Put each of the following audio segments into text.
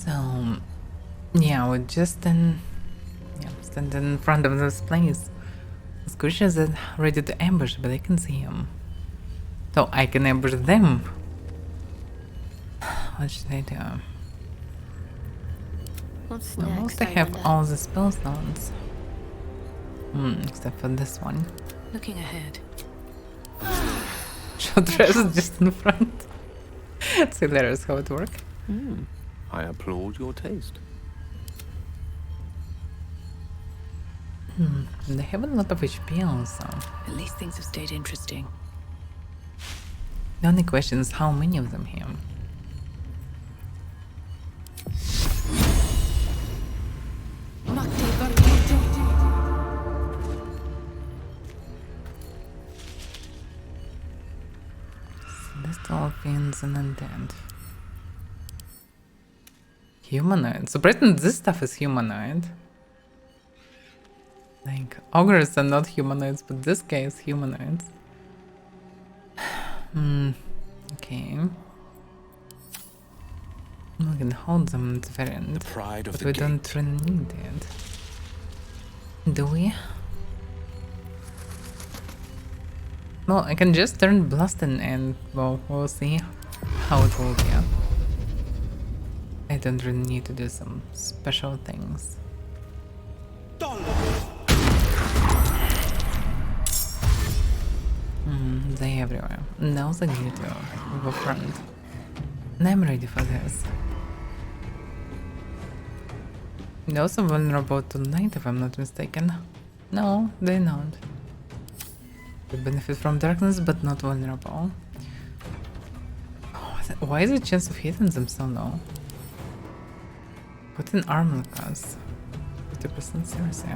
So, yeah, we just stand in front of this place. These creatures are ready to ambush, but I can see him. So I can ambush them. What should I do? What's I next, mostly I have wonder? all the spell slots. Except for this one. Looking ahead. Short dress is just in front. It's hilarious how it works. I applaud your taste. They have a lot of HP also. At least things have stayed interesting. The only question is how many of them have. This dolphins and undead. Humanoid. Surprisingly, this stuff is humanoid. Like, ogres are not humanoids, but this guy is humanoids. Okay. We can hold them at the very end. Pride of But the we gate. don't really need it. Do we? No, I can just turn blasting and, well, we'll see how it will be. I don't really need to do some special things. They everywhere. Now the need to go front. And I'm ready for this. They're also vulnerable to night if I'm not mistaken. No, they're not. They benefit from darkness but not vulnerable. Why is the chance of hitting them so low? Put in armor class. 50% seriously.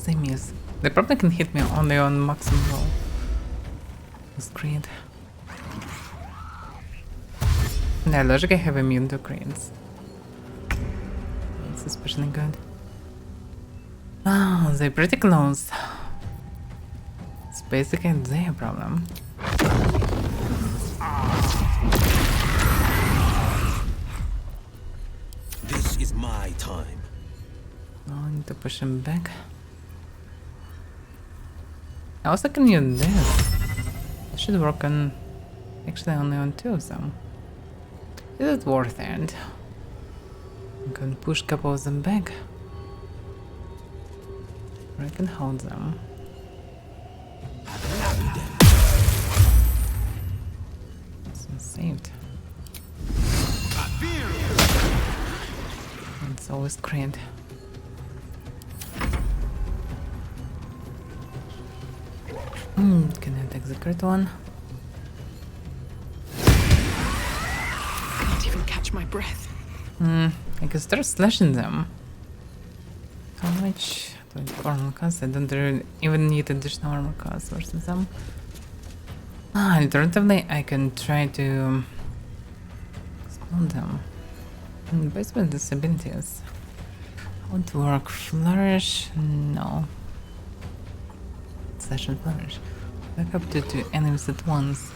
They miss. They probably can hit me only on maximum roll. That's great. Yeah, logic I have immune to crits. That's especially good. Oh, they're pretty close. It's basically their problem. This is my time. Oh, I need to push him back. I also can use this. It should work on... actually only on 2 of them. Is it worth it? I can push a couple of them back. Or I can hold them. So saved. It's always great. Can I take the crit one? Can't even catch my breath. I can start slashing them. How much? 24 armor class? I don't really even need additional armor class versus them. Alternatively, I can try to explode them. Based on disabilities. How would work? Flourish? No. Slash and flourish. Back up to 2 enemies at once.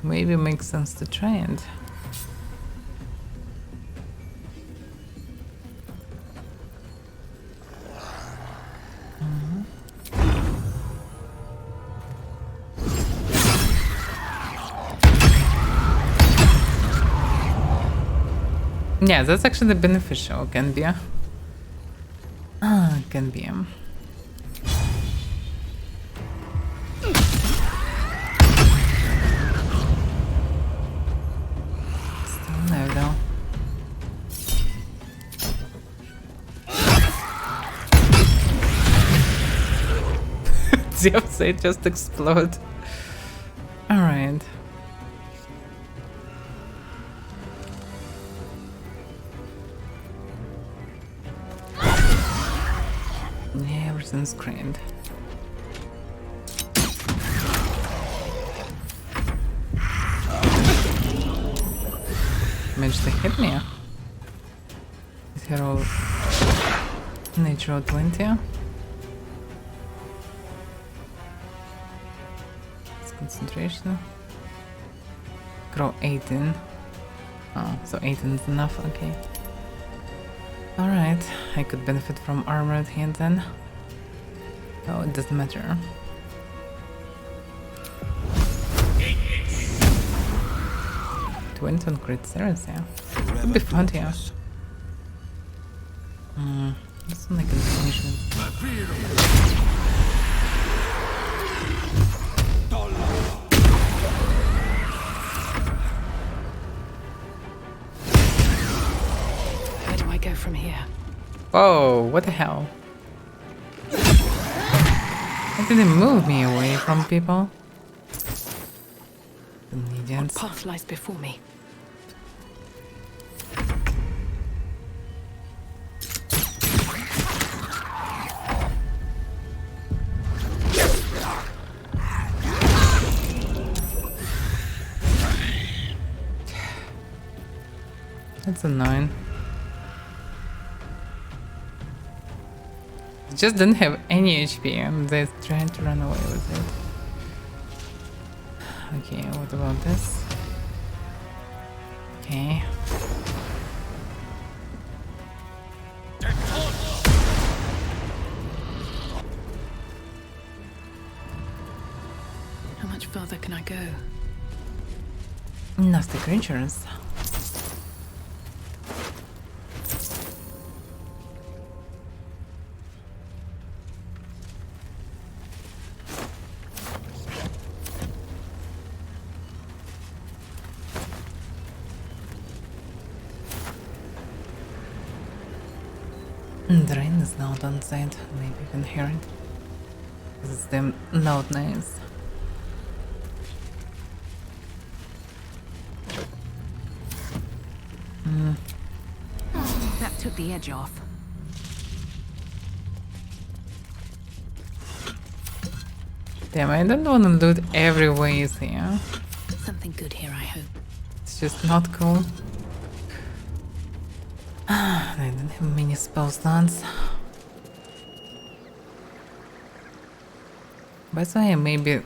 Maybe it makes sense to try it. Yeah, that's actually beneficial, can be. Can be. Still no though. The upside just explode. Alright. Options screened. Managed to hit me. Hero Natural 20. It's concentration. Grow 18. Oh, so 18 is enough, okay. Alright, I could benefit from armored hand then. Oh, it doesn't matter. Twins on crit series, yeah. Could be fun, yeah. This one I can finish with. Where do I go from here? Oh, what the hell? Why did it move me away from people? What Indians. path lies before me? That's annoying. It just didn't have any HP and they're trying to run away with it. Okay, what about this? Okay. How much further can I go? Nasty creatures. The rain is loud outside. Maybe you can hear it. It's the loud noise. That took the edge off. Damn, I don't want to loot every ways here. Something good here, I hope. It's just not cool. I don't have many spell slots. By the way, maybe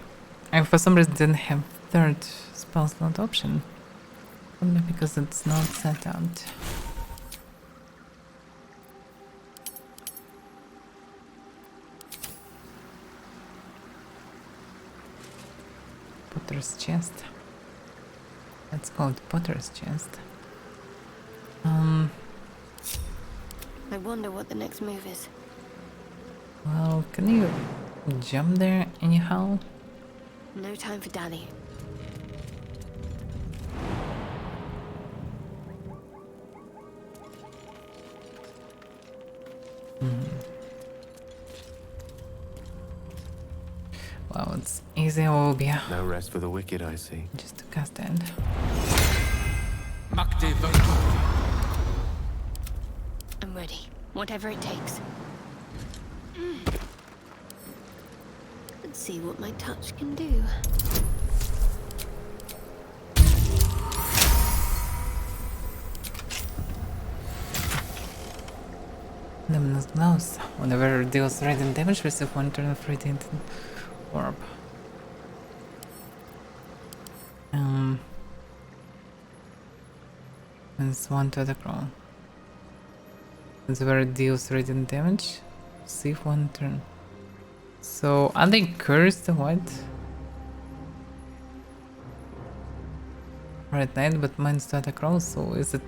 I for some reason didn't have third spell slot option. Probably because it's not set out. Potter's chest. That's called Potter's chest. I wonder what the next move is. Well, can you jump there anyhow? No time for dally. Well, it's easy, Obia. No rest for the wicked, I see. Just to cast it. I'm ready. Whatever it takes. Let's see what my touch can do. Luminous glows. Whenever deals radiant damage, receive one turn of radiant orb. It's one to the crow. Whenever it deals radiant damage, receive one turn. So, are they cursed or what? Right, night, but mine's to the crow, so is it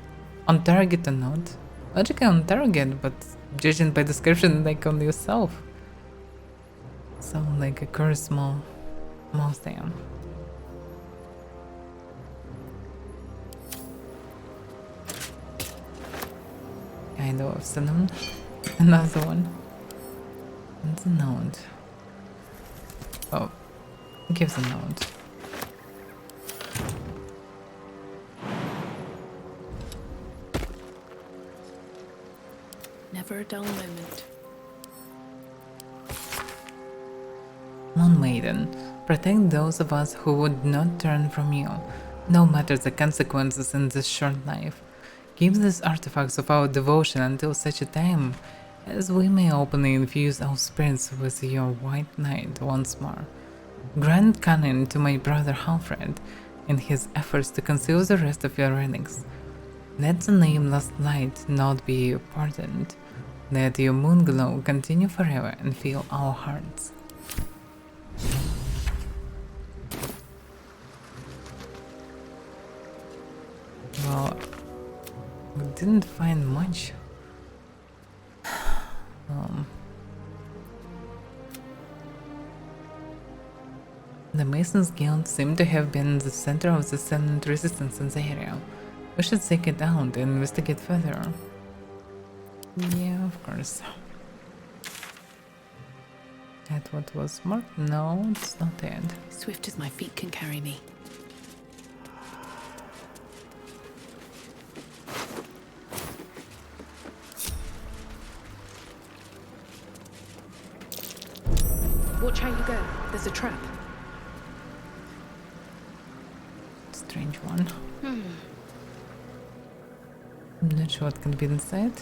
on target or not? Logically on target, but judging by description, like on yourself. Sound like a curse mouse down. Kind of cinnamon. Another one. And the note. Oh, gives a note. Never a dull moment. Moon Maiden, protect those of us who would not turn from you, no matter the consequences in this short life. Keep these artifacts of our devotion until such a time as we may openly infuse our spirits with your white light once more. Grant cunning to my brother Alfred in his efforts to conceal the rest of your relics. Let the nameless light not be pardoned. Let your moon glow continue forever and fill our hearts. Well, we didn't find much. The Masons Guild seemed to have been the center of the silent resistance in the area. We should seek it out and investigate further. Yeah, of course. That what was marked? No, it's not it. Swift as my feet can carry me. Watch how you go. There's a trap. Strange one. I'm not sure what can be inside.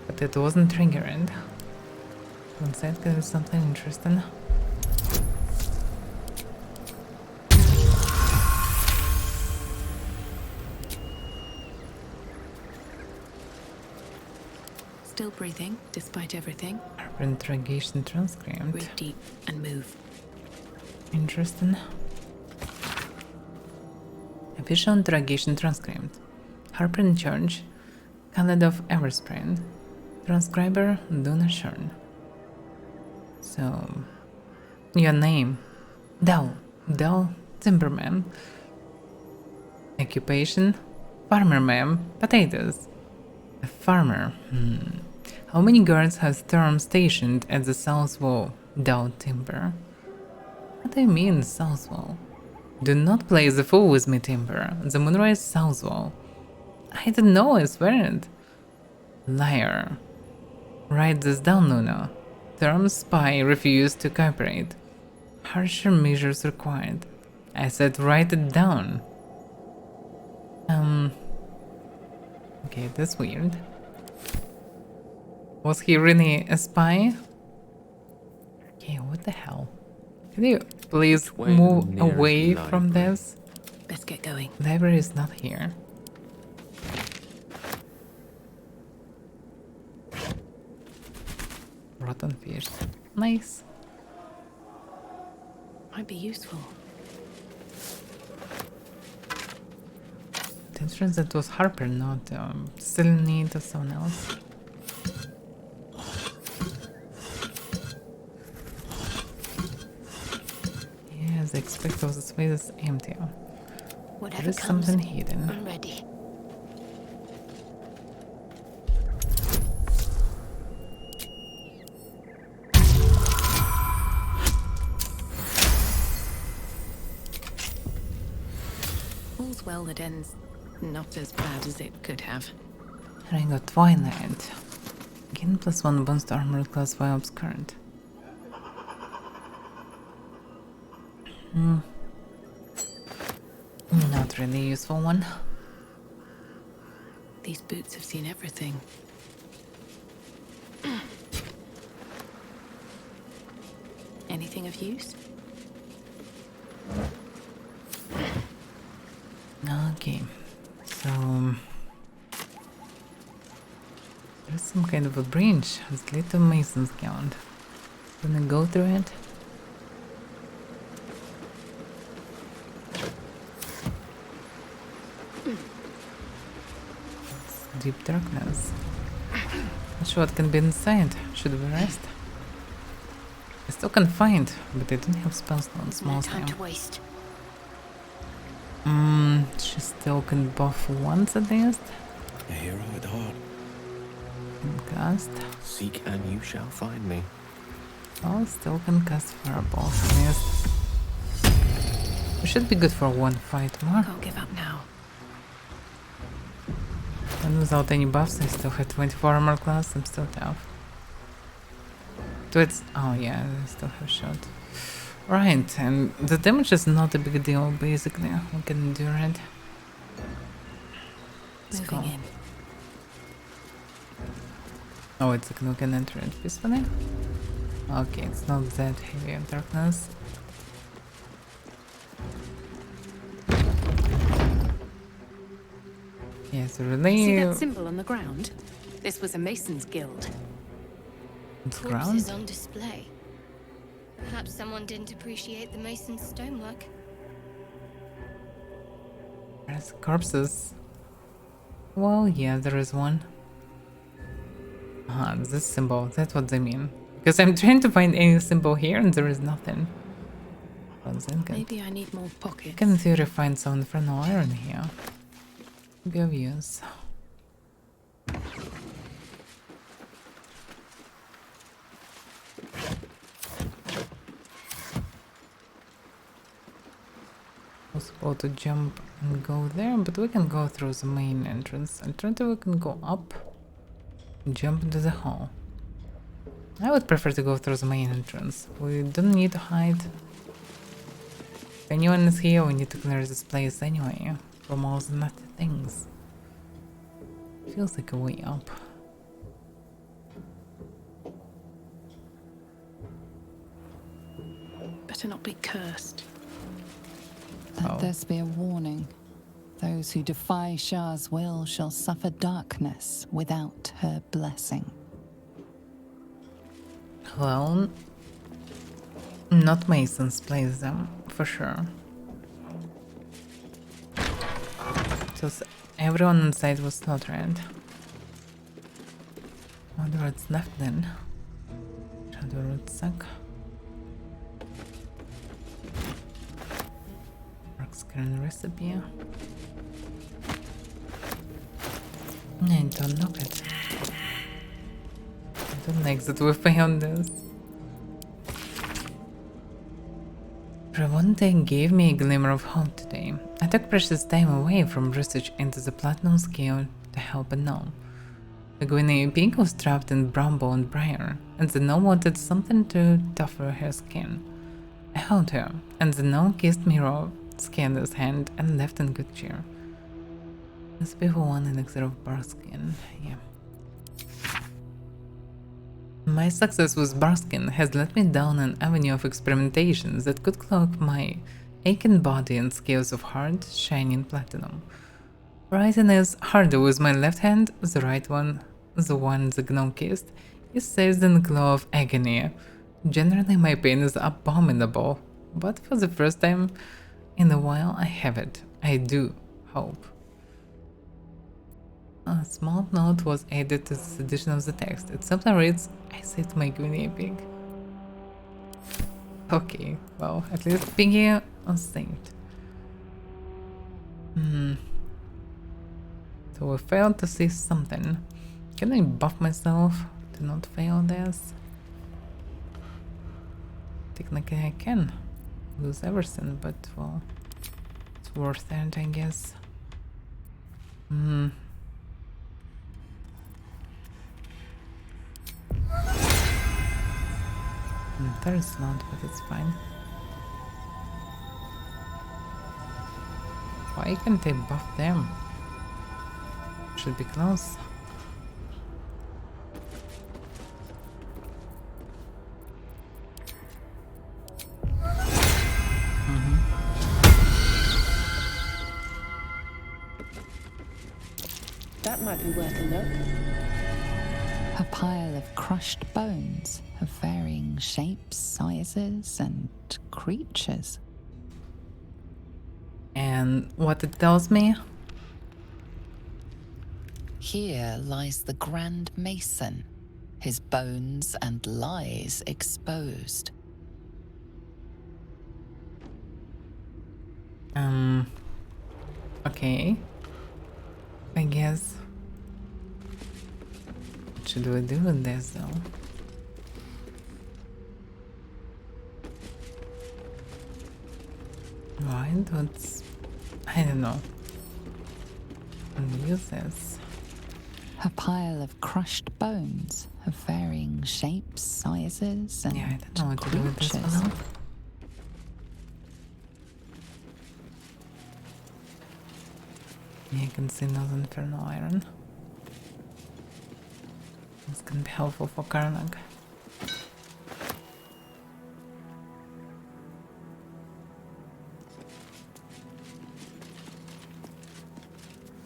But it wasn't triggered. Inside could be something interesting. Still breathing, despite everything. Harper interrogation transcript. Breathe deep and move. Interesting. Official interrogation transcript. Harper in charge. Khaled of Everspring. Transcriber Duna Shorn. So, your name? Dell Timberman. Occupation? Farmer, ma'am. Potatoes. A farmer. How many guards has Storm stationed at the south wall? Dell Timber. What do you mean, south wall? Do not play the fool with me, Timber. The Moonrise south wall. I don't know, I swear it. Liar. Write this down, Luna. Term spy refused to cooperate. Harsher measures required. I said write it down. Okay, that's weird. Was he really a spy? Okay, what the hell? Can you please move away from this? Let's get going. Library is not here. Rotten fish. Nice. Might be useful. The entrance that was Harper, not still need of someone else. Yes, I expect all the space is empty. Whatever There is comes, something hidden. I'm ready. All's well that ends not as bad as it could have. Ring of Twilight. Gain +1 bonus to armor class vibes current. Not really useful one. These boots have seen everything. Anything of use? Okay, so there's some kind of a branch with little Mason's Guild. Gonna go through it. It's deep darkness. Not sure what can be inside. Should we rest? I still can find, but I don't have spell slots No most time now. to waste. She still can buff once at least. A hero at heart. Can cast. Seek and you shall find me. Oh, still can cast fireball at least. We should be good for one fight more. Can't give up now. And without any buffs, I still have 24 armor class. I'm still tough. Do it. Oh yeah, I still have shot. Right, and the damage is not a big deal. Basically, we can endure it. Let's go. Moving in. Oh, it's like we can enter it peacefully. Okay, it's not that heavy of darkness. Yes, really. See that symbol on the ground? This was a Mason's guild. It's Corpses ground. on display. Perhaps someone didn't appreciate the mason's stonework. There's corpses. Well, yeah, there is one. Ah, this symbol. That's what they mean. Because I'm trying to find any symbol here and there is nothing. Maybe I need more pockets. You can in theory find some infernal iron here. Be of use. Possible to jump and go there, but we can go through the main entrance. Alternatively, we can go up and jump into the hall. I would prefer to go through the main entrance. We don't need to hide. If anyone is here, we need to clear this place anyway from all the nutty things. Feels like a way up. Better not be cursed. Let this be a warning. Those who defy Shah's will shall suffer darkness without her blessing. Well, not Masons place them, for sure. So everyone inside was slaughtered. Wonder what's left then. Shadow root suck. Markscreen recipe. I don't know it. I don't like that we found this. Revonte gave me a glimmer of hope today. I took precious time away from research into the platinum scale to help a gnome. The guinea pig was trapped in bramble and briar, and the gnome wanted something to toughen her skin. I held her, and the gnome kissed me raw, scanned his hand, and left in good cheer. This people one elixir of barskin, yeah. My success with barskin has led me down an avenue of experimentations that could cloak my aching body in scales of hard, shining platinum. Writing is harder with my left hand, the right one, the one the gnome kissed, is saved in a glow of agony. Generally my pain is abominable, but for the first time in a while I have it. I do hope. A small note was added to this edition of the text. It simply reads, I saved my guinea pig. Okay, well, at least Piggy was saved. So we failed to see something. Can I buff myself to not fail this? Technically I can lose everything, but well, it's worth it, I guess. There is not, but it's fine. Why can't I buff them? Should be close. That might be worth a look. A pile of crushed bones of varying shapes, sizes, and creatures. And what it tells me? Here lies the Grand Mason, his bones and lies exposed. Okay. I guess. What should we do with this though? Why don't... I don't know. Use this. A pile of crushed bones of varying shapes, sizes, and Yeah, I don't know what to do with this for creatures. now. Yeah, I can see those infernal iron. This can be helpful for Karnak.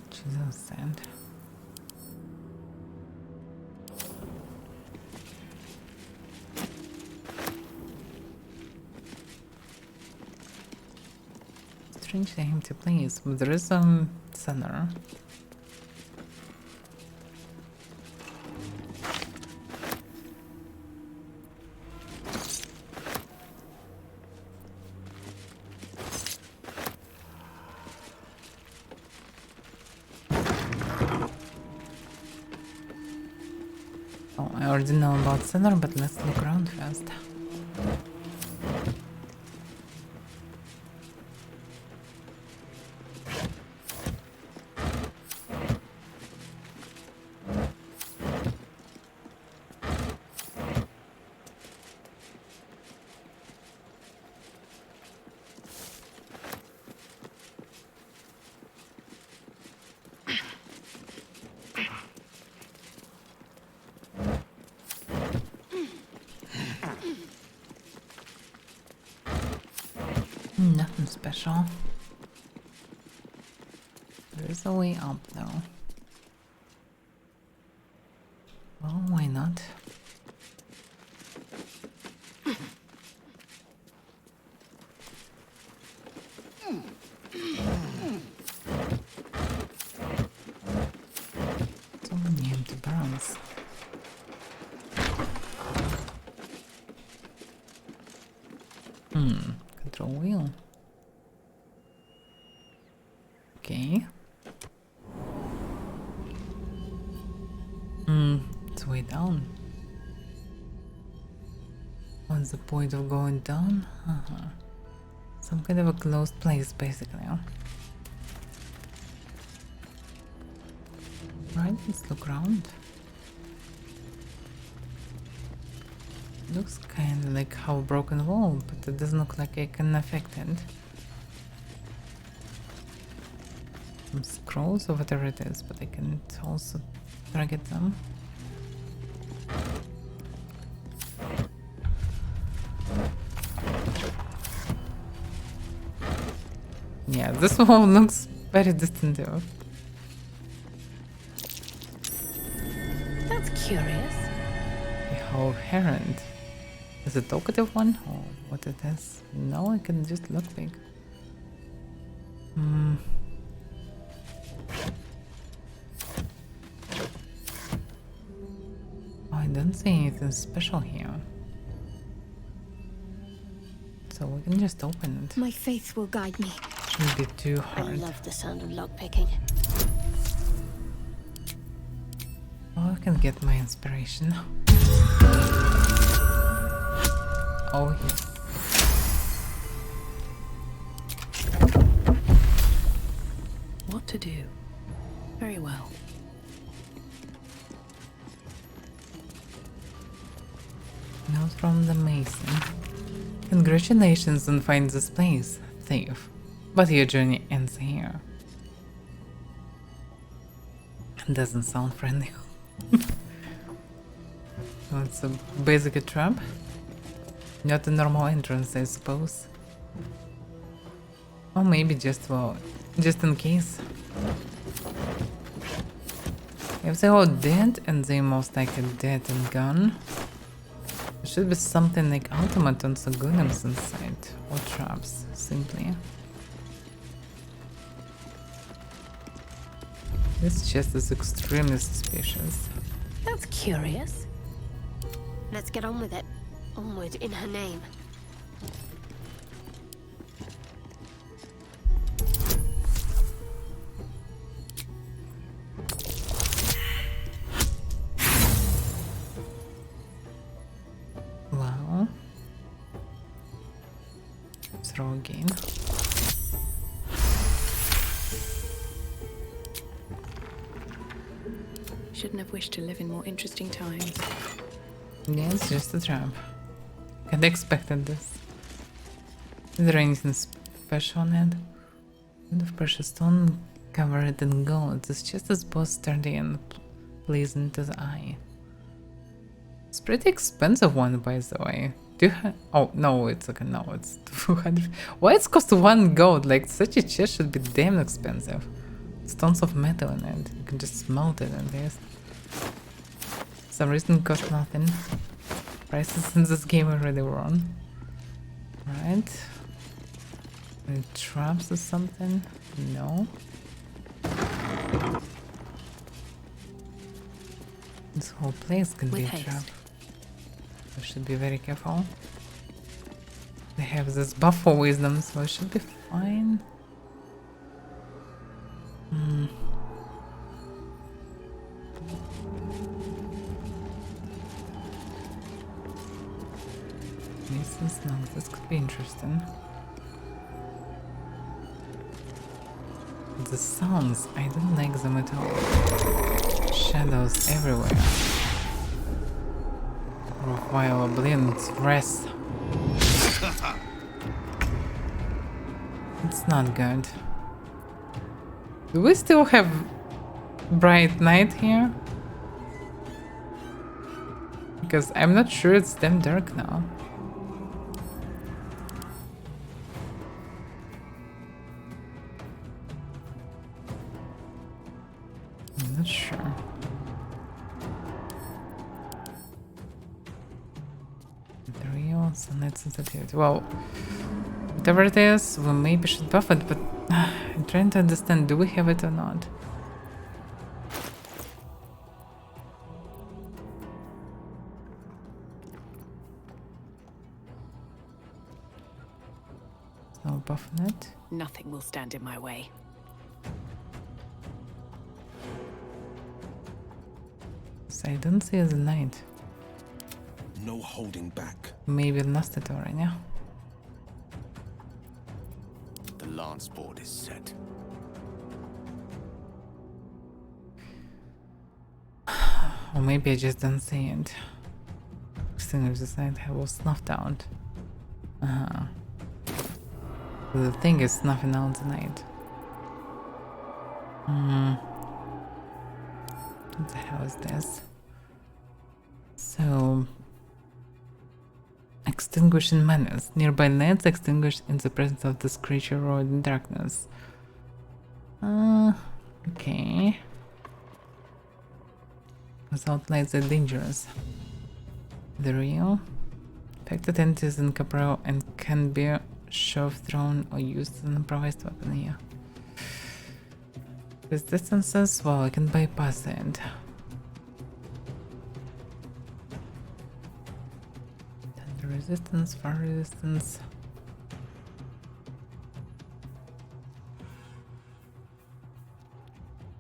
Jesus, sand. Strangely empty place, but there is some center. Oh, I already know about center, but let's look around first. Nothing special. There is a way up though. Well, why not? So many empty barrels. Control wheel. Okay. It's way down. What's the point of going down? Some kind of a closed place, basically. Right, let's look around. Looks kind of like how a broken wall, but it doesn't look like I can affect it. Some scrolls or whatever it is, but I can also target them. Yeah, this wall looks very distinctive. That's curious. The whole herald. Is it talkative one or what it is? No, it can just look big. Oh, I don't see anything special here. So we can just open it. My faith will guide me. Shouldn't be too I hard. love the sound of lockpicking. Oh, I can get my inspiration. Oh, yes. What to do? Very well. Note from the Mason. Congratulations on finding this place, thief. But your journey ends here. Doesn't sound friendly. So it's basically a trap. Not a normal entrance, I suppose. Or maybe just, well, just in case. If they all dead, and they most likely dead and gone, there should be something like automatons or golems inside, or traps, simply. This chest is extremely suspicious. That's curious. Let's get on with it. Onward in her name. Wow. Throw again. Shouldn't have wished to live in more interesting times. Yeah, it's just a trap. Can't expected this. Is there anything special on it? Kind of precious stone covered in gold. This chest is both sturdy and pleasant to the eye. It's pretty expensive one, by the way. Do you have? Oh no, it's okay. No, it's 200. Why it's cost 1 gold? Like such a chest should be damn expensive. It's tons of metal in it. You can just smelt it at least. Some reason it cost nothing. Prices in this game are already wrong. Right. Any traps or something? No. This whole place can be a trap. I should be very careful. They have this buff for wisdom, so I should be fine. This could be interesting. The sounds, I don't like them at all. Shadows everywhere. While Oblin's rest. It's not good. Do we still have bright night here? Because I'm not sure it's damn dark now. I'm not sure. The real sunlight sensitivity. Well, whatever it is, we maybe should buff it, but I'm trying to understand, do we have it or not? No buff on it. Nothing will stand in my way. So I don't see the night. No holding back. Maybe lost it already, yeah? The lance board is set. Or maybe I just don't see it. Extinguish the night, I will snuff out. The thing is snuffing out the night. What the hell is this? So... Extinguishing menace. Nearby lights extinguished in the presence of this creature or in darkness. Okay. Without lights are dangerous. The real? Affected entities in Capro and can be shoved, thrown, or used as an improvised weapon here. With distances, well, I can bypass it. Thunder resistance, fire resistance.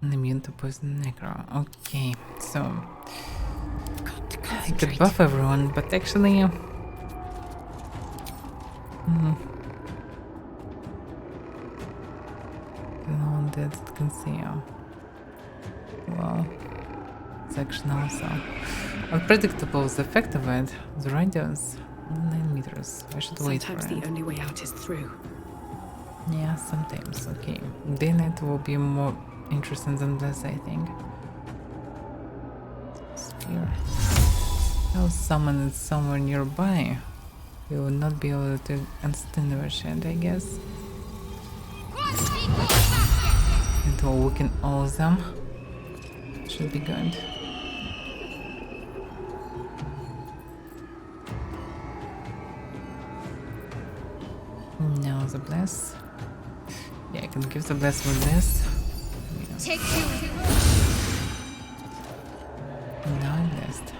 And immune to poison necro. Okay, so I could buff everyone, but actually no that can see. Well, section also. Unpredictable is the effect of it. The radius 9 meters. I should wait for it. Sometimes the only way out is through. Yeah, sometimes. Okay, then it will be more interesting than this, I think. Sphere. Now someone is somewhere nearby. We will not be able to extinguish it, I guess. It will weaken all of them. Should be good. Now the bless. Yeah, I can give the bless with this. Take two. Now I blessed.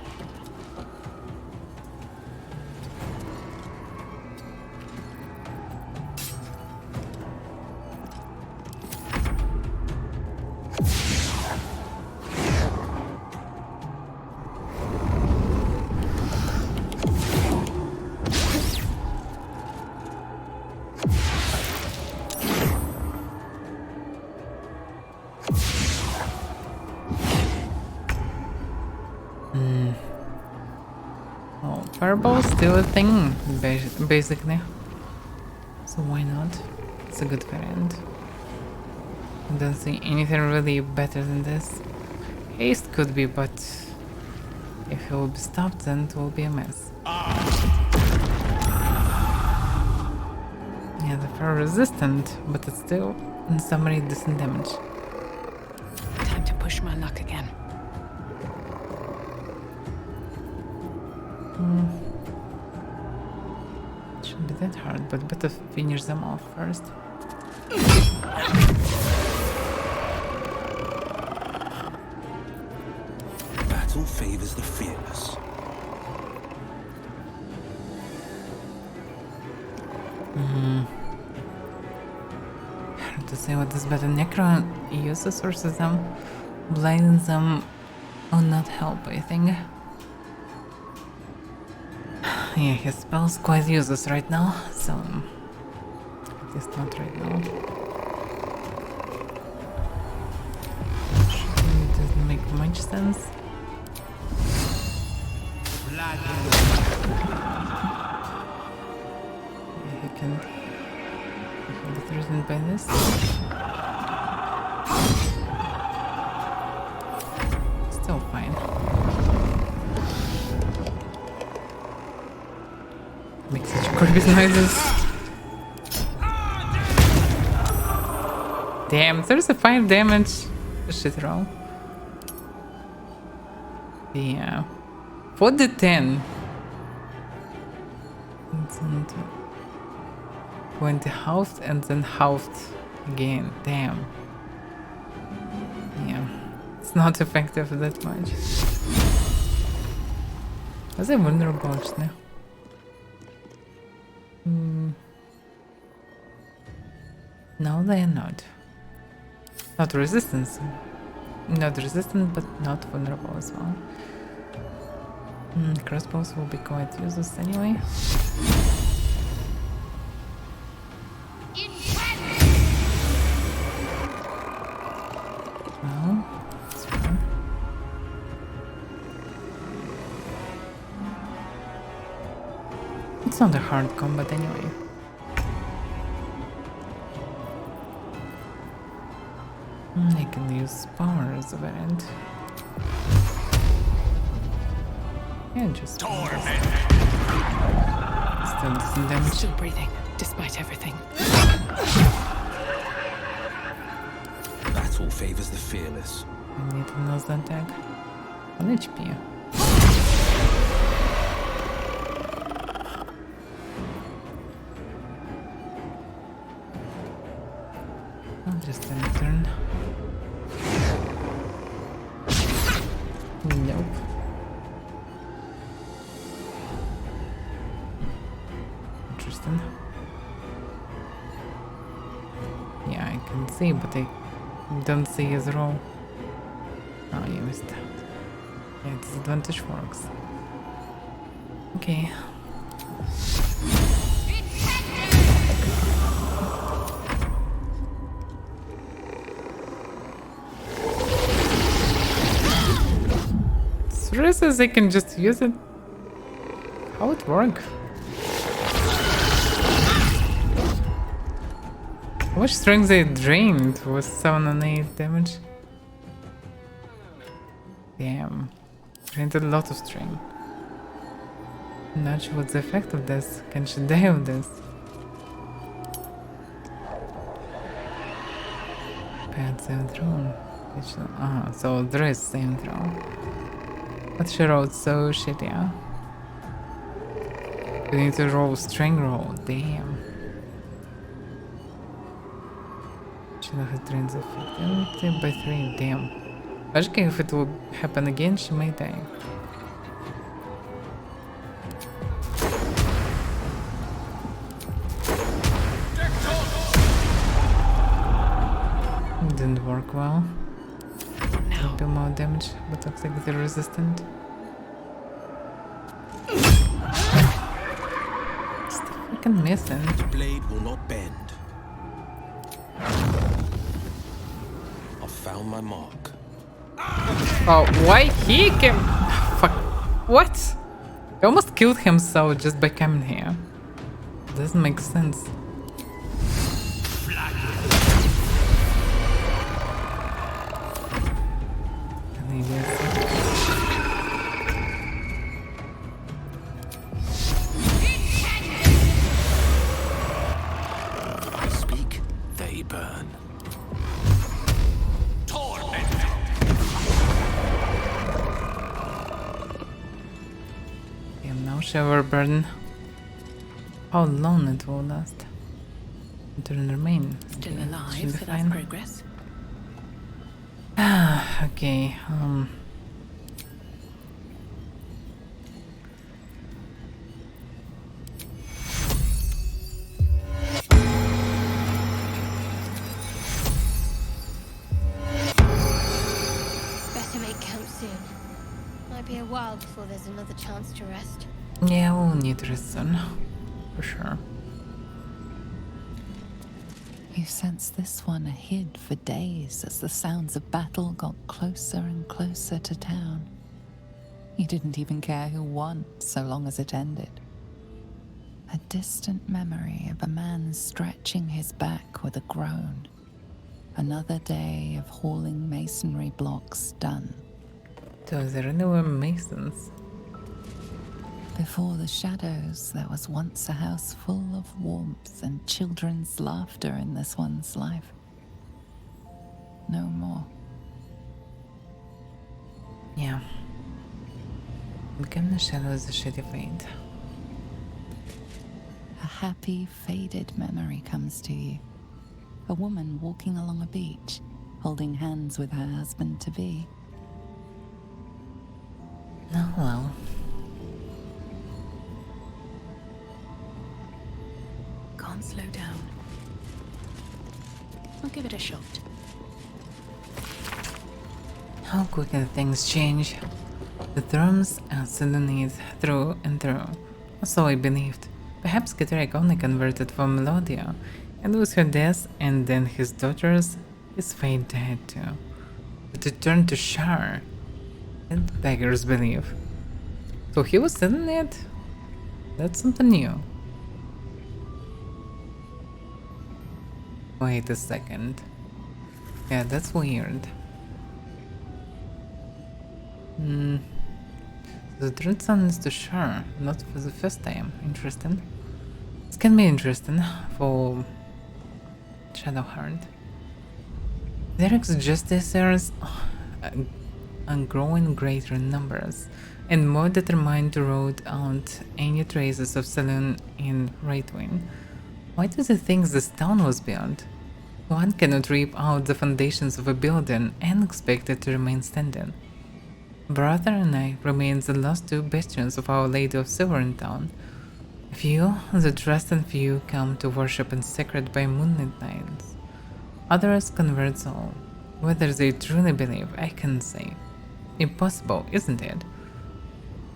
Fireball's still a thing, basically. So why not? It's a good variant. I don't see anything really better than this. Haste could be, but if it will be stopped, then it will be a mess. Yeah, they're fire resistant, but it's still some really decent damage. Time to push my luck again. Shouldn't be that hard, but better finish them off first. Battle favors the fearless. Hard to say what is better. Necro uses sources them, blinding them will not help, I think. Yeah, his spell's quite useless right now, so at least not right now. It doesn't make much sense. Yeah, he can be threatened by this. Still fine. Make such creepy noises. Damn, there's a 5 damage. Shit roll. Yeah. For the 10. And 20 halved and then halved again. Damn. Yeah. It's not effective that much. Was I vulnerable actually? No, they are not. Not resistance. Not resistant, but not vulnerable as well. Crossbows will be quite useless anyway. Well, it's fine. It's not a hard combat anyway. I can use power as a variant. Yeah, just still decent damage. Still breathing, despite everything. Battle favors the fearless. I need to nose that tag. 1 HP. I'll just end the turn. Nope. Interesting. Yeah, I can see, but I don't see his roll. Oh, you missed that. Yeah, disadvantage works. Okay. Says I can just use it. How it work? How much strength they drained was 7 and 8 damage. Damn. Drained a lot of strength. Not sure what's the effect of this. Can she die of this? Bad 7th roll. So there is 7th roll. But she rolled so shitty, huh? We need to roll string roll, damn. She now has drains effect by 3, damn. Actually, if it will happen again, she may die. It didn't work well. Do more damage, but looks like they're resistant. Still fucking missing. The blade will not bend. I've found my mark. Oh, why he can? Fuck. What? I almost killed him so just by coming here. Doesn't make sense. I speak, they burn. Shower burn. How long it will last? It will remain. Still Okay, should alive, be so that's fine. progress. Okay, Better make camp soon. Might be a while before there's another chance to rest. yeah, we'll need rest soon. For sure. You sensed this one hid for days as the sounds of battle got closer and closer to town. You didn't even care who won, so long as it ended. A distant memory of a man stretching his back with a groan. Another day of hauling masonry blocks done. So there really were masons. Before the shadows, there was once a house full of warmth and children's laughter in this one's life. No more. Yeah. Become the shadows a shady fate. A happy, faded memory comes to you. A woman walking along a beach, holding hands with her husband-to-be. Oh well. Can't slow down. I'll give it a shot. How quickly things change. The terms are Selenites through and through. So I believed. Perhaps Katarek only converted for Melodia, and with her death and then his daughters, his fate died too. But to turn to Shar, and beggars believe. So he was Selenite? That's something new. Wait a second. Yeah, that's weird. The third son is to Shar, not for the first time. Interesting. This can be interesting for Shadowheart. Derek's justiciars are growing greater in numbers, and more determined to root out any traces of Saloon in Wraithwing. Why do they think this town was built? One cannot rip out the foundations of a building and expect it to remain standing. Brother and I remain the last two bastions of Our Lady of Silver in town. Few, the trusted few, come to worship in secret by moonlit nights. Others convert all. Whether they truly believe, I can't say. Impossible, isn't it?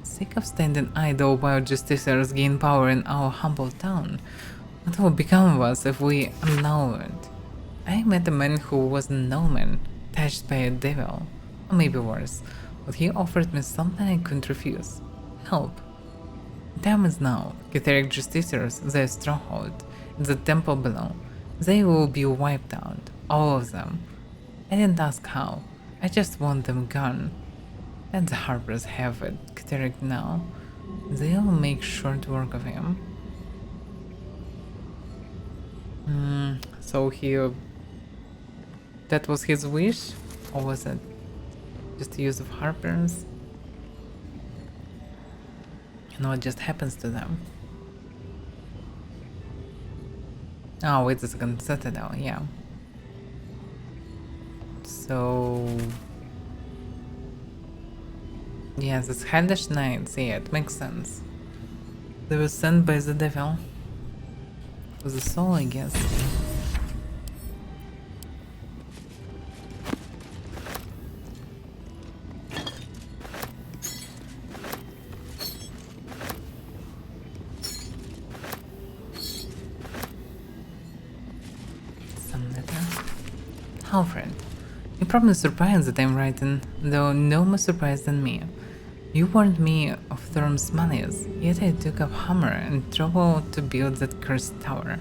Sick of standing idle while justiciars gain power in our humble town. What will become of us if we allow it? I met a man who was an omen, touched by a devil, or maybe worse, but he offered me something I couldn't refuse. Help. Time is now. Catholic justiciars, their stronghold, the temple below. They will be wiped out, all of them. I didn't ask how, I just want them gone. And the Harpers have it, Catholic now. They'll make short work of him. So that was his wish? Or was it just the use of Harpers? And what just happens to them? Oh, wait a second, Citadel, yeah. So... yeah, this hellish knights, yeah, it makes sense. They were sent by the devil. For the soul, I guess. Some letter. Alfred, you're probably surprised that I'm writing, though no more surprised than me. You warned me of Thorm's malice, yet I took up hammer and trouble to build that cursed tower.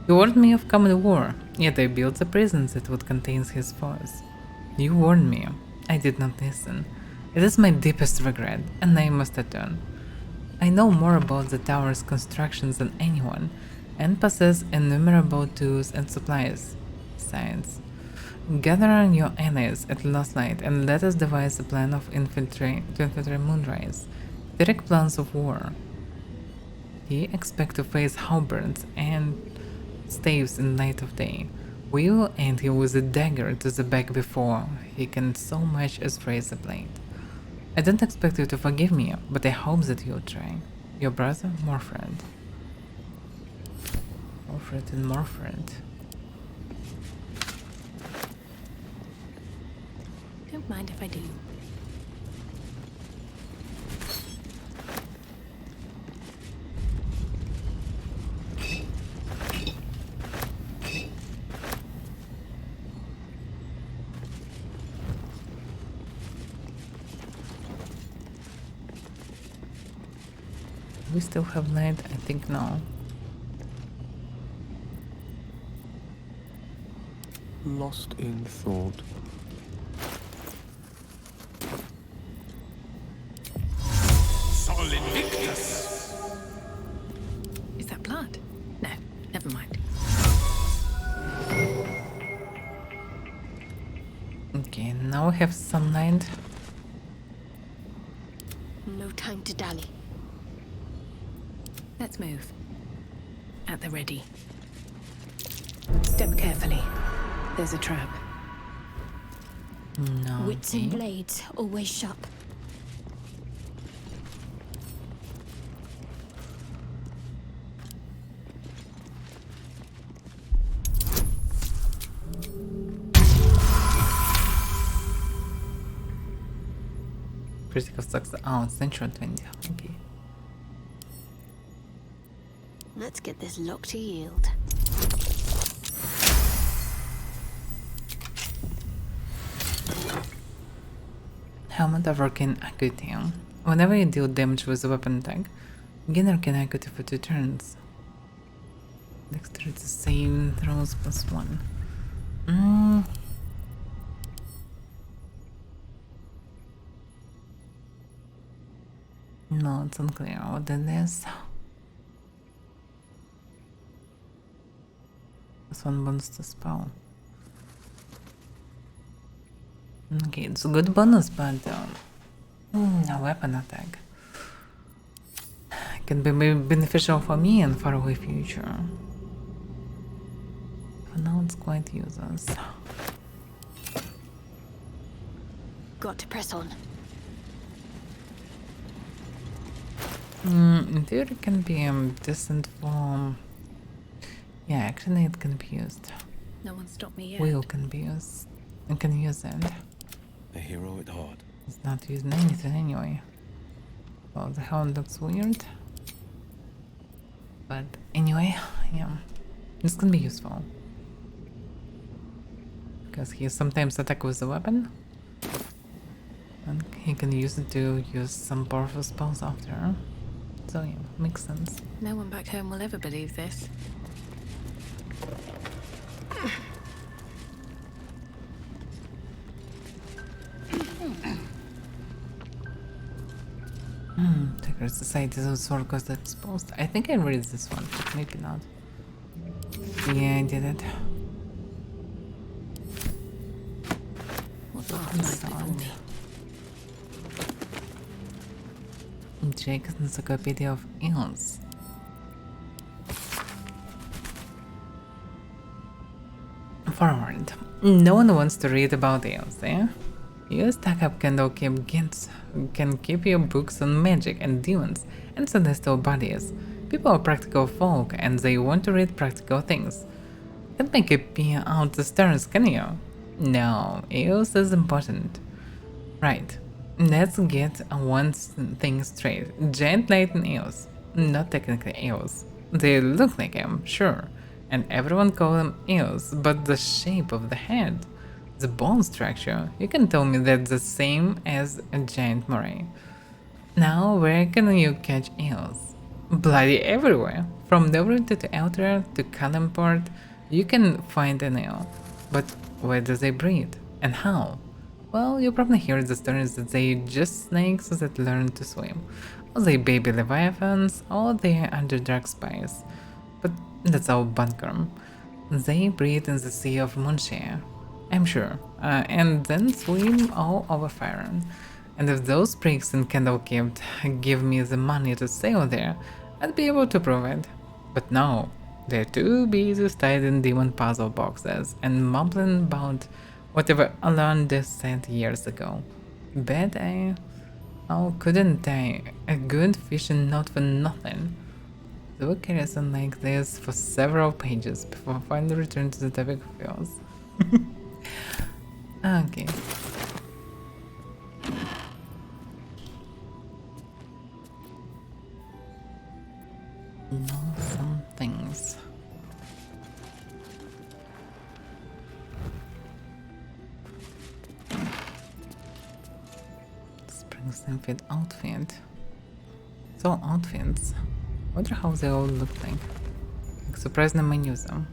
You warned me of common war, yet I built a prison that would contain his foes. You warned me. I did not listen. It is my deepest regret, and I must atone. I know more about the tower's constructions than anyone, and possess innumerable tools and supplies. Besides, gather your allies at Lost Light and let us devise a plan of infiltrate Moonrise. Direct plans of war. Ye expect to face halberds and staves in light of day. We will end him with a dagger to the back before he can so much as raise a blade. I don't expect you to forgive me, but I hope that you'll try. Your brother, Morfred. Morfred and Morfred. Don't mind if I do. We still have light? I think no. Lost in thought. Sol Invictus! Is that blood? No, never mind. Okay, now we have sunlight. No time to dally. Let's move. At the ready. Step carefully. There's a trap. No. Wits and blades, always sharp. Critical success. Oh, it's natural 20. Okay. Let's get this lock to yield. Helmet of Arcane Acuity. Whenever you deal damage with a weapon attack, gain Arcane Acuity for 2 turns. Dexterity save throws +1. No, it's unclear what that is. This one bonus to spell. Okay, it's a good bonus, but no weapon attack. Can be beneficial for me in far away future. For now, it's quite useless. Got to press on. In theory, it can be distant form. Yeah, actually, it can be used. No one stopped me yet. Will can be used. I can use it. A hero at heart. It's not using anything anyway. Well, the hound looks weird. But anyway, yeah. This can be useful. Because he sometimes attacks with a weapon. And he can use it to use some powerful spells after. So yeah, makes sense. No one back home will ever believe this. Secret Societies of Sword Coast Exposed. I think I read this one, but maybe not. Yeah, I did it. What path lies before me? Jake's Encyclopedia of Eels. Forward. No one wants to read about eels, eh? You stack up candle can keep your books on magic and demons and celestial bodies. People are practical folk and they want to read practical things. Can't make it peer out the stars, can you? No, eels is important. Right. Let's get one thing straight. Giant lightning eels. Not technically eels. They look like them, sure. And everyone calls them eels, but the shape of the head, the bone structure, you can tell me that's the same as a giant moray. Now, where can you catch eels? Bloody everywhere. From Nove to Outer to Kalimport, you can find an eel. But where do they breed? And how? Well, you probably heard the stories that they just snakes that learn to swim. Or they baby leviathans, or they are under dark spice. But that's all bunkum. They breed in the Sea of Munshare, I'm sure, and then swim all over Faerun. And if those pricks in Candlekeep give me the money to sail there, I'd be able to prove it. But no, they're too busy studying demon puzzle boxes and mumbling about whatever Alonde said years ago. Bet I... Oh, couldn't I? A good fishing knot for nothing. The book carries on like this for several pages before I finally return to the topic of yours. Okay. Know some things. Spring Symphid outfit. So outfits. Wonder how they all look like. Like surprisingly I use them.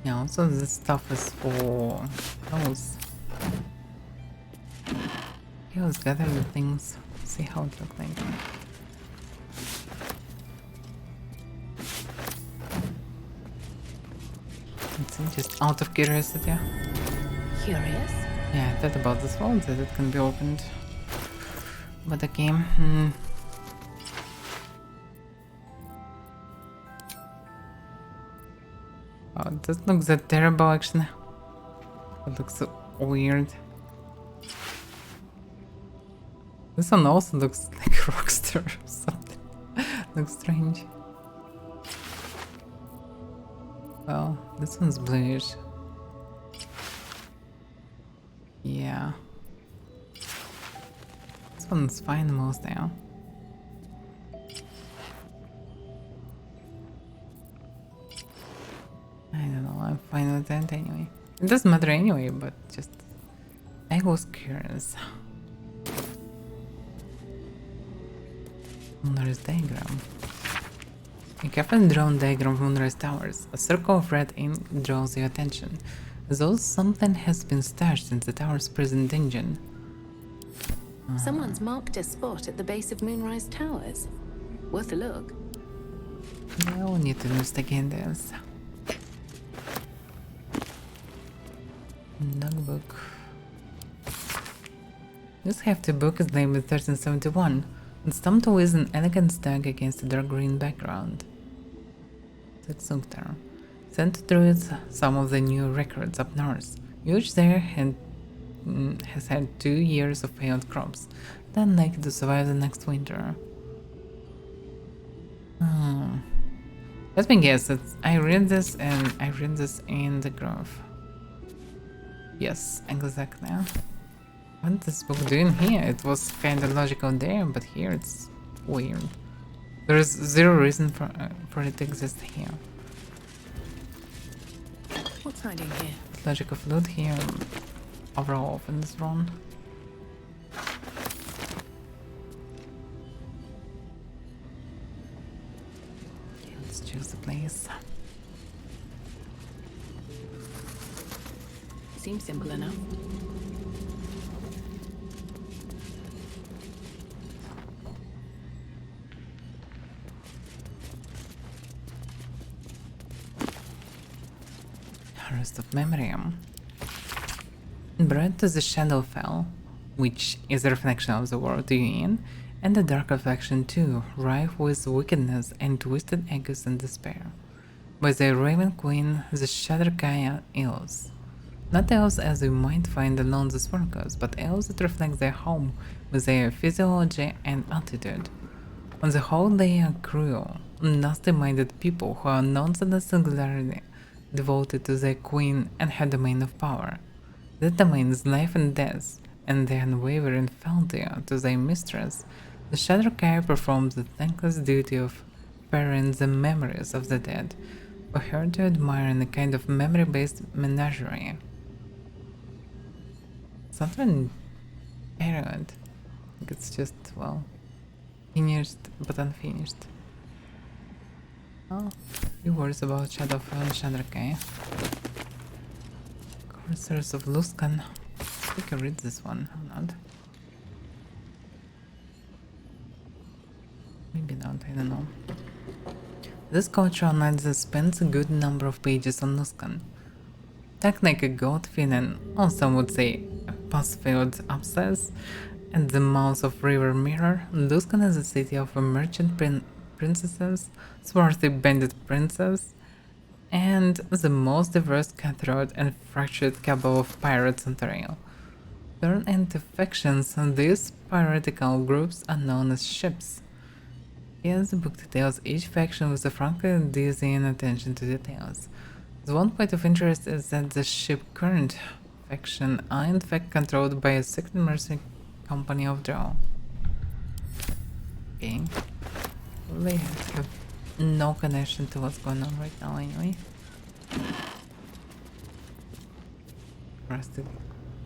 Yeah, also this stuff is for those. Yeah, let's gather the things, see how it looks like. Let's see, just out of curiosity. Curious? Yeah, I thought about this world that it can be opened. But okay, Oh, it doesn't look that terrible actually. It looks so weird. This one also looks like a rockster or something. Looks strange. Well, this one's bluish. Yeah. This one's fine the most now. I don't know, I'm fine with that anyway. It doesn't matter anyway, but just... I was curious. Moonrise diagram. A carefully drawn diagram of Moonrise Towers. A circle of red ink draws your attention, as though something has been stashed in the tower's prison dungeon. Someone's marked a spot at the base of Moonrise Towers. Worth a look. Yeah, we need to investigate this. Logbook. This hefty book is named 1371 and stamped with an elegant stag against a dark green background. That's Sunktar. Sent to druids some of the new records up north. Each there has had 2 years of failed crops, then likely to survive the next winter. Let me guess, I read this in the Grove. Yes, exactly. What is this book doing here? It was kinda logical there, but here it's weird. There is zero reason for it to exist here. What's hiding here? Logic of loot here overall often is wrong. Okay, let's choose the place. Seems simple enough. Rest of Memoriam. Brought to the Shadowfell, which is a reflection of the world you're in, and a dark reflection too, rife with wickedness and twisted egos and despair. By the Raven Queen, the Shadowkaya Elves. Not elves as we might find along the Swirlcos, but elves that reflect their home with their physiology and attitude. On the whole, they are cruel, nasty-minded people who are nonsense singularity, devoted to their queen and her domain of power. That domain is life and death, and their unwavering fealty to their mistress, the Shadowkaya performs the thankless duty of burying the memories of the dead, for her to admire in a kind of memory-based menagerie. not really period. It's just, well, finished but unfinished. Oh, few words about Shadow of Shadrakai. Coursers of Luskan. I can read this one or not. Maybe not, I don't know. This cultural analysis spends a good number of pages on Luskan. Technique a goat feeling, or some would say a pus-filled abscess, at the mouth of River Mirror. Luskan is a city of a merchant princesses, swarthy bandit princes, and the most diverse cutthroat and fractured cabal of pirates on the rail. Turn into factions, and these piratical groups are known as ships. Here the book details each faction with a frankly dizzying attention to details. The one point of interest is that the ship current faction are in fact controlled by a secret mercenary company of their own. Okay. They have no connection to what's going on right now anyway. Rusted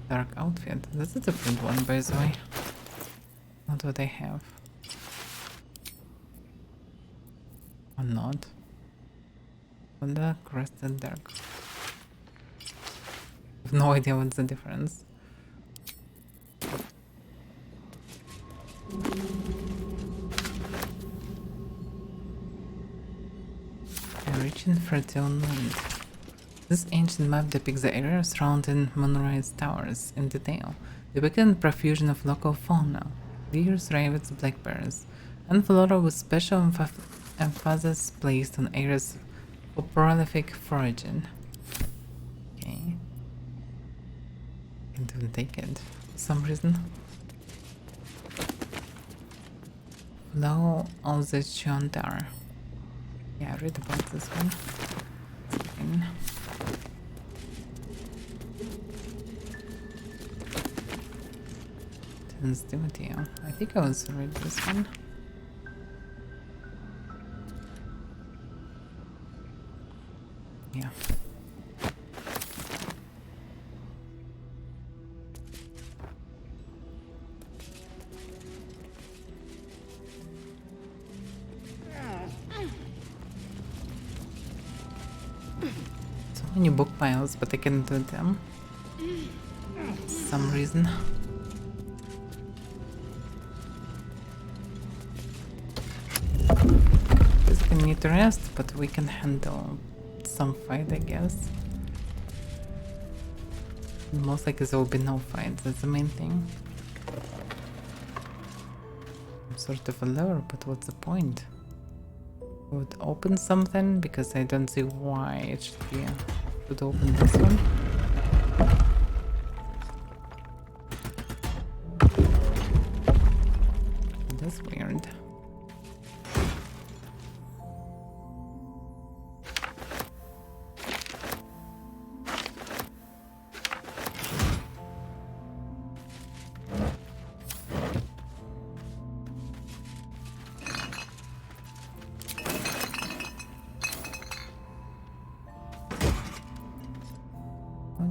dark outfit. That's a different one by the way. Not what I have. Or not. The crusted dark. I have no idea what's the difference. A rich and fertile land. This ancient map depicts the area surrounding Moonrise Towers in detail, depicting a profusion of local fauna, deers, ravens, black bears, and flora with special emphasis placed on areas for prolific foraging. Okay. I didn't take it for some reason. Flow of the Chiontar. Yeah, I read about this one. Sensitivity. I think I also read this one. Yeah. So many book piles, but I can't do them. For some reason. We need to rest, but we can handle some fight, I guess. Most likely there will be no fight, that's the main thing. I'm sort of a lure, but what's the point? Would open something, because I don't see why it should open this one. That's weird.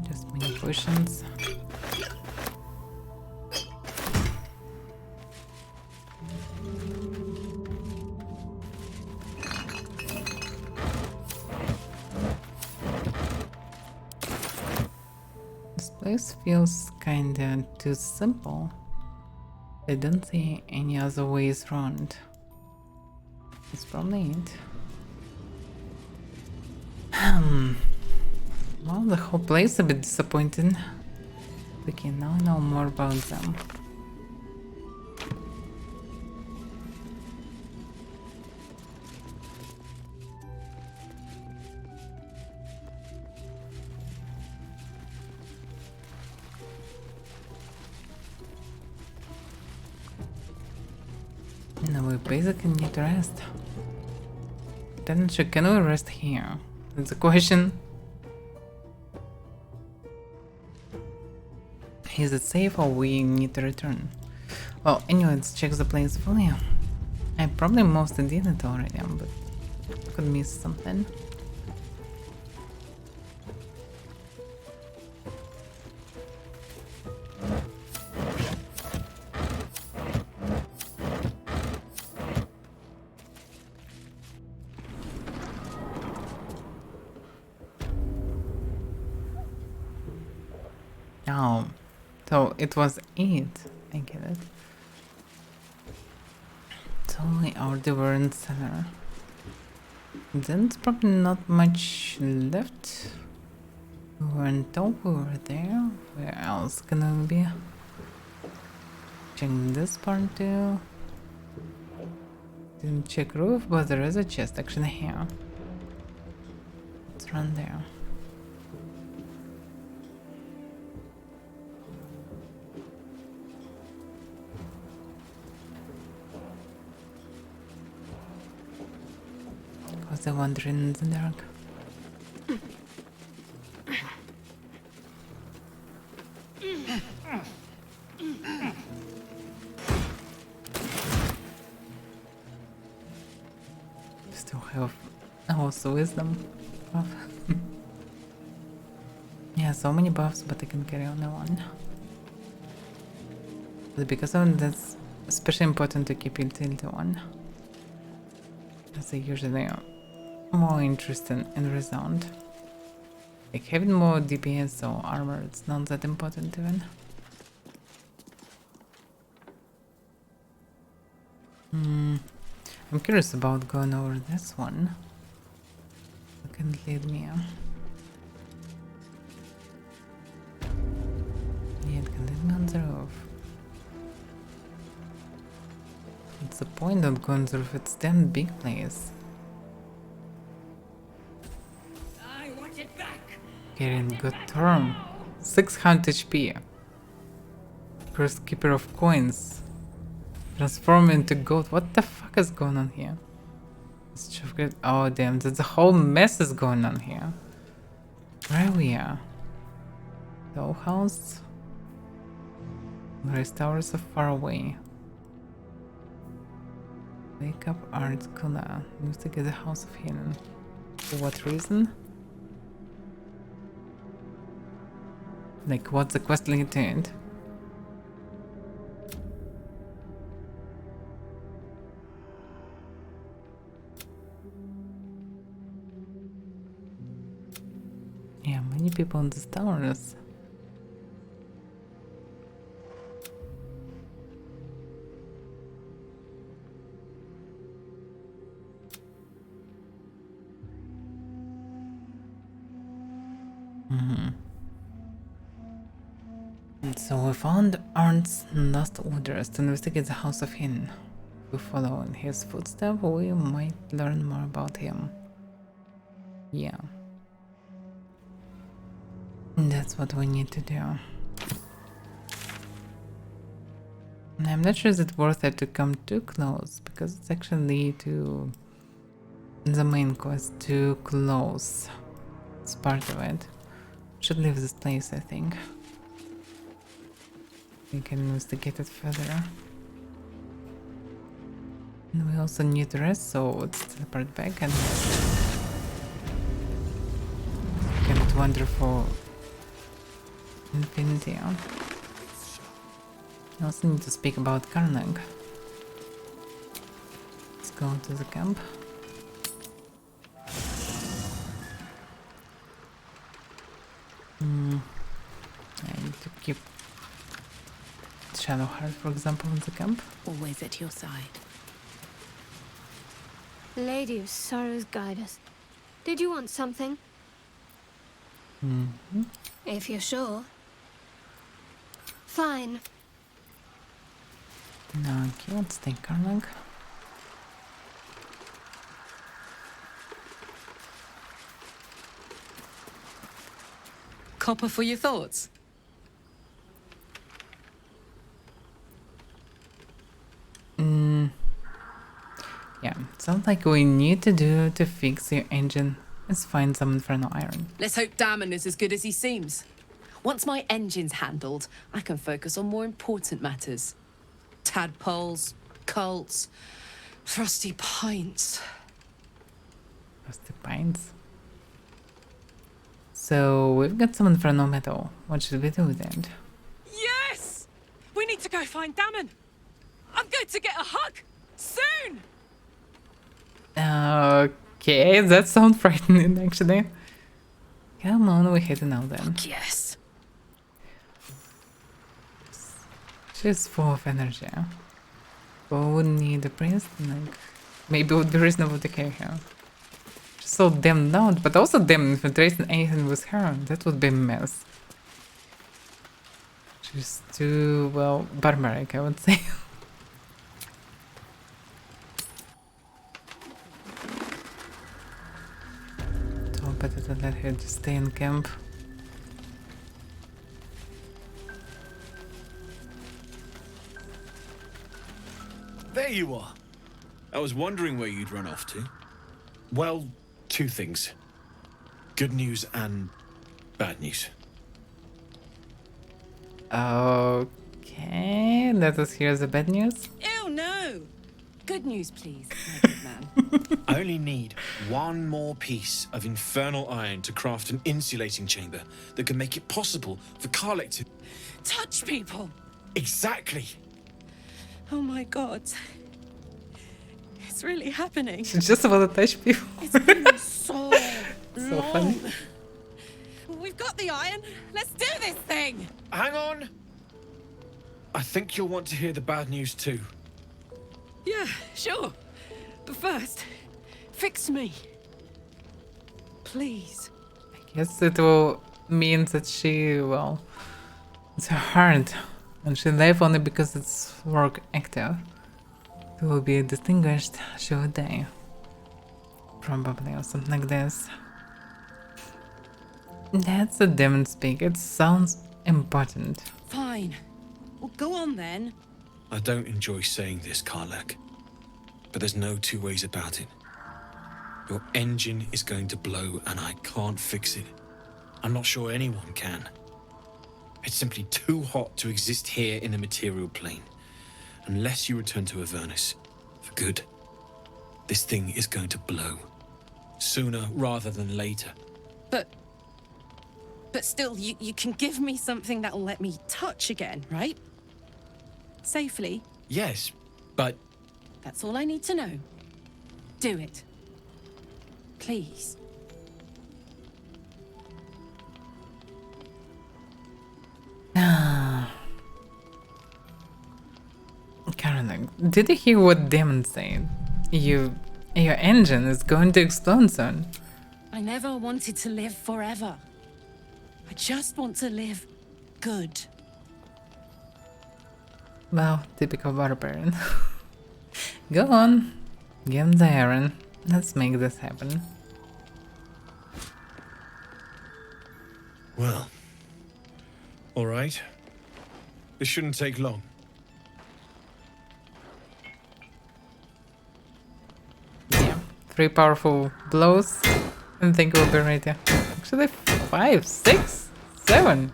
Just many potions. This place feels kinda too simple. I don't see any other ways around. That's probably it. Well, the whole place is a bit disappointing. Okay, now I know more about them. No, we basically need to rest. Then can we rest here? That's the question. Is it safe or we need to return? Well, anyway, let's check the place fully. I probably mostly did it already, but could miss something. Oh, so it was 8. I get it. So we already were in cellar. Then it's probably not much left. We were in top, we were there. Where else can we be? Checking this part too. Didn't check roof, but there is a chest actually here. Let's run there. Was they wandering in the dark? Still have also wisdom buff. Yeah, so many buffs, but I can carry only one. But because of that's especially important to keep utility one. As they usually are more interesting in resound. Like having more DPS or armor, it's not that important even. I'm curious about going over this one. What can it lead me? Yeah, it can lead me on the roof. What's the point of going to the roof? It's damn big place. I want it back. Getting good term. 600 HP. First keeper of coins. Transform into gold. What the fuck is going on here? Oh damn, there's a whole mess is going on here. Where are we at? Doll house? Grace towers are far away. Wake up art Kula. Needs to get the house of healing. For what reason? Like what's the quest lead to it? Yeah, many people in the towers. So we found Arndt's last orders to investigate the House of Hin. If we follow in his footsteps, we might learn more about him. Yeah. That's what we need to do. And I'm not sure is it worth it to come too close, because it's actually to the main quest too close. It's part of it. Should leave this place, I think. We can investigate it further. And we also need rest, so let's teleport back and get wonderful infinity. I also need to speak about Karnag. Let's go to the camp. I need to keep Shadowheart, for example, in the camp. Always at your side. Lady of Sorrows, guide us. Did you want something? If you're sure. Fine. No, okay, let's take Karnag. Copper for your thoughts. Yeah, sounds like we need to do to fix your engine is find some infernal iron. Let's hope Damon is as good as he seems. Once my engine's handled, I can focus on more important matters. Tadpoles, cults, frosty pints. Frosty pints. So we've got some infernal metal. What should we do with it? Yes! We need to go find Damon. I'm going to get a hug soon. Okay, that sounds frightening actually. Come on, we're heading out then. Yes. She's full of energy. But we wouldn't need a priest. Like, maybe it would be reasonable to carry her. She's so damn loud, but also damn infiltrating anything with her. That would be a mess. She's too, well, barbaric, I would say. So better to let her just stay in camp. There you are. I was wondering where you'd run off to. Well, two things. Good news and bad news. Okay, let us hear the bad news. Ew, no! Good news, please, my good man. I only need one more piece of infernal iron to craft an insulating chamber that can make it possible for Karlek to... Touch people! Exactly! Oh my god. It's really happening. She just want to touch people. It's been so So long. funny. We've got the iron. Let's do this thing. Hang on! I think you'll want to hear the bad news too. Yeah, sure. But first, fix me. Please. I guess it will mean that she, well, it's her heart, and she live only because it's work active. It will be distinguished, she will die. Probably, or something like this. That's a demon speak, it sounds important. Fine. Well, go on then. I don't enjoy saying this, Karlek, but there's no two ways about it. Your engine is going to blow and I can't fix it. I'm not sure anyone can. It's simply too hot to exist here in the material plane. Unless you return to Avernus for good, this thing is going to blow. Sooner rather than later. But still, you can give me something that'll let me touch again, right? Safely. Yes, but That's all I need to know. Do it. Please. Caroline, did you hear what Demon said? Your engine is going to explode soon. I never wanted to live forever. I just want to live good. Well, typical barbarian. Go on, give him the iron. Let's make this happen. well, all right. This shouldn't take long. Yeah, 3 powerful blows, and I think we'll be ready. Actually, 5, 6, 7.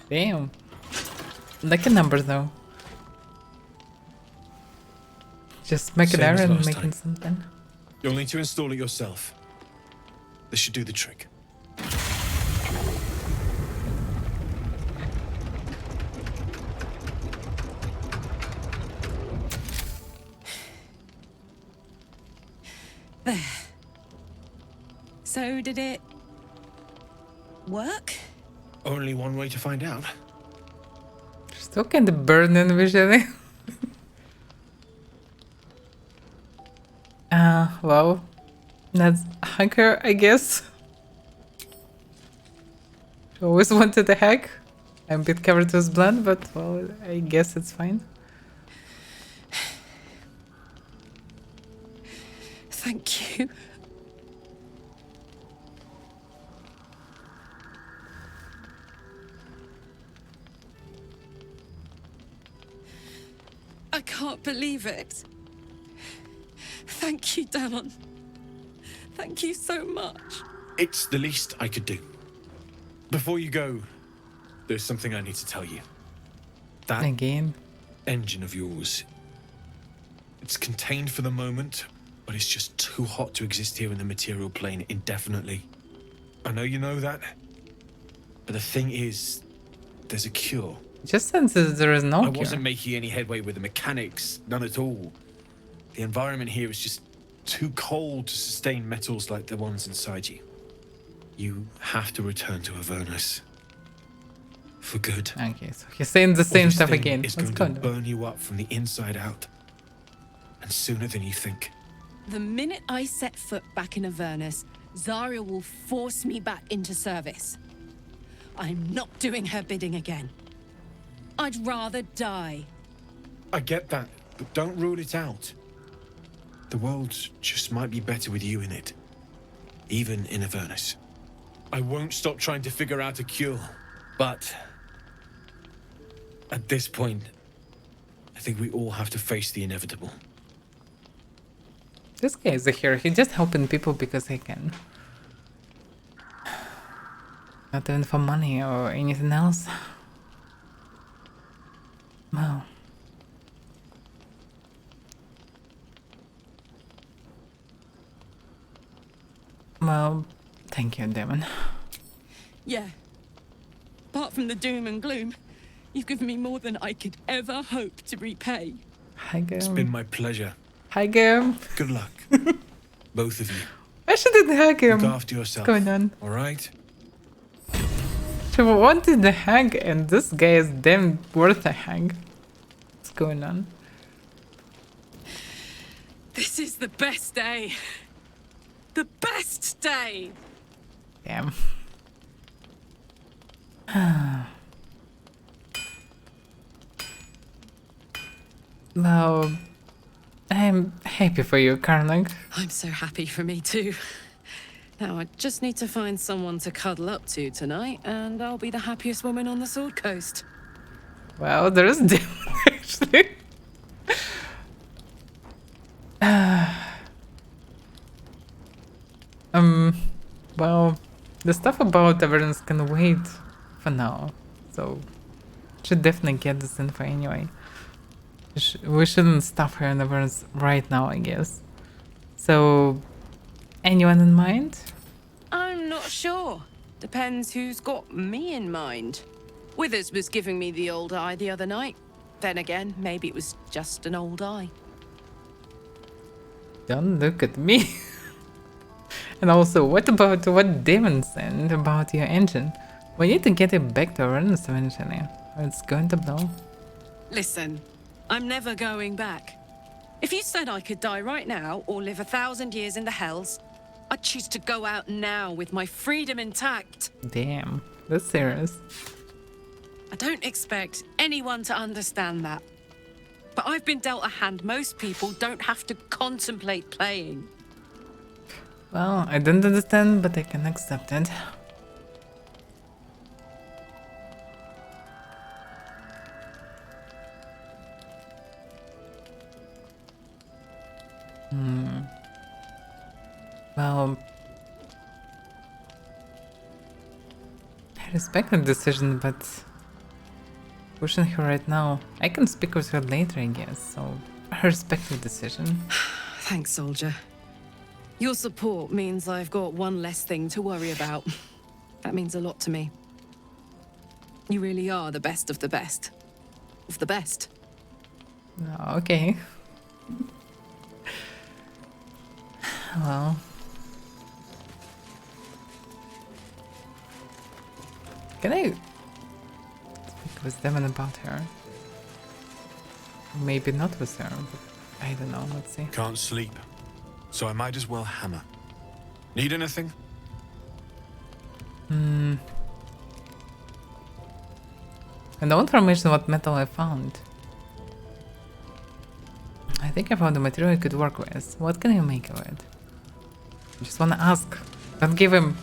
Damn. Lucky numbers though. Just make it Same as iron, last making time. something. You'll need to install it yourself. This should do the trick. There. So did it work? Only one way to find out. Still kind of burning visually. Well, that's hacker, I guess. Always wanted a hack. I'm a bit covered with blood, but well, I guess it's fine. Thank you. I can't believe it. Thank you, Danon. Thank you so much. It's the least I could do. Before you go, there's something I need to tell you. That Again. engine of yours, it's contained for the moment, but it's just too hot to exist here in the material plane indefinitely. I know you know that, but the thing is, there's a cure. Just since there is no I cure. wasn't making any headway with the mechanics, none at all. The environment here is just too cold to sustain metals like the ones inside you. You have to return to Avernus. For good. Okay, so he's saying the Or same this stuff thing again. is What's going going to on? burn you up from the inside out. And sooner than you think. The minute I set foot back in Avernus, Zarya will force me back into service. I'm not doing her bidding again. I'd rather die. I get that, but don't rule it out. The world just might be better with you in it. Even in Avernus. I won't stop trying to figure out a cure. But at this point, I think we all have to face the inevitable. This guy is a hero. He's just helping people because he can. Not even for money or anything else. Wow. Well, thank you, Demon. Yeah. Apart from the doom and gloom, you've given me more than I could ever hope to repay. Hi, Gam. It's been my pleasure. Hi, Gam. Good luck. Both of you. I shouldn't hug him. Look after yourself. What's going on? Alright? She wanted the hug, and this guy is damn worth a hug. What's going on? This is the best day. The best day! Damn. Well, I'm happy for you, Karnak. I'm so happy for me too. Now I just need to find someone to cuddle up to tonight, and I'll be the happiest woman on the Sword Coast. Well, there is Demon actually. Well, the stuff about Avernus can wait for now, so should definitely get this info anyway. We shouldn't stop her in Avernus right now, I guess. So, anyone in mind? I'm not sure. Depends who's got me in mind. Withers was giving me the old eye the other night. Then again, maybe it was just an old eye. Don't look at me. And also, what about what Damon said about your engine? We need to get it back to Avernus eventually, or it's going to blow. Listen, I'm never going back. If you said I could die right now or live 1,000 years in the Hells, I'd choose to go out now with my freedom intact. Damn, that's serious. I don't expect anyone to understand that. But I've been dealt a hand most people don't have to contemplate playing. Well, I don't understand, but I can accept it. Well, I respect the decision, but pushing her right now, I can speak with her later, I guess, so I respect the decision. Thanks, soldier. Your support means I've got one less thing to worry about. That means a lot to me. You really are the best of the best. Of the best. Okay. Well. Can I speak with Demon about her? Maybe not with her, but I don't know, let's see. Can't sleep, so I might as well hammer. Need anything? And no information what metal I found. I think I found a material I could work with. What can I make of it? I just wanna ask. Don't give him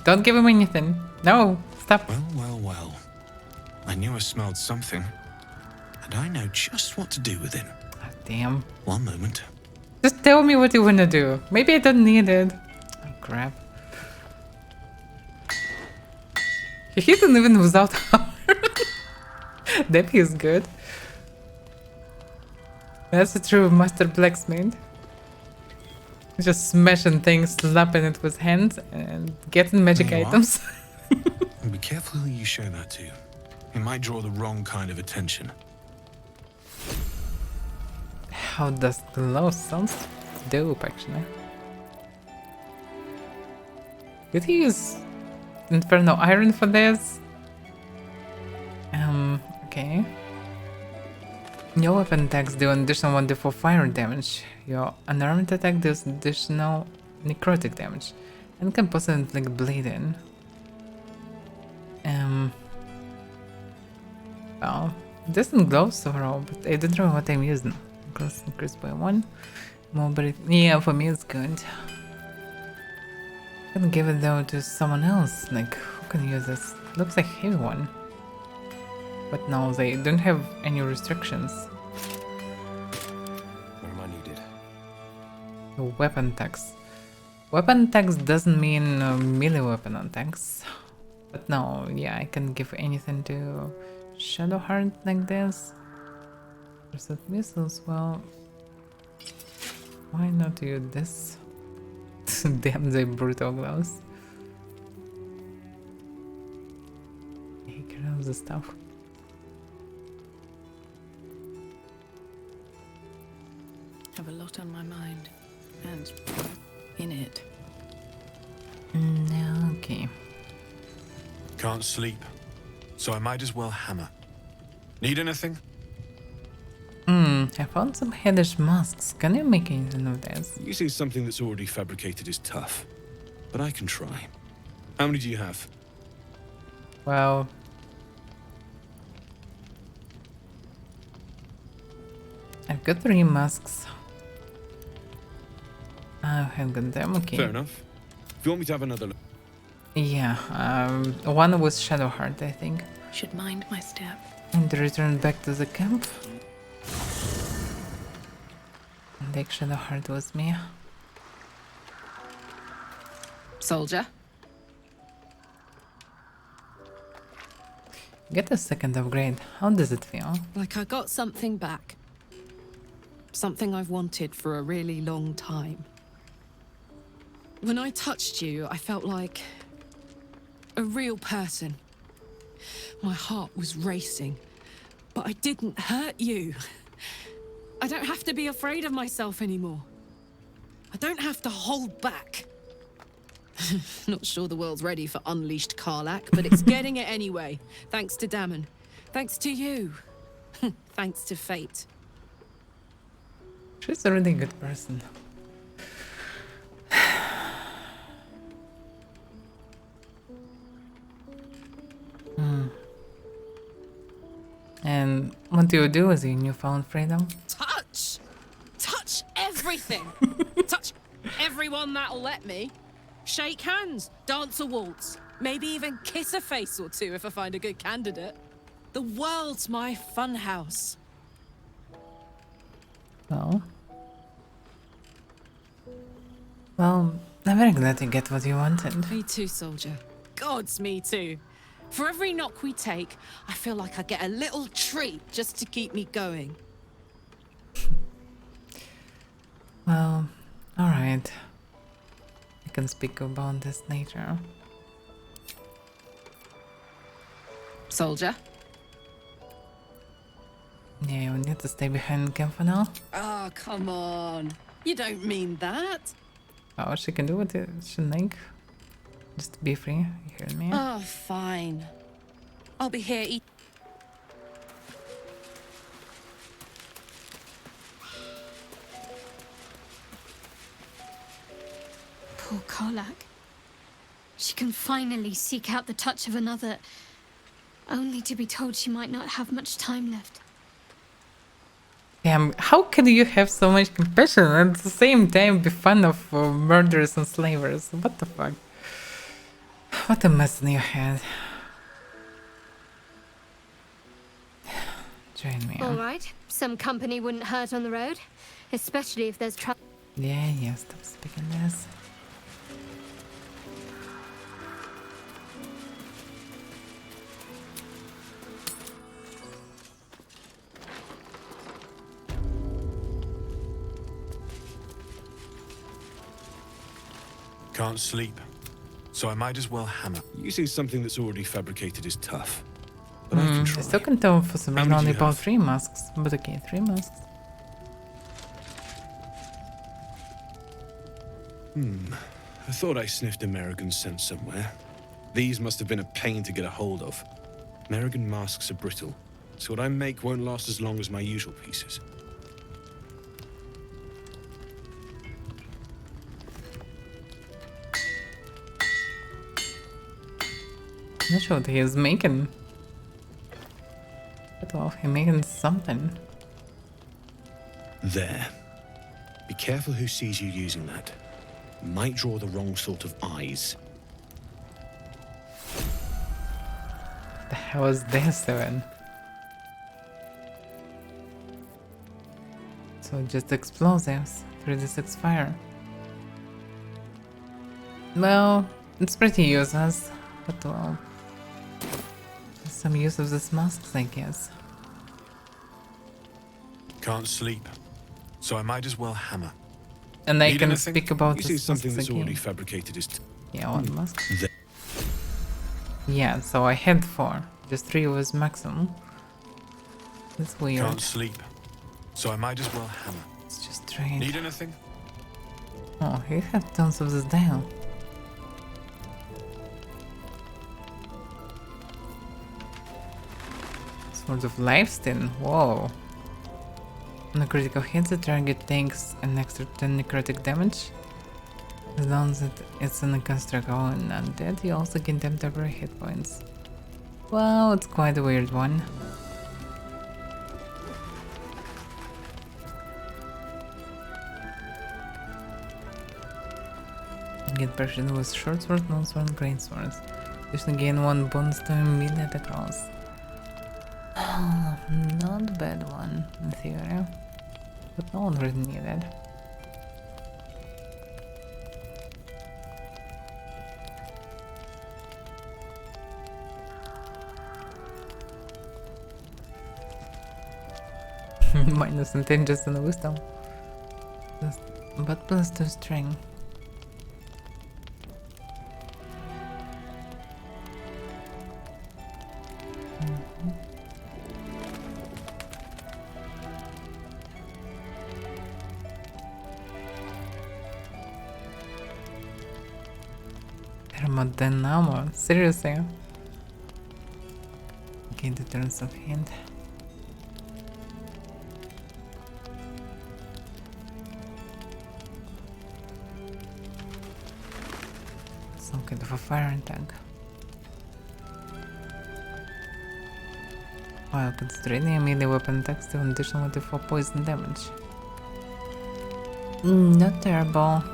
anything. No, stop. Well. I knew I smelled something. And I know just what to do with it. Oh, damn. One moment. Just tell me what you wanna do. Maybe I don't need it. Oh, crap. He hit him even without hammer. That feels good. That's a true master blacksmith. Just smashing things, slapping it with hands, and getting magic There you are. items. And be careful who you show that to. It might draw the wrong kind of attention. How does glow? Sounds dope, actually. Did he use Inferno Iron for this? Okay. Your weapon attacks do an additional 1d4 fire damage. Your unarmed attack does additional necrotic damage and can possibly inflict bleeding. Well, it doesn't glow so raw, but I don't know what I'm using. Because increased by 1. Mobility. Yeah, for me it's good. I can give it though to someone else. Like, who can use this? Looks like heavy one. But no, they don't have any restrictions. Where am I needed? The weapon attacks. Weapon attacks doesn't mean melee weapon attacks. But no, yeah, I can give anything to Shadowheart like this. Versus missiles, well, why not use this? Damn, they brutal gloves. He grabs the stuff. Have a lot on my mind, and in it. Okay. Can't sleep, so I might as well hammer. Need anything? I found some hellish masks. Can you make anything of this? Using something that's already fabricated is tough, but I can try. How many do you have? Well, I've got 3 masks. I have got them, okay. Fair enough. If you want me to have another look. Yeah, one was Shadowheart, I think. Should mind my step. And return back to the camp. And take Shadowheart with me. Soldier? Get a second upgrade. How does it feel? Like I got something back. Something I've wanted for a really long time. When I touched you, I felt like a real person. My heart was racing, but I didn't hurt you. I don't have to be afraid of myself anymore. I don't have to hold back. Not sure the world's ready for unleashed Karlach, but it's getting it anyway. Thanks to Damon. Thanks to you. Thanks to fate. She's a really good person. And what do you do with your newfound freedom? Touch! Touch everything! Touch everyone that'll let me. Shake hands, dance a waltz, maybe even kiss a face or two if I find a good candidate. The world's my funhouse. Well, I'm very glad you get what you wanted. Me too, soldier. Gods, me too. For every knock we take, I feel like I get a little treat just to keep me going. Well, alright. I can speak about this later. Soldier? Yeah, you need to stay behind camp for now. Oh, come on. You don't mean that. Oh, she can do what she like. Just be free, you hear me? Oh, fine. I'll be here Poor Karlach. She can finally seek out the touch of another, only to be told she might not have much time left. Damn, how can you have so much compassion and at the same time be fond of murderers and slavers? What the fuck? What a mess in your head. Join me. All right, some company wouldn't hurt on the road, especially if there's trouble. Yeah, stop speaking this. Can't sleep, so I might as well hammer. Using something that's already fabricated is tough, but I can I try. still can tell for some How reason many do only you about have? 3 masks, but okay, 3 masks. I thought I sniffed American scent somewhere. These must have been a pain to get a hold of. American masks are brittle, so what I make won't last as long as my usual pieces. Not sure what he is making. But well, he's making something. There. Be careful who sees you using that. Might draw the wrong sort of eyes. What the hell is this then? So just explosives, 3d6 fire. Well, it's pretty useless, but well, there's some use of these masks, I guess. Can't sleep, so I might as well hammer. And I Need can anything? speak about Usually this something masks that's already again. fabricated is... Yeah, one mask. There. Yeah, so I had 4. Just 3 was maximum. That's weird. Can't sleep, so I might as well hammer. It's just strange. Need anything? Oh, he had tons of this down. Sort of lifesteal. Whoa. On a critical hit, the target takes an extra 10 necrotic damage. As long as it's in a construct and undead, you also gain them temporary hit points. Wow, it's quite a weird one. Get pressured with short sword, long sword, and great swords. You should gain 1 bonus to melee attack rolls. Not bad one, in theory. But no one really needed. Minus 10 just on the wisdom. But plus 2 strength. Thermodynamo? Seriously? Gain the turns of hand. Some kind of a fire tank. While considering a melee weapon attacks to an additional 1d4 poison damage. Not terrible.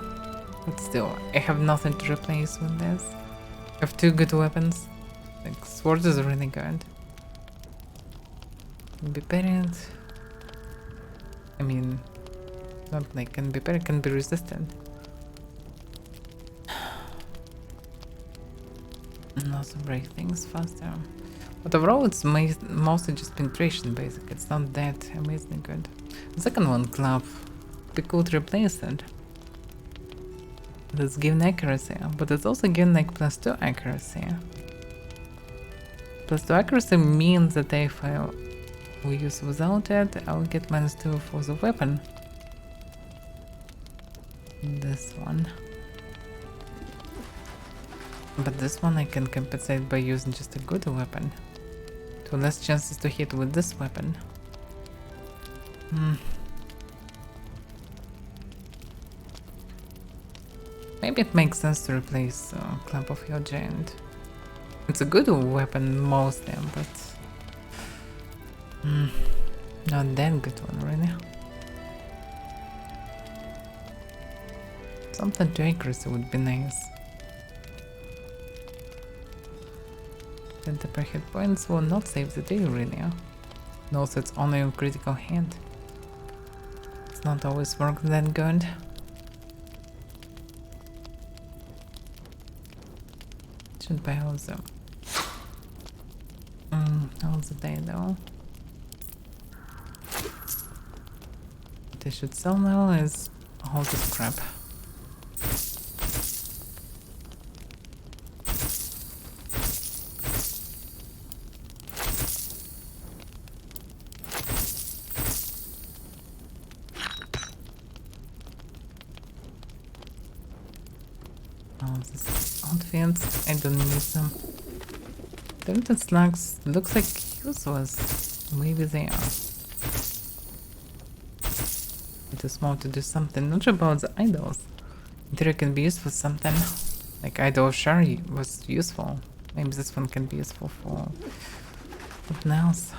But still, I have nothing to replace with this. I have 2 good weapons. Like, sword is really good. Can be parried. I mean, not like can be parried, can be resistant. And also break things faster. But overall, it's mostly just penetration basic. It's not that amazingly good. The second one, club, we could replace it. That's given accuracy, but it's also given like +2 accuracy. +2 accuracy means that if I will use without it, I'll get -2 for the weapon. This one. But this one I can compensate by using just a good weapon. 2 less chances to hit with this weapon. Maybe it makes sense to replace Club of Your Giant. It's a good weapon mostly, but not that good one really. Something to accuracy would be nice. 20 per hit points will not save the day really. No, so it's only on critical hit. It's not always worked that good. Should buy all of them. How's the day though? What I should sell now is all this crap. All these outfits, I don't need them. Dented slugs looks like useless. Maybe they are. Too small to do something. Not sure about the idols. There can be used for something. Like idol of Shari was useful. Maybe this one can be useful for something else.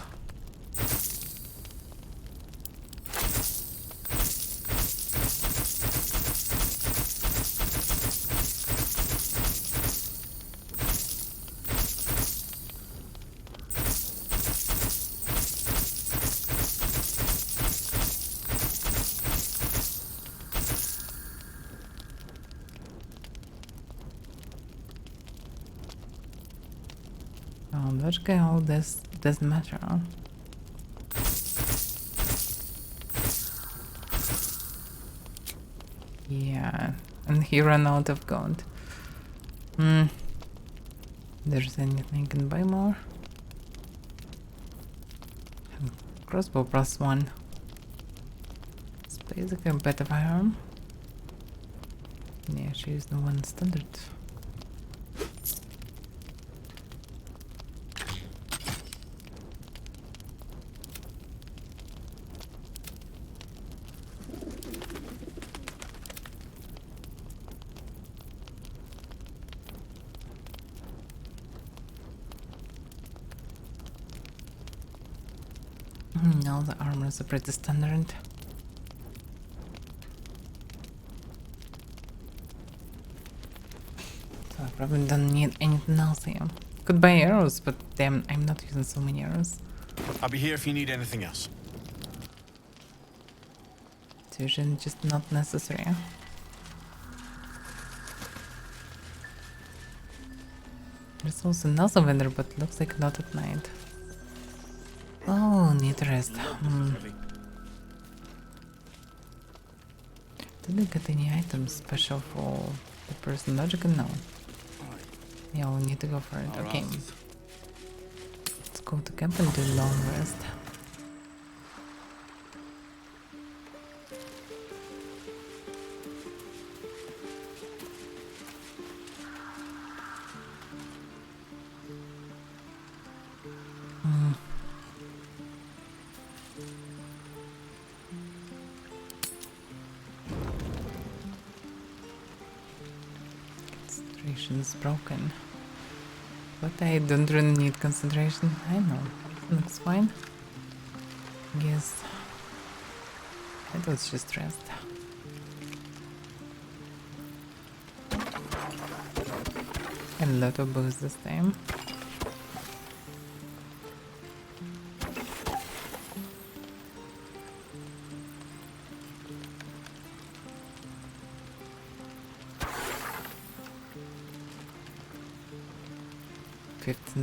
Okay, all this doesn't matter. Yeah, and he ran out of gold. There's anything I can buy more? Crossbow +1. It's basically a better firearm. Yeah, she used the one standard. All the armors are pretty standard. So I probably don't need anything else here. Could buy arrows, but damn, I'm not using so many arrows. I'll be here if you need anything else. It's usually just not necessary. There's also another vendor, but looks like not at night. Oh, need rest. Did I get any items special for the person logic? No. Yeah, we need to go for it. Okay. Let's go to camp and do long rest. Concentration's broken. But I don't really need concentration. I know. Looks fine. Guess. Let's just rest. A lot of boost this time.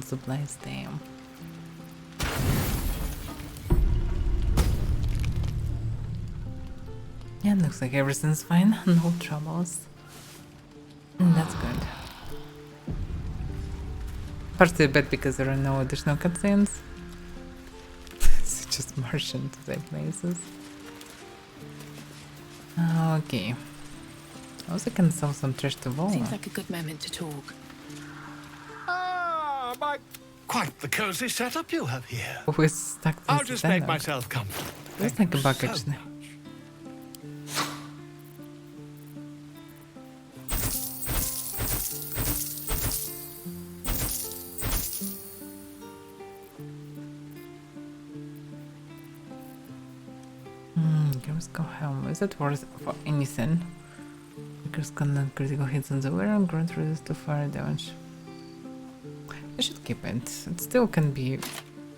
Supplies, damn. Yeah, looks like everything's fine, no troubles. That's good. Partly a bit because there are no additional cutscenes. It's just Martian to their places. Okay. Also can sell some trash to Vola. Seems like a good moment to talk. Quite the cozy setup you have here. We're stuck to I'll just make myself comfortable. Let's think about it. Let's go home. Is it worth for anything? Because critical hits on the wearer and grant resist to fire damage. I should keep it. It still can be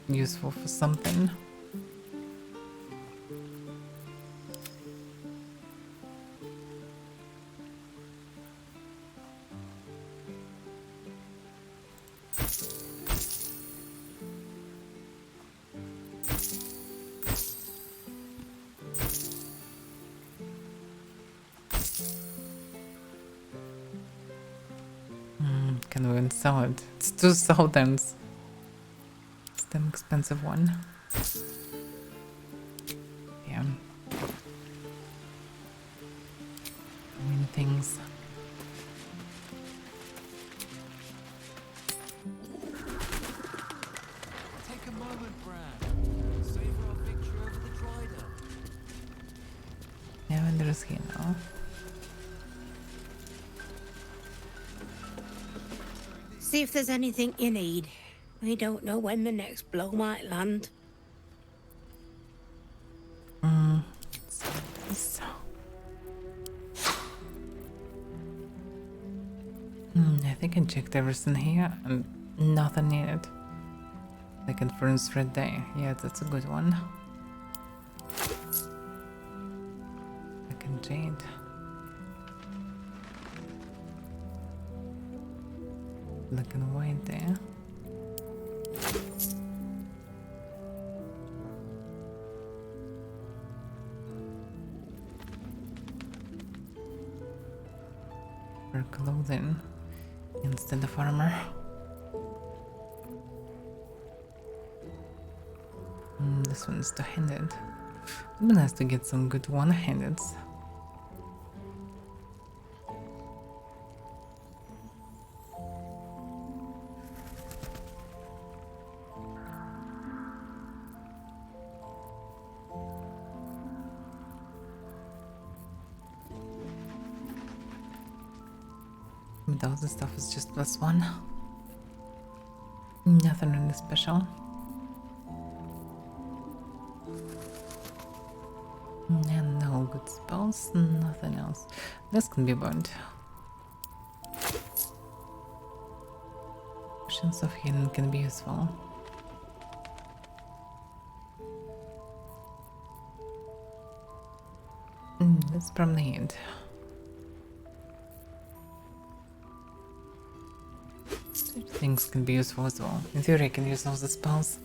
useful for something. Can we even sell it? It's 2,000. It's the expensive one. Yeah. Many things. Take a moment, Bran. is he now? See if there's anything you need. We don't know when the next blow might land. I think I checked everything here and nothing needed. Second furnace thread day. Yeah, that's a good one. Second jade. Black and white there. For clothing instead of armor. This one's two-handed. It'd be nice to get some good one-handeds. All this stuff is just +1. Nothing really special. And no good spells, nothing else. This can be burned. Potions of healing can be useful. That's probably it. Things can be useful as well. In theory I can use all the spells.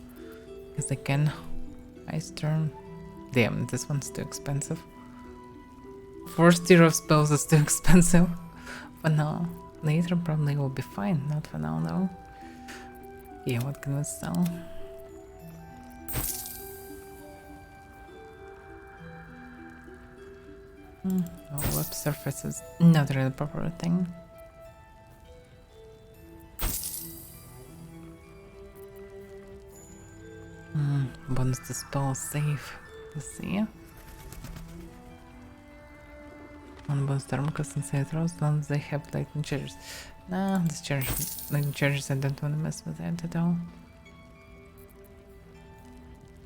Because I can. Ice turn. Damn, this one's too expensive. First tier of spells is too expensive. For now. Later probably will be fine. Not for now though. Yeah, what can we sell? Oh, web surface is not really a proper thing. Bonus to spell save. Let's see. One bonus to armor class inside throws, as long as they have lightning charges. Nah, this charge, lightning charges, I don't want to mess with that at all.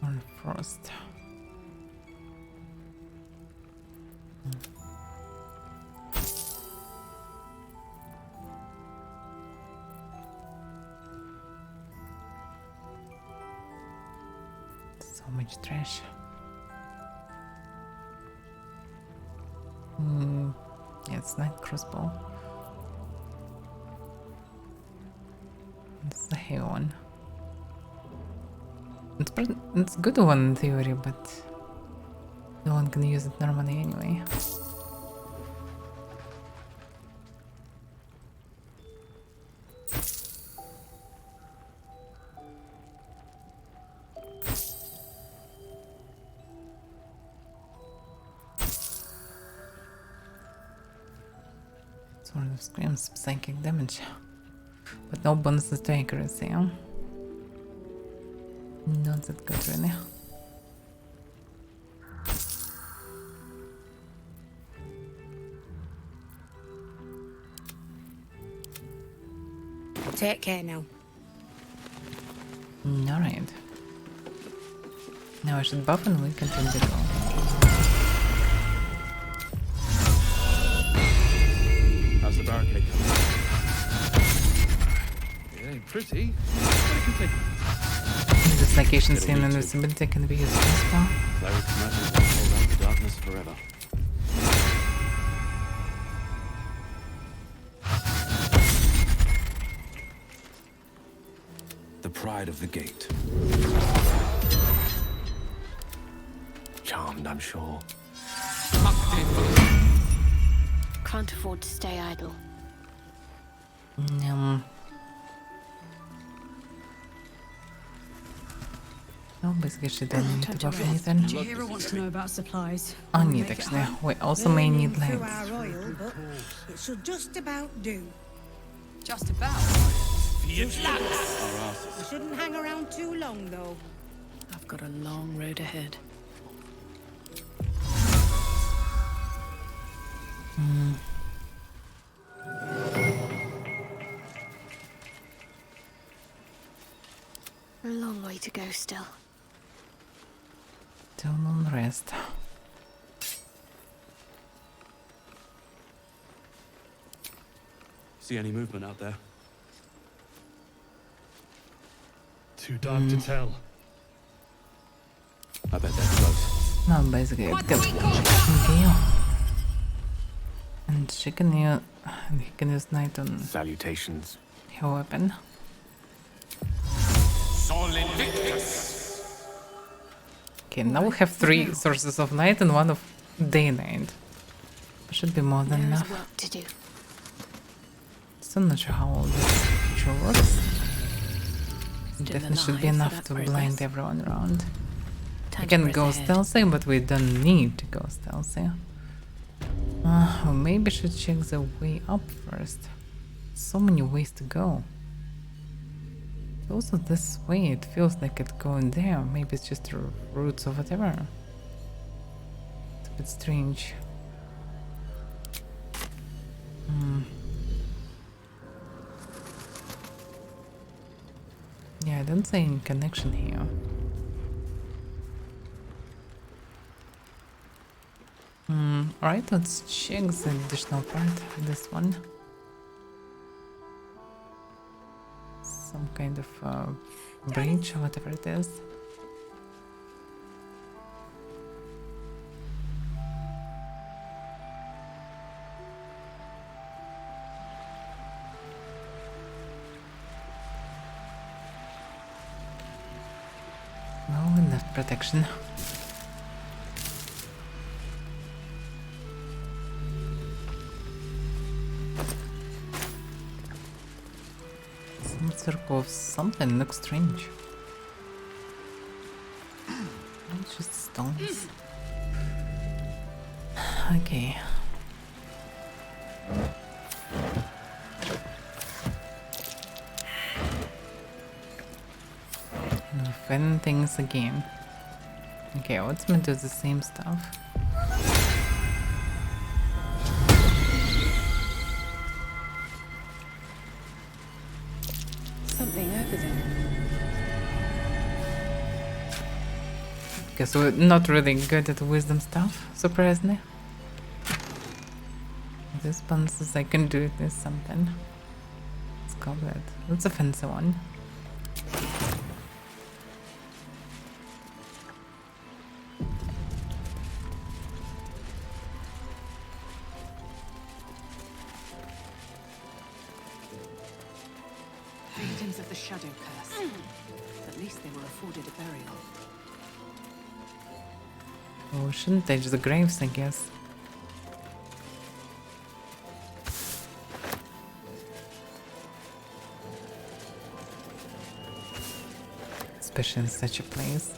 Or frost. So much trash. Yeah, it's not crossbow. It's the hay one. It's a good one in theory, but no one can use it normally anyway. Sword of Screams, psychic damage. But no bonuses to accuracy, huh? Not that good, really. Take care now. Alright. Now I should buff and we continue to go. How's the barricade? It ain't pretty, but it can take. This location scene and invisibility can be used as well. Cleric magic will hold out the darkness forever. The pride of the gate. Charmed, I'm sure. Can't afford to stay idle. No, basically she doesn't need to buff anything. Jahira wants to know about supplies. I need actually. We also may need Through legs. our oil, but it should just about do. Just about. We shouldn't hang around too long, though. I've got a long road ahead. A long way to go still. Till non rest. See any movement out there? Too dark to tell. I bet they're close. Now basically it gets watching Gale. And she can use, and he can use night on Salutations. her weapon. Okay, now we have 3 sources of night and 1 of day night. Should be more than There's enough. work to do. Still not sure how all this feature works. Still Definitely should be alive for enough that to progress. blind everyone around. Time We to can press go ahead. stealthy, but we don't need to go stealthy. Or maybe should check the way up first. So many ways to go. Also this way, it feels like it's going there. Maybe it's just routes or whatever. It's a bit strange. Yeah, I don't see any connection here. Alright, let's check the additional part of this one. Some kind of bridge or whatever it is. Well, enough protection. Some circle of something looks strange. It's just stones. Okay. And we find things again. Okay, let's do the same stuff. Something over there. Guess we're not really good at wisdom stuff, surprisingly. This one says I can do this something. Let's go with it. That's a fancy one. Victims of the Shadow Curse. At least they were afforded a burial. Oh, we shouldn't touch the graves, I guess. Especially in such a place.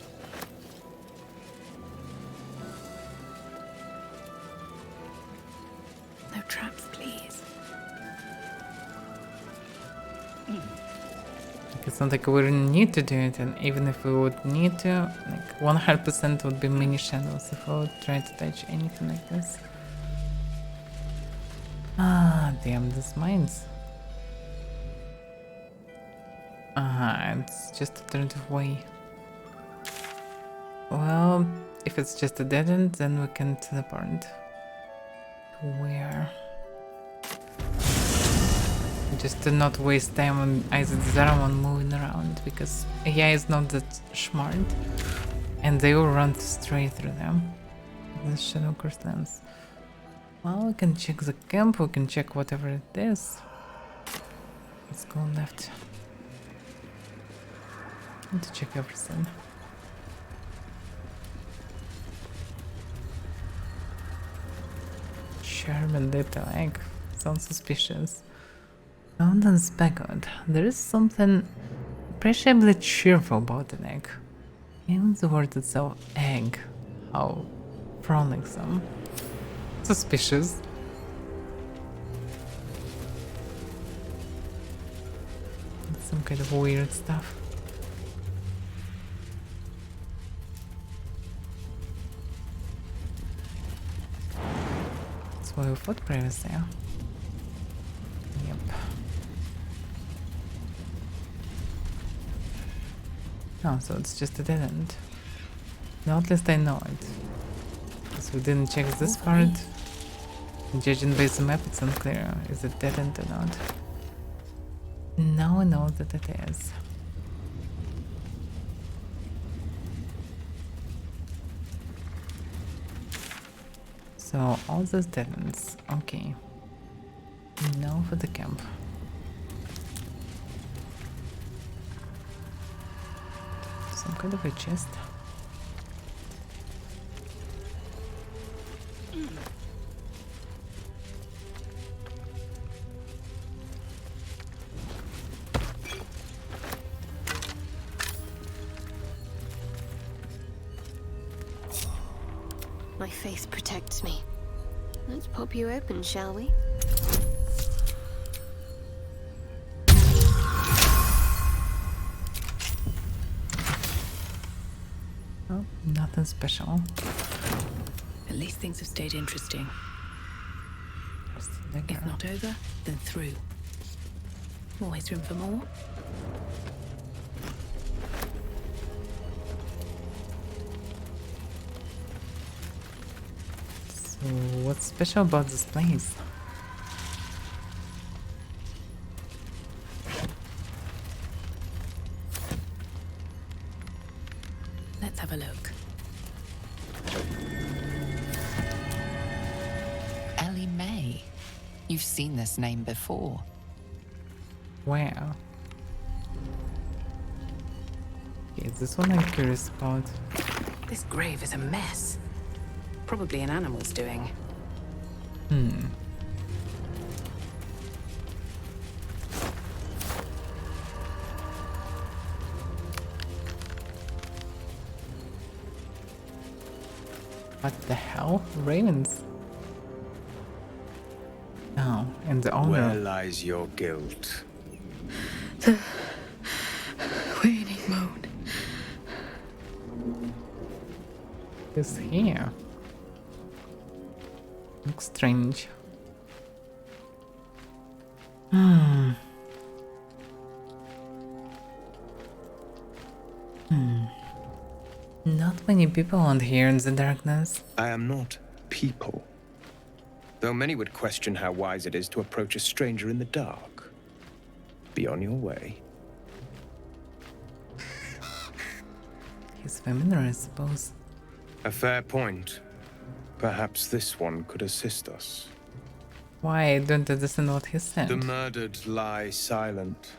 No traps, please. It's not like we need to do it, and even if we would need to, like 100% would be mini shadows if I would try to touch anything like this. Ah, damn, these mines. It's just alternative way. Well, if it's just a dead end, then we can teleport. Where? Just to not waste time on either Zaraman moving around, because AI is not that smart, and they will run straight through them. The Shadow Curse lands. Well, we can check the camp, we can check whatever it is. Let's go left. Need to check everything. Sherman dipped a leg. Sounds suspicious. London's backward. There is something appreciably cheerful about an egg. Even the word itself, egg. How frolicsome. Suspicious. It's some kind of weird stuff. It's That's why we fought previously. Yep. Oh, so it's just a dead end. No, at least I know it. Because we didn't check this part. Judging by the map, it's unclear. Is it dead end or not? Now I know that it is. So, all those dead ends. Okay. Now for the camp. Some kind of a chest. My faith protects me. Let's pop you open, shall we? Oh, nothing special. At least things have stayed interesting. If not over, then through. Always room for more. So, what's special about this place? Let's have a look. Ellie May. You've seen this name before. Where? Okay, this one I'm curious about. This grave is a mess. Probably an animal's doing. What the hell? Ravens. Oh, and the owner. Where lies your guilt? The wailing moan. Is here. Looks strange. Not many people on here in the darkness. I am not people. Though many would question how wise it is to approach a stranger in the dark. Be on your way. He's familiar, I suppose. A fair point. Perhaps this one could assist us. Why? I don't understand what he said. The murdered lie silent.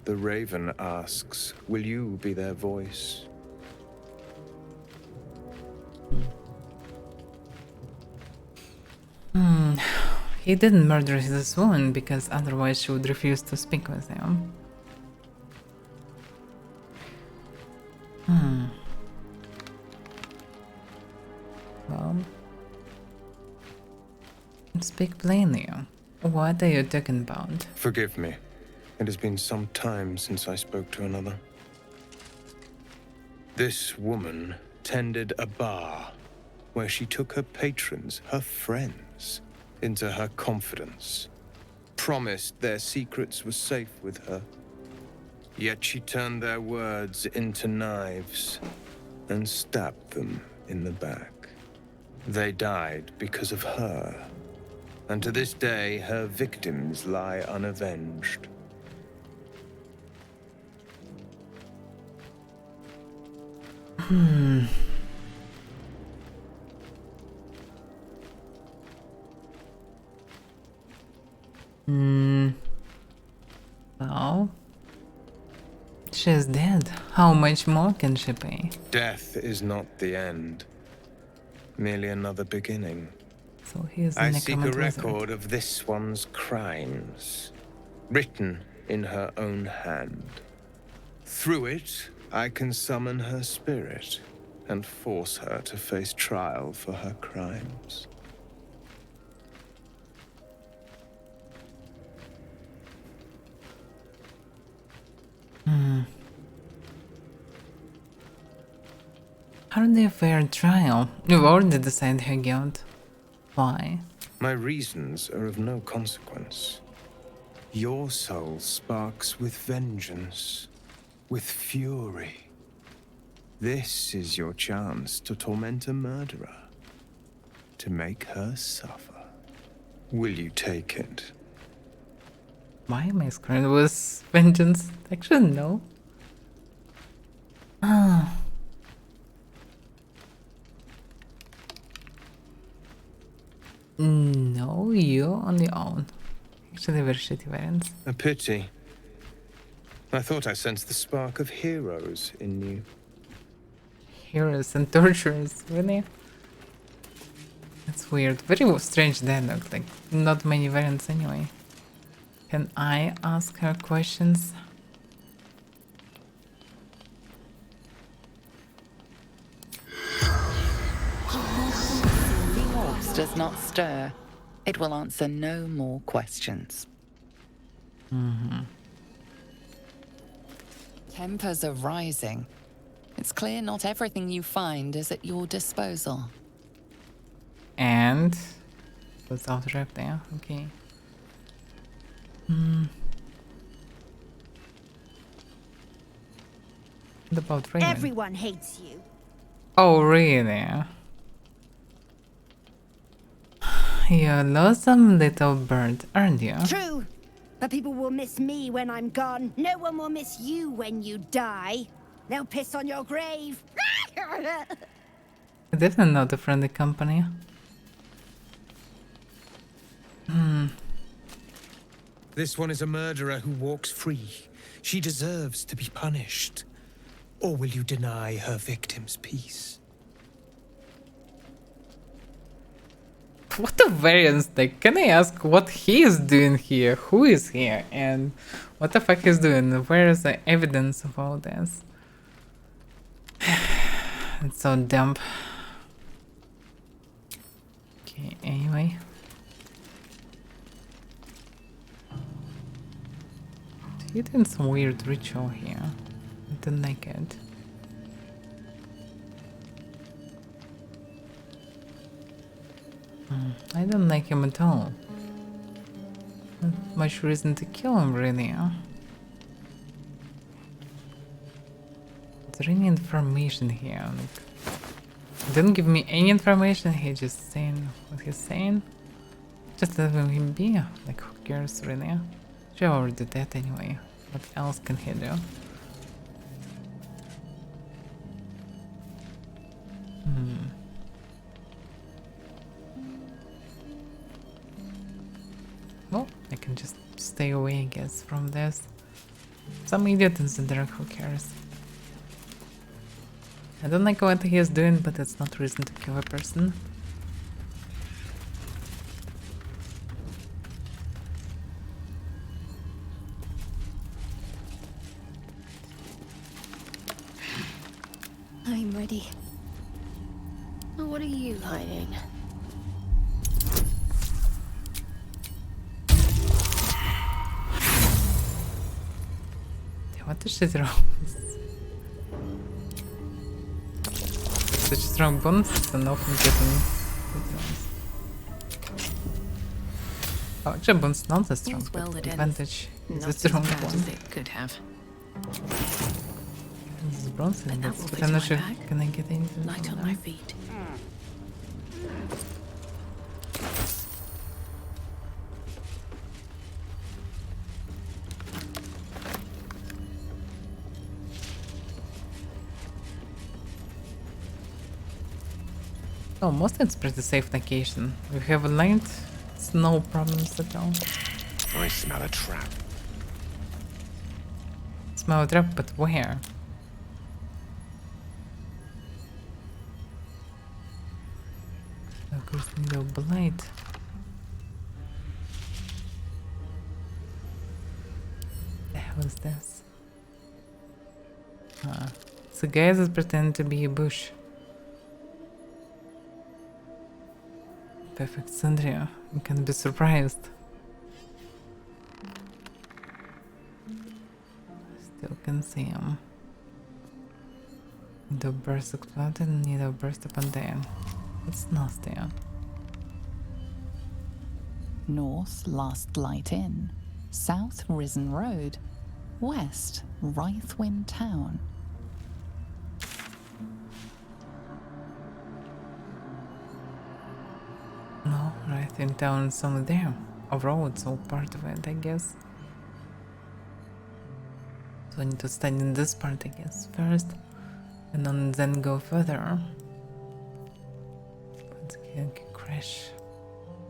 The raven asks, will you be their voice? He didn't murder this woman because otherwise she would refuse to speak with him. Well, speak plainly. What are you talking about? Forgive me. It has been some time since I spoke to another. This woman tended a bar where she took her patrons, her friends, into her confidence, promised their secrets were safe with her. Yet she turned their words into knives and stabbed them in the back. They died because of her, and to this day her victims lie unavenged. Well, she's dead. How much more can she pay? Death is not the end, merely another beginning. So here's the I seek a necromancer. record of this one's crimes, written in her own hand. Through it, I can summon her spirit and force her to face trial for her crimes. How do they fair trial? You've already decided her guilt. Why? My reasons are of no consequence. Your soul sparks with vengeance, with fury. This is your chance to torment a murderer, to make her suffer. Will you take it? My masquerade was vengeance. Actually, no. Ah. No, you on your own. Actually, very shitty variants. A pity. I thought I sensed the spark of heroes in you. Heroes and torturers, really? That's weird. Very strange dialogue, like not many variants anyway. Can I ask her questions? The corpse does not stir. It will answer no more questions. Tempers are rising. It's clear not everything you find is at your disposal. And what's out right there? Okay. What about Raven? Everyone hates you. Oh, really? You're a lonesome little bird, aren't you? True. But people will miss me when I'm gone. No one will miss you when you die. They'll piss on your grave. Definitely not a friendly company. This one is a murderer who walks free. She deserves to be punished. Or will you deny her victims peace? What the variance? Like, can I ask what he is doing here? Who is here? And what the fuck he's doing? Where is the evidence of all this? It's so dumb. Okay, anyway. He did some weird ritual here. I didn't like it. I don't like him at all. Not much reason to kill him, really. Is there any information here? Like, didn't give me any information. He's just saying what he's saying. Just let him be. Like, who cares, really? She already dead anyway. What else can he do? Well, I can just stay away, I guess, from this. Some idiot in the dark, who cares? I don't like what he is doing, but that's not reason to kill a person. I'm ready. What are you hiding? What the shit wrong? Such strong bonds and often getting oh, actually bonds not as strong, Well, but it ends. advantage is Not a as strong bad one. as it could have. This is bronze And that ingots, will but fit I'm not my sure bag. can I get into Light on them? my feet. Oh, mostly it's pretty safe location. We have a light, it's no problems at all. I smell a trap. Smell a trap, but where? Of course, need a blight. The hell is this? It's a guy that pretend to be a bush. Perfect Sandria. You can be surprised. Still can see him. Need a burst exploded and need a burst upon there. It's nasty. North, Last Light Inn. South, Risen Road. West, Rythwind Town. No, Rythwind Town is somewhere there. A road, so part of it, I guess. So I need to study in this part, I guess, first. And then go further. But Githyanki crash.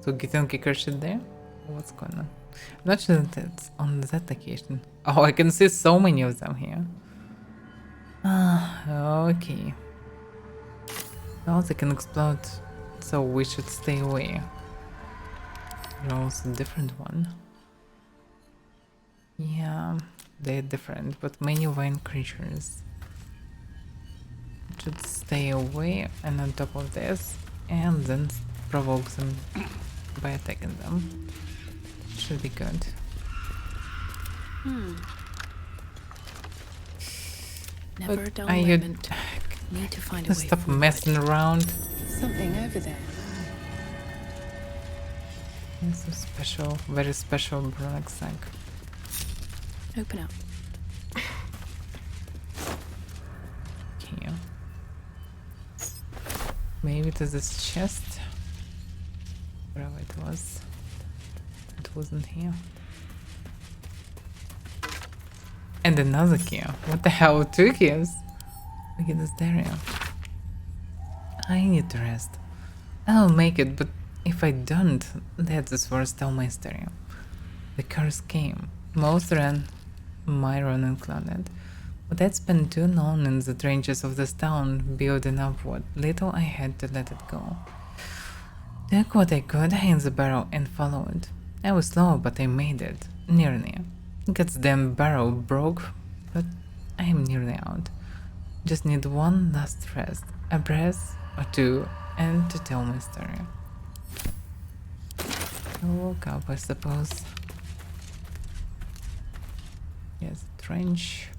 So Githyanki crashed there? What's going on? I'm not sure that it's on that location. Oh, I can see so many of them here. Ah, okay. Now they can explode, so we should stay away. They're also a different one. Yeah, they're different, but many vine creatures. Should stay away, and on top of this, and then provoke them by attacking them. Should be good. Never But a dull I moment. Need to find a way stop forward. messing around. Something over there. It's a special, very special rucksack. Open up. Here. Maybe it is this chest. Wherever it was. It wasn't here. And another key. What the hell? 2 keys? Look at this area. I need to rest. I'll make it, but if I don't, that's the worst tell my story. The curse came. Most ran, Myron included. But I'd spent too long in the trenches of this town, building up what little I had to let it go. Took what I could in the barrel and followed. I was slow, but I made it. Nearly. Goddamn barrel broke, but I am nearly out. Just need one last rest, a breath or two, and to tell my story. I woke up, I suppose. Yes, trench.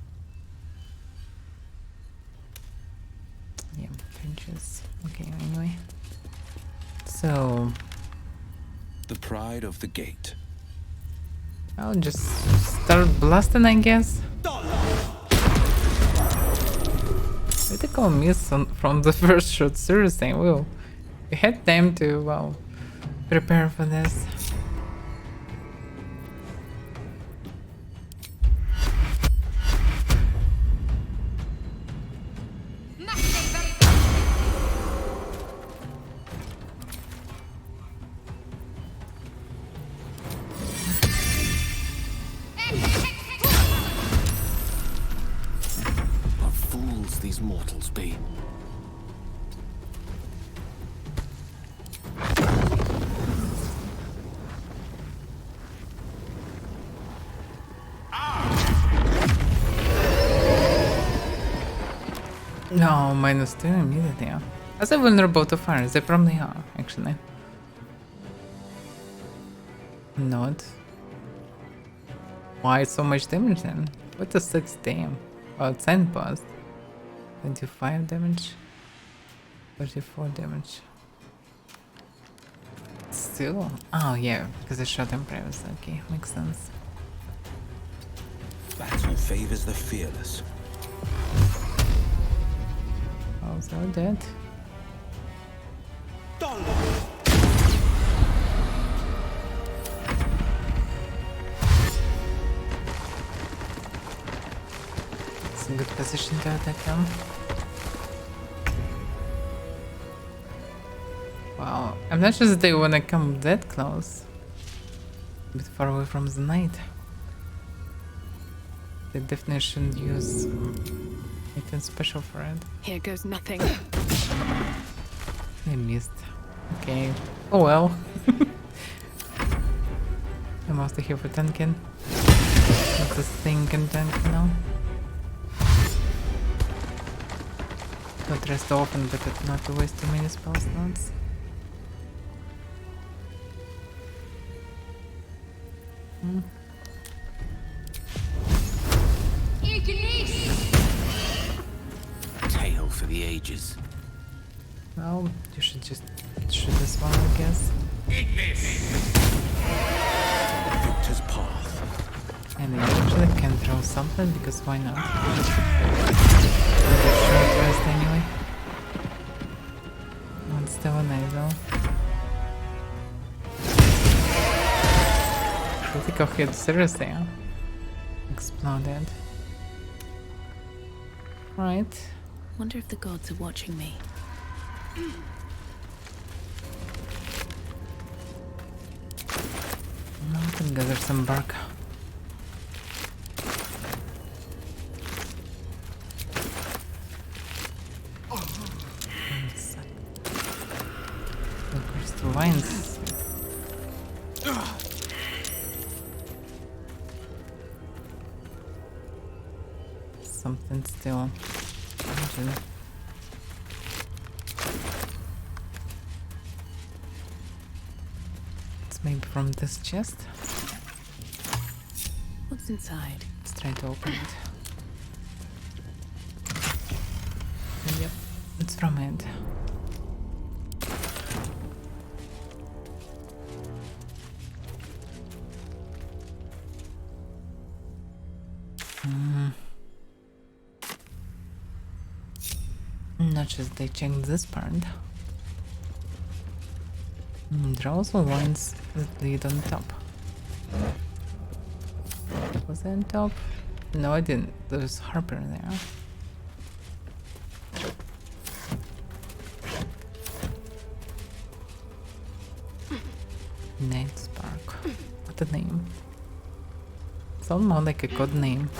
Yeah, trenches. Okay, anyway. So The pride of the gate. I'll just start blasting, I guess. Critical miss from the first shot, seriously, we had time to, well, prepare for this. What fools these mortals be. No, -2 immediately. Are they vulnerable to fire? They probably are, actually. Not. Why so much damage then? What a 6 damn? Oh, it's sandbox. 25 damage. 34 damage. Still? Oh yeah, because I shot him previously. Okay, makes sense. Battle favors the fearless. Oh, so dead. It's a good position to attack them. Wow, I'm not sure that they wanna come that close. A bit far away from the knight. They definitely shouldn't use anything special for it. Here goes nothing. I missed. Okay. Oh well. I'm also here for tanking. Not this thing can tank now. Not rest often, but not to waste too many spell slots. Tale for the ages. Well, you should just shoot this one, I guess. Victor's path. And I actually can throw something because why not? Short rest anyway. Oh, it's still a nasal. Critical hit, seriously, huh? Exploded. Right. Wonder if the gods are watching me. No, I can gather some bark. Crystal vines. Something still. Imagine. It's maybe from this chest. What's inside? Let's try to open it. Yep, it's from it. Not just they checked this part. There are also ones that lead on top. Was I on top? No, I didn't. There's Harper there. Night Spark. What a name. Sounds more like a code name.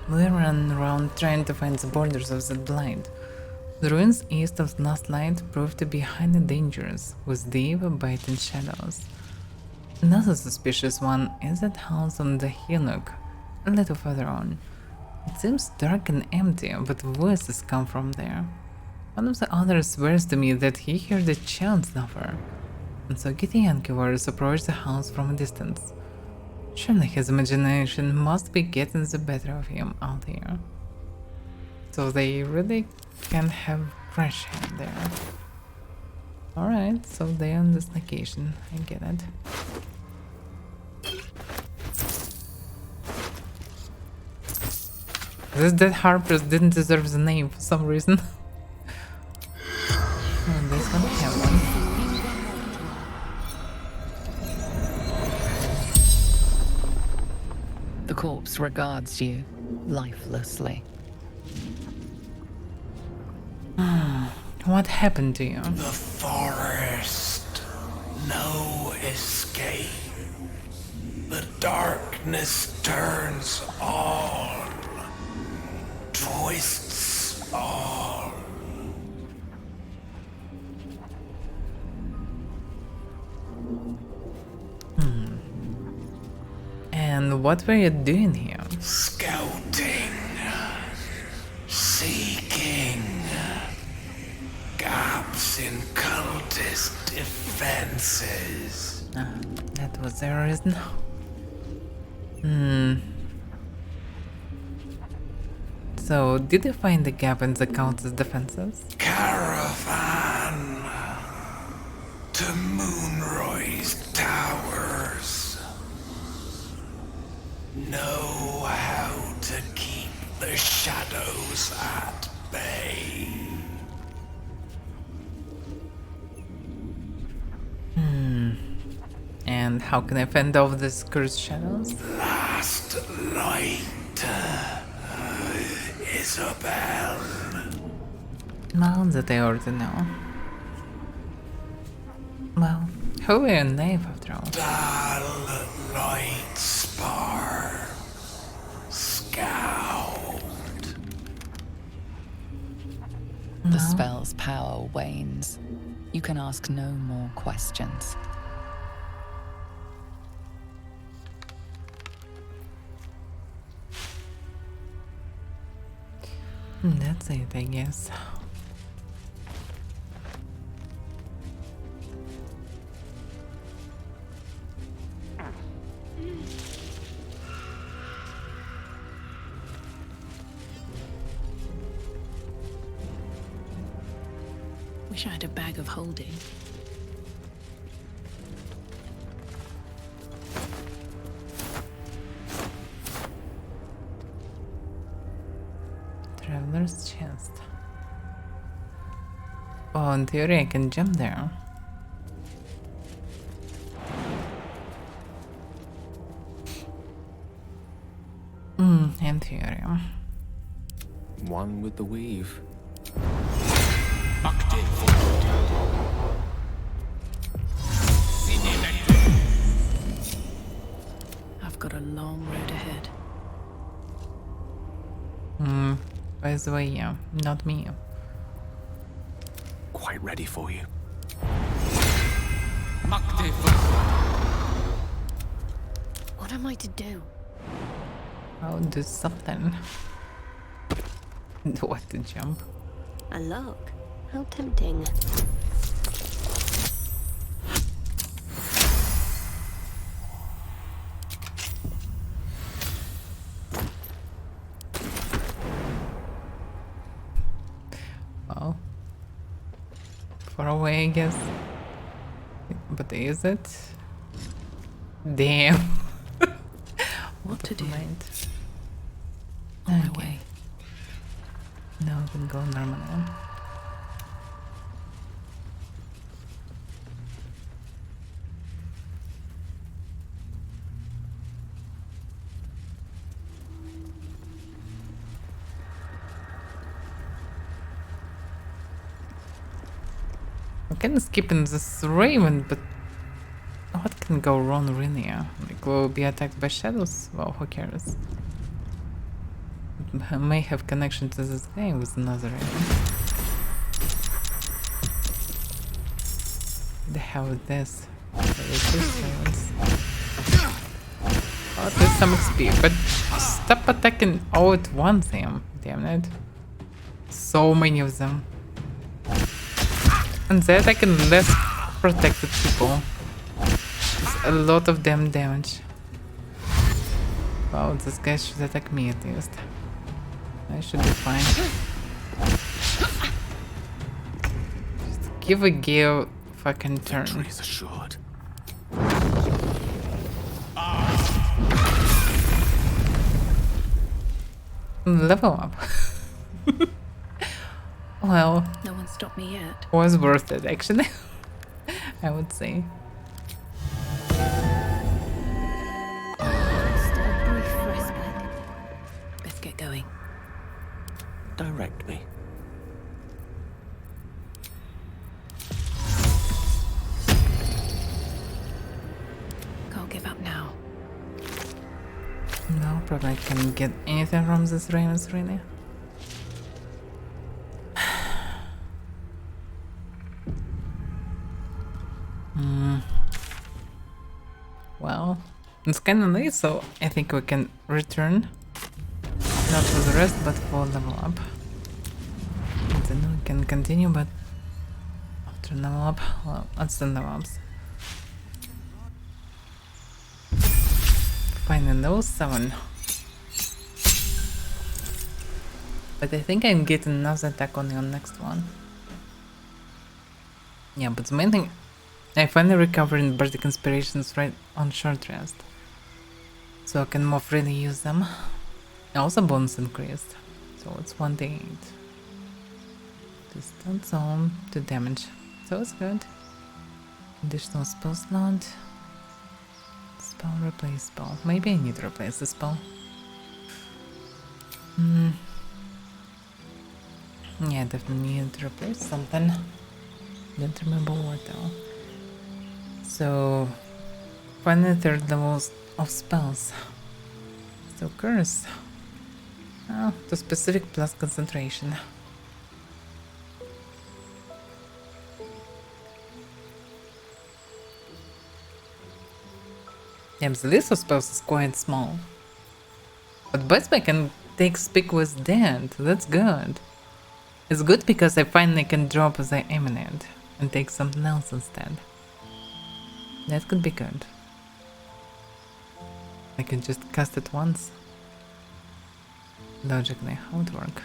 We ran around trying to find the borders of the blind. The ruins east of last light proved to be highly dangerous, with deep, biting shadows. Another suspicious one is that house on the hillock, a little further on. It seems dark and empty, but voices come from there. One of the others swears to me that he heard a chant number, and so Kitty and Kivers approached the house from a distance. Surely his imagination must be getting the better of him out here. So they really can have crash him there. Alright, so they're on this location. I get it. This dead Harpers didn't deserve the name for some reason. Oh, this one have one. The corpse regards you lifelessly. What happened to you? The forest. No escape. The darkness turns all. Twists all. And what were you doing here? Scouting. Seeking. Gaps in cultist defenses. That was the reason. So, did you find the gap in the Countess' defenses? Caravan to Moonrise Towers. Know how to keep the shadows at bay. And how can I fend off these cursed shadows? Last light, Isabel. Well, that I already know. Well, who are you, Nave, after all? Dull light spar. Scout. The spell's power wanes. You can ask no more questions. That's it, I guess. Wish I had a bag of holding. Traveler's chest. Oh, in theory I can jump there. In theory. One with the weave. I've got a long road ahead. By the way, yeah, not me. Quite ready for you. What am I to do? I'll do something. What to jump? A lock. How tempting. Well, far away, I guess. But is it? Damn. What to do? Mind. On my way. No, we can go normal. I'm kind of skipping this Raven, but what can go wrong really? Like, will be attacked by shadows? Well, who cares? I may have connection to this guy with another Raven. The hell is this? Oh, there's some XP, but stop attacking all at once, damn it. So many of them. And they're attacking less protected people. It's a lot of them damage. Wow, this guy should attack me at least. I should be fine. Just give a Gale fucking turn. Victory is assured. Level up. Well, No one stopped me yet. was worth it actually. I would say. Just a brief respite. Best get going. Direct me. Can't give up now. No, probably I can't get anything from this Ravens really. Well, it's kinda late, so I think we can return. Not for the rest, but for level up. And then we can continue, but after level up, well, let's do level ups. Finding level 7. But I think I'm getting another attack only on next one. Yeah, but the main thing, I finally recovered Bardic Inspirations right on short rest. So I can more freely use them. Also bonus increased. So it's 1d8. Distance zone to damage. So it's good. Additional spell slot. Spell replace spell. Maybe I need to replace the spell. Yeah, definitely need to replace something. Don't remember what though. So, finally third levels of spells. So curse. Oh, to specific plus concentration. Yeah, the list of spells is quite small. But best I can take Speak with Dead, that's good. It's good because I finally can drop the Eminent and take something else instead. That could be good. I can just cast it once. Logically, how would work?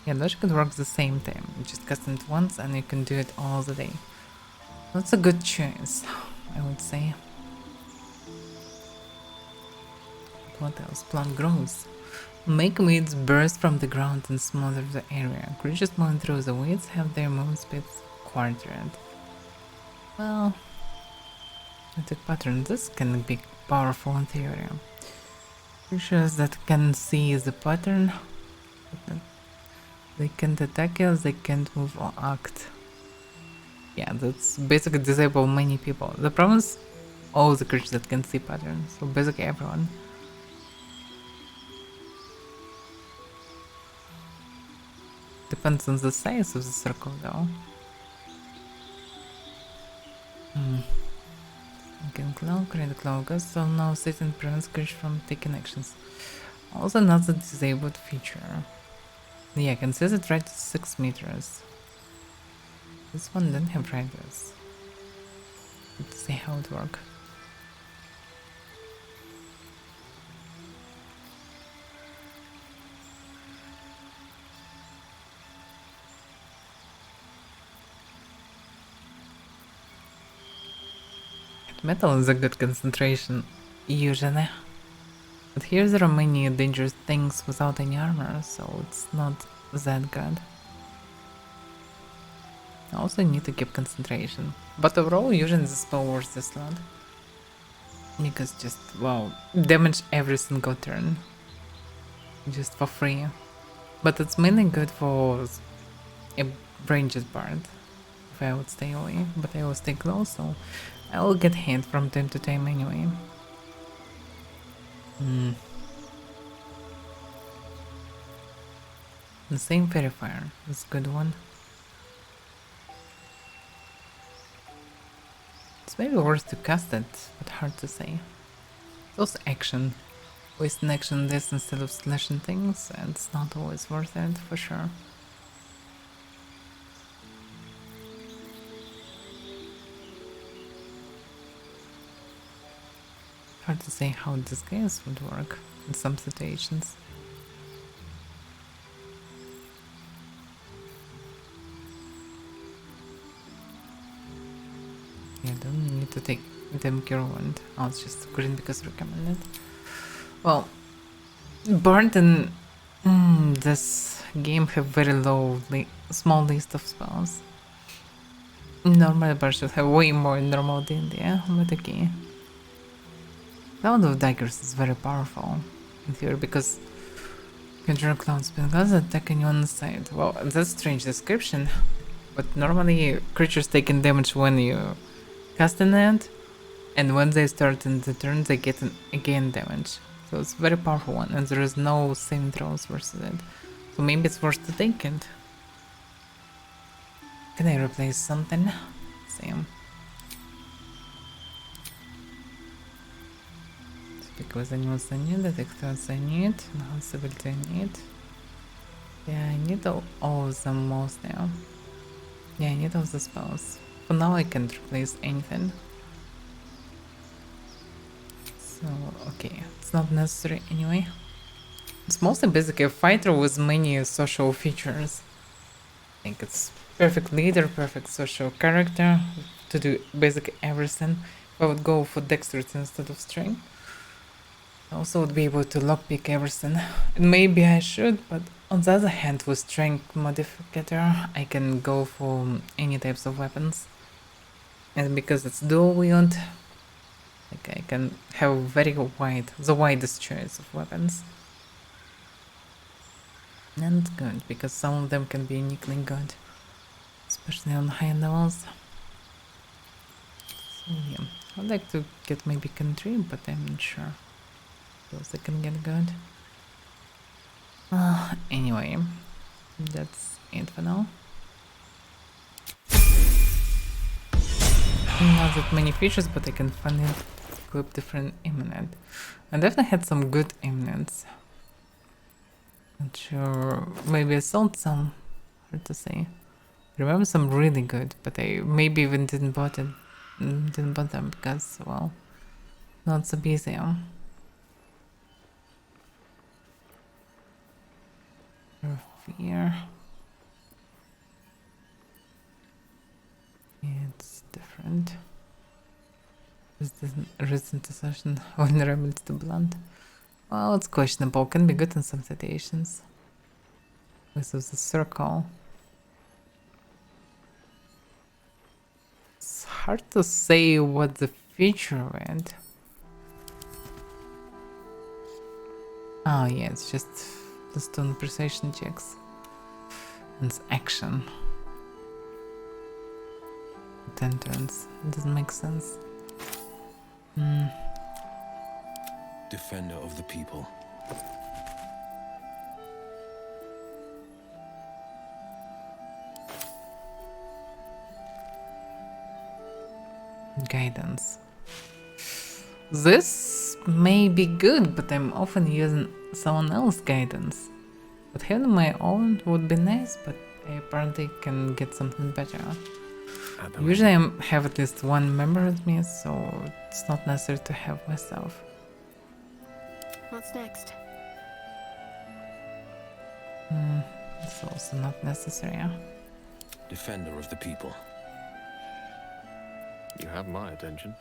Yeah, that could work the same time. You just cast it once and you can do it all the day. That's a good choice, I would say. What else? Plant grows. Make weeds burst from the ground and smother the area. Creatures moving through the weeds have their movement speeds quartered. Well, attack pattern. This can be powerful in theory. Creatures that can see the pattern, they can't attack you, they can't move or act. Yeah, that's basically disable many people. The problem is all the creatures that can see patterns, so basically everyone. Depends on the size of the circle though. Can cloak, create cloak, so now Satan prevents creatures from taking actions. Also not the disabled feature. Yeah, I can set it right to 6 meters. This one didn't have radius. Let's see how it works. Metal is a good concentration, usually. But here there are many dangerous things without any armor, so it's not that good. I also need to keep concentration. But overall, using the spell worth this lot. Because just, wow, damage every single turn. Just for free. But it's mainly good for a ranged bard. If I would stay away, but I will stay close, so I will get hit from time to time anyway. The same fairy fire is a good one. It's maybe worth to cast it, but hard to say. It's also action. Wasting action on this instead of slashing things, and it's not always worth it, for sure. Hard to say how this gas would work in some situations. Yeah, don't need to take them cure wound. Oh, it's just green because recommended. Well, Bard and this game have very small list of spells. Normal Bard should have way more normal D&D, but okay. Sound of daggers is very powerful in theory because conjure cloud spell does attack on one side. Well, that's a strange description, but normally creatures taking damage when you cast an end, and when they start in the turn they get again damage. So it's a very powerful one, and there is no saving throws versus it. So maybe it's worth to take it. Can I replace something? Same. Because animals I need, detectors I need, enhanceability I need. Yeah, I need all of them most now. Yeah, I need all the spells. For now I can't replace anything. So, okay, it's not necessary anyway. It's mostly basically a fighter with many social features. I think it's perfect leader, perfect social character to do basically everything. If I would go for dexterity instead of strength, I also would be able to lockpick everything. And maybe I should, but on the other hand, with strength modifier, I can go for any types of weapons. And because it's dual wield, like I can have the widest choice of weapons. And it's good, because some of them can be uniquely good, especially on high levels. So yeah, I'd like to get maybe country, but I'm not sure. Those I can get good. Anyway, that's it for now. Not that many features, but I can finally equip different imminent. I definitely had some good imminents. Not sure, maybe I sold some, hard to say. I remember some really good, but I maybe even didn't buy them because, well, not so busy. fear. It's different. Resistant to session, vulnerability to blunt. Well, it's questionable. Can be good in some situations. This is a circle. It's hard to say what the feature went. Oh yeah, it's just plus 2 on precision checks. And it's action. 10 turns. It doesn't make sense. Defender of the people. Guidance. This may be good, but I'm often using someone else's guidance. But having my own would be nice, but I apparently can get something better. Usually I have at least one member with me, so it's not necessary to have myself. What's next? It's also not necessary. Defender of the people. You have my attention.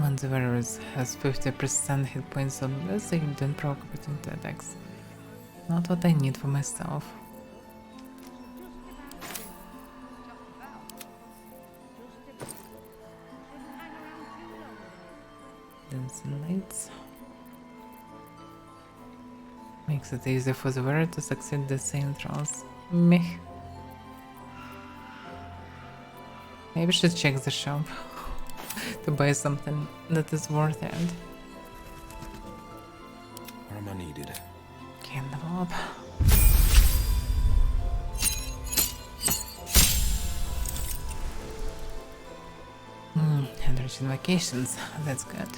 Once the virus has 50% hit points or less, they don't provoke opportunity attacks. Not what I need for myself. Dancing lights. Makes it easier for the wearer to succeed the same throws. Meh. Maybe I should check the shop to buy something that is worth it. Where am I needed? Can't develop. Enrich invocations, that's good.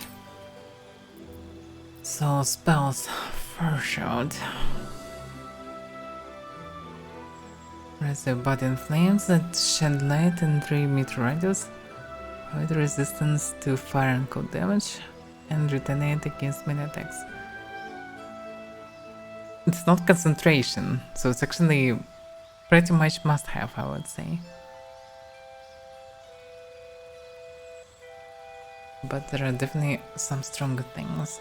So spells, first shot. Raise the body in flames that shed light in 3-meter radius. With resistance to fire and cold damage, and retaliate against many attacks. It's not concentration, so it's actually pretty much must have, I would say. But there are definitely some stronger things.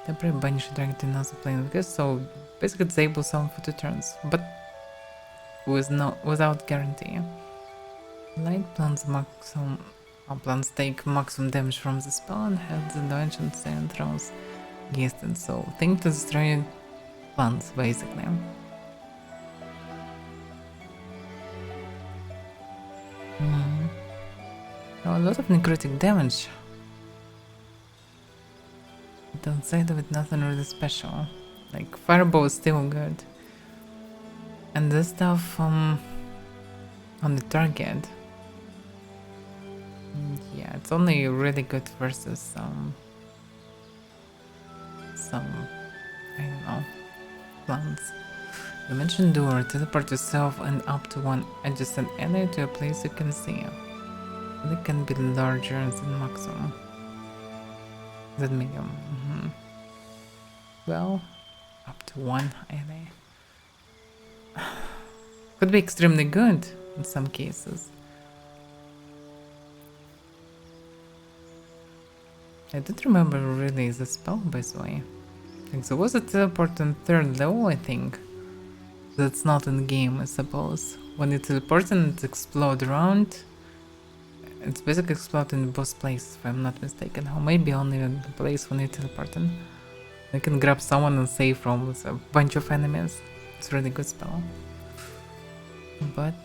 Temporary banish dragon to another plane of guess, so basically disable someone for 2 turns, but without guarantee. Light plants maximum. Plants take maximum damage from the spell and have the dimension sand throws against it, so think to destroy plants basically. A lot of necrotic damage. Downside of it, nothing really special. Like fireball is still good. And this stuff on the target. Yeah, it's only really good versus some I don't know, plants. Dimension door, teleport yourself and up to one adjacent ally to a place you can see. They can be larger than maximum. Than medium. Well, up to one ally. Could be extremely good in some cases. I don't remember really the spell, by the way. Like, there was a teleport on 3rd level, I think. That's not in game, I suppose. When you teleport and it explodes around, it's basically exploding in both places, if I'm not mistaken. Or maybe only in the place when you teleport in. You can grab someone and save from a bunch of enemies. It's a really good spell. But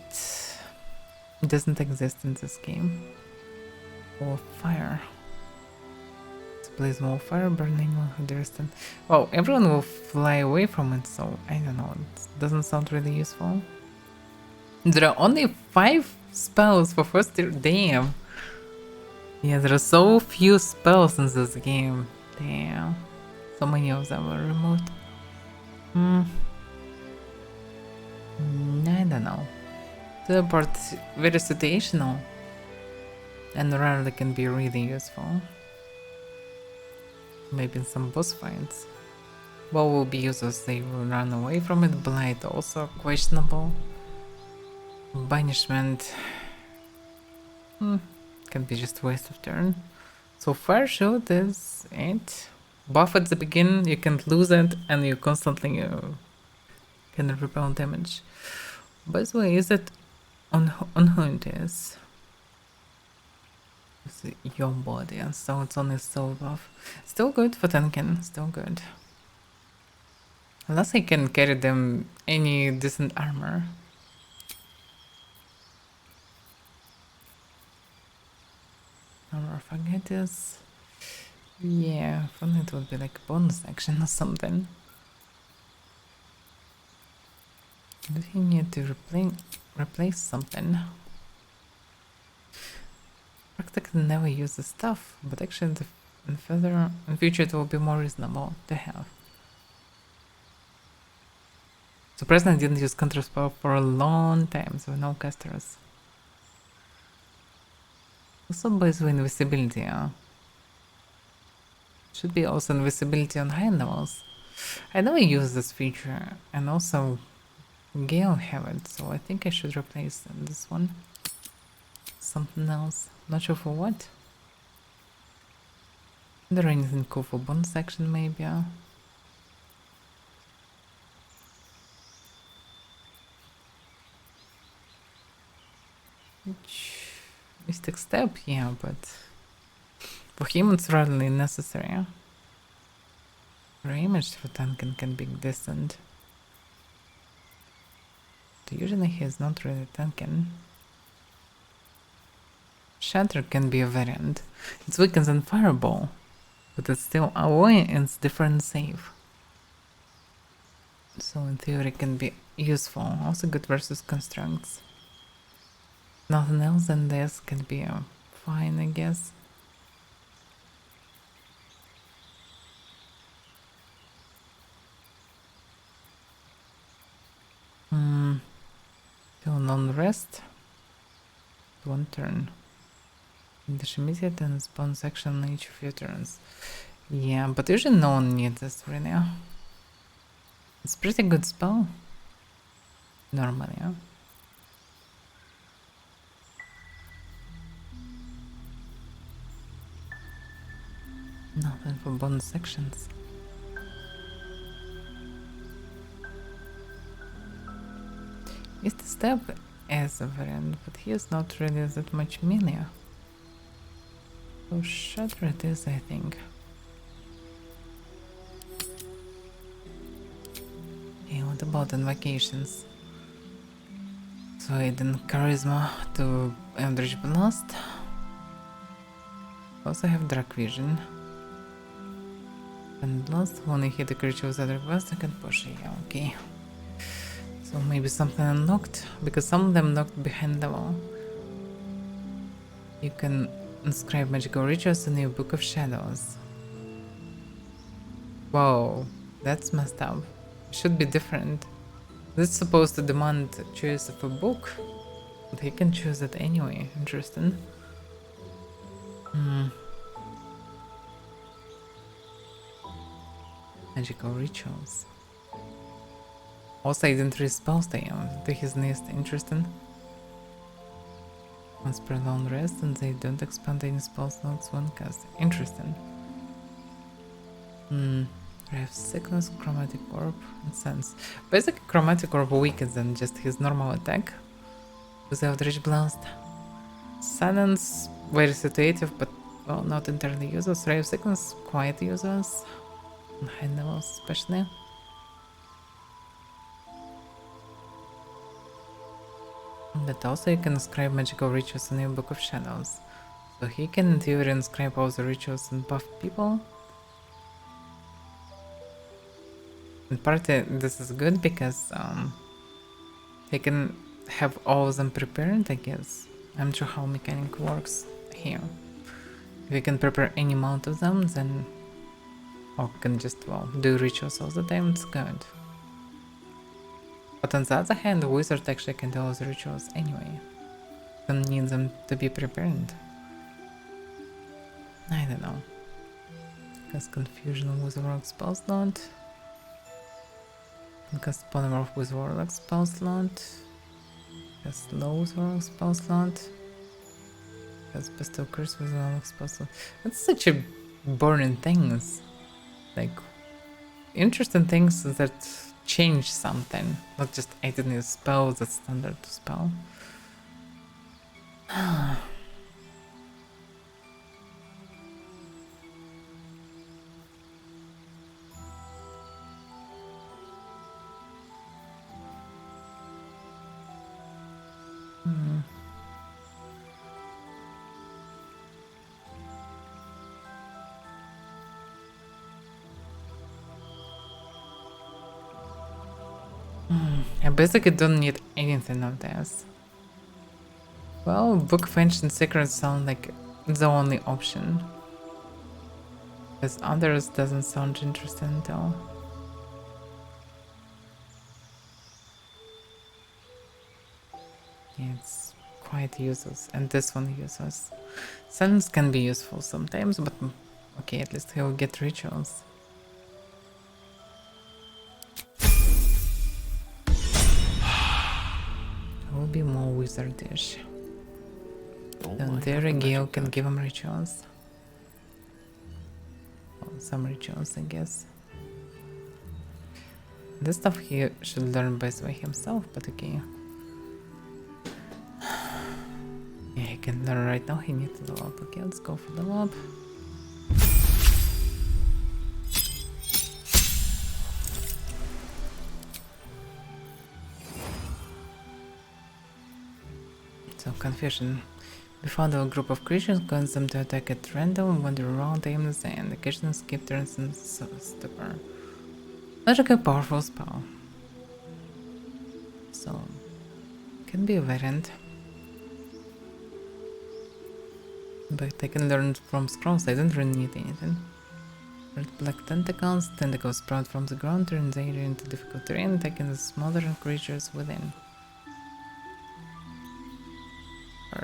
it doesn't exist in this game. Or fire. Place more fire burning on the distant. Well, everyone will fly away from it, so I don't know. It doesn't sound really useful. There are only 5 spells for first tier. Damn. Yeah, there are so few spells in this game. Damn. So many of them were removed. I don't know. Teleport very situational. And rarely can be really useful. Maybe in some boss fights. What will be useless? They will run away from it. Blight also questionable. Banishment can be just a waste of turn. So far shoot is it. Buff at the beginning, you can't lose it, and you constantly can repel damage. By the way, is it on who it is? It's your body, so it's only soul buff. Still good for tanking, still good. Unless I can carry them any decent armor. Armor forget this. Yeah, for me it would be like a bonus action or something. Do he need to replace something? Practically never use the stuff, but actually in future it will be more reasonable to have. Surprisingly, I didn't use counter spell for a long time, so no casters. Also, by the way, invisibility. Should be also invisibility on high levels. I never use this feature, and also Gale have it, so I think I should replace this one. Something else. Not sure for what. Is there anything cool for bonus action maybe? Mystic Step, yeah, but for him it's rarely necessary. Reimage for tanking can be decent. But usually he is not really tanking. Shatter can be a variant. It's weaker than Fireball, but it's still away and it's different save. So in theory can be useful. Also good versus constructs. Nothing else than this can be fine, I guess. Till non-rest. 1 turn. Intermediate and spawn section each few turns. Yeah, but usually no one needs this right now. It's pretty good spell. Normally, yeah. Nothing for bonus sections. Is the step as a variant, but he is not really that much melee. So Shatter it is, I think. Yeah, what about invocations? So I did Charisma to Eldritch Blast. Also have Dark Vision. And Blast, when I hit a creature with other quest, I can push it. Yeah, okay. So maybe something unlocked, because some of them locked behind the wall. You can inscribe magical rituals in your Book of Shadows. Whoa, that's messed up. It should be different. This is supposed to demand choice of a book, but he can choose it anyway. Interesting. Magical rituals. Also, I didn't read spells to his list. Interesting. Once per long rest, and they don't expand any spell slots when cast. Interesting. Rev Sickness, Chromatic Orb, and Sense. Basically, Chromatic Orb weaker than just his normal attack with Eldritch Blast. Silence, very situative, but well, not entirely useless. Rev Sickness, quite useless. On high levels, especially. But also you can inscribe magical rituals in your Book of Shadows. So he can in theory inscribe all the rituals and buff people. In part this is good because he can have all of them prepared, I guess. I'm not sure how mechanic works here. If you can prepare any amount of them, then or can just well do rituals all the time, it's good. But on the other hand, the wizard actually can do all the rituals anyway. Don't need them to be prepared. I don't know. Cast Confusion with Warlock spell slot. Cast Polymorph with Warlock spell slot. Cast Slow with Warlock spell slot. Cast Bestow Curse with Warlock spell slot. That's such a boring things. Like, interesting things that change something. Not just I didn't use spell that's standard to spell. I basically don't need anything of this. Well, Book of Ancient Secrets sound like the only option. Because others doesn't sound interesting at all. Yeah, it's quite useless, and this one useless. Silence can be useful sometimes, but okay, at least he'll get rituals. Will be more wizardish. And there Gale can give him rituals. Well, some rituals, I guess. This stuff he should learn by the way himself, but okay. Yeah, he can learn right now, he needs to level up. Okay, let's go for level up. So, confusion. Before a group of creatures cause them to attack at random, wander around aimlessly, and occasionally skip turns and stupor. Not a powerful spell. So, can be a variant. But I can learn from scrolls, I don't really need anything. Red black tentacles. Tentacles sprout from the ground, turn the area into difficult terrain, attacking the smaller creatures within.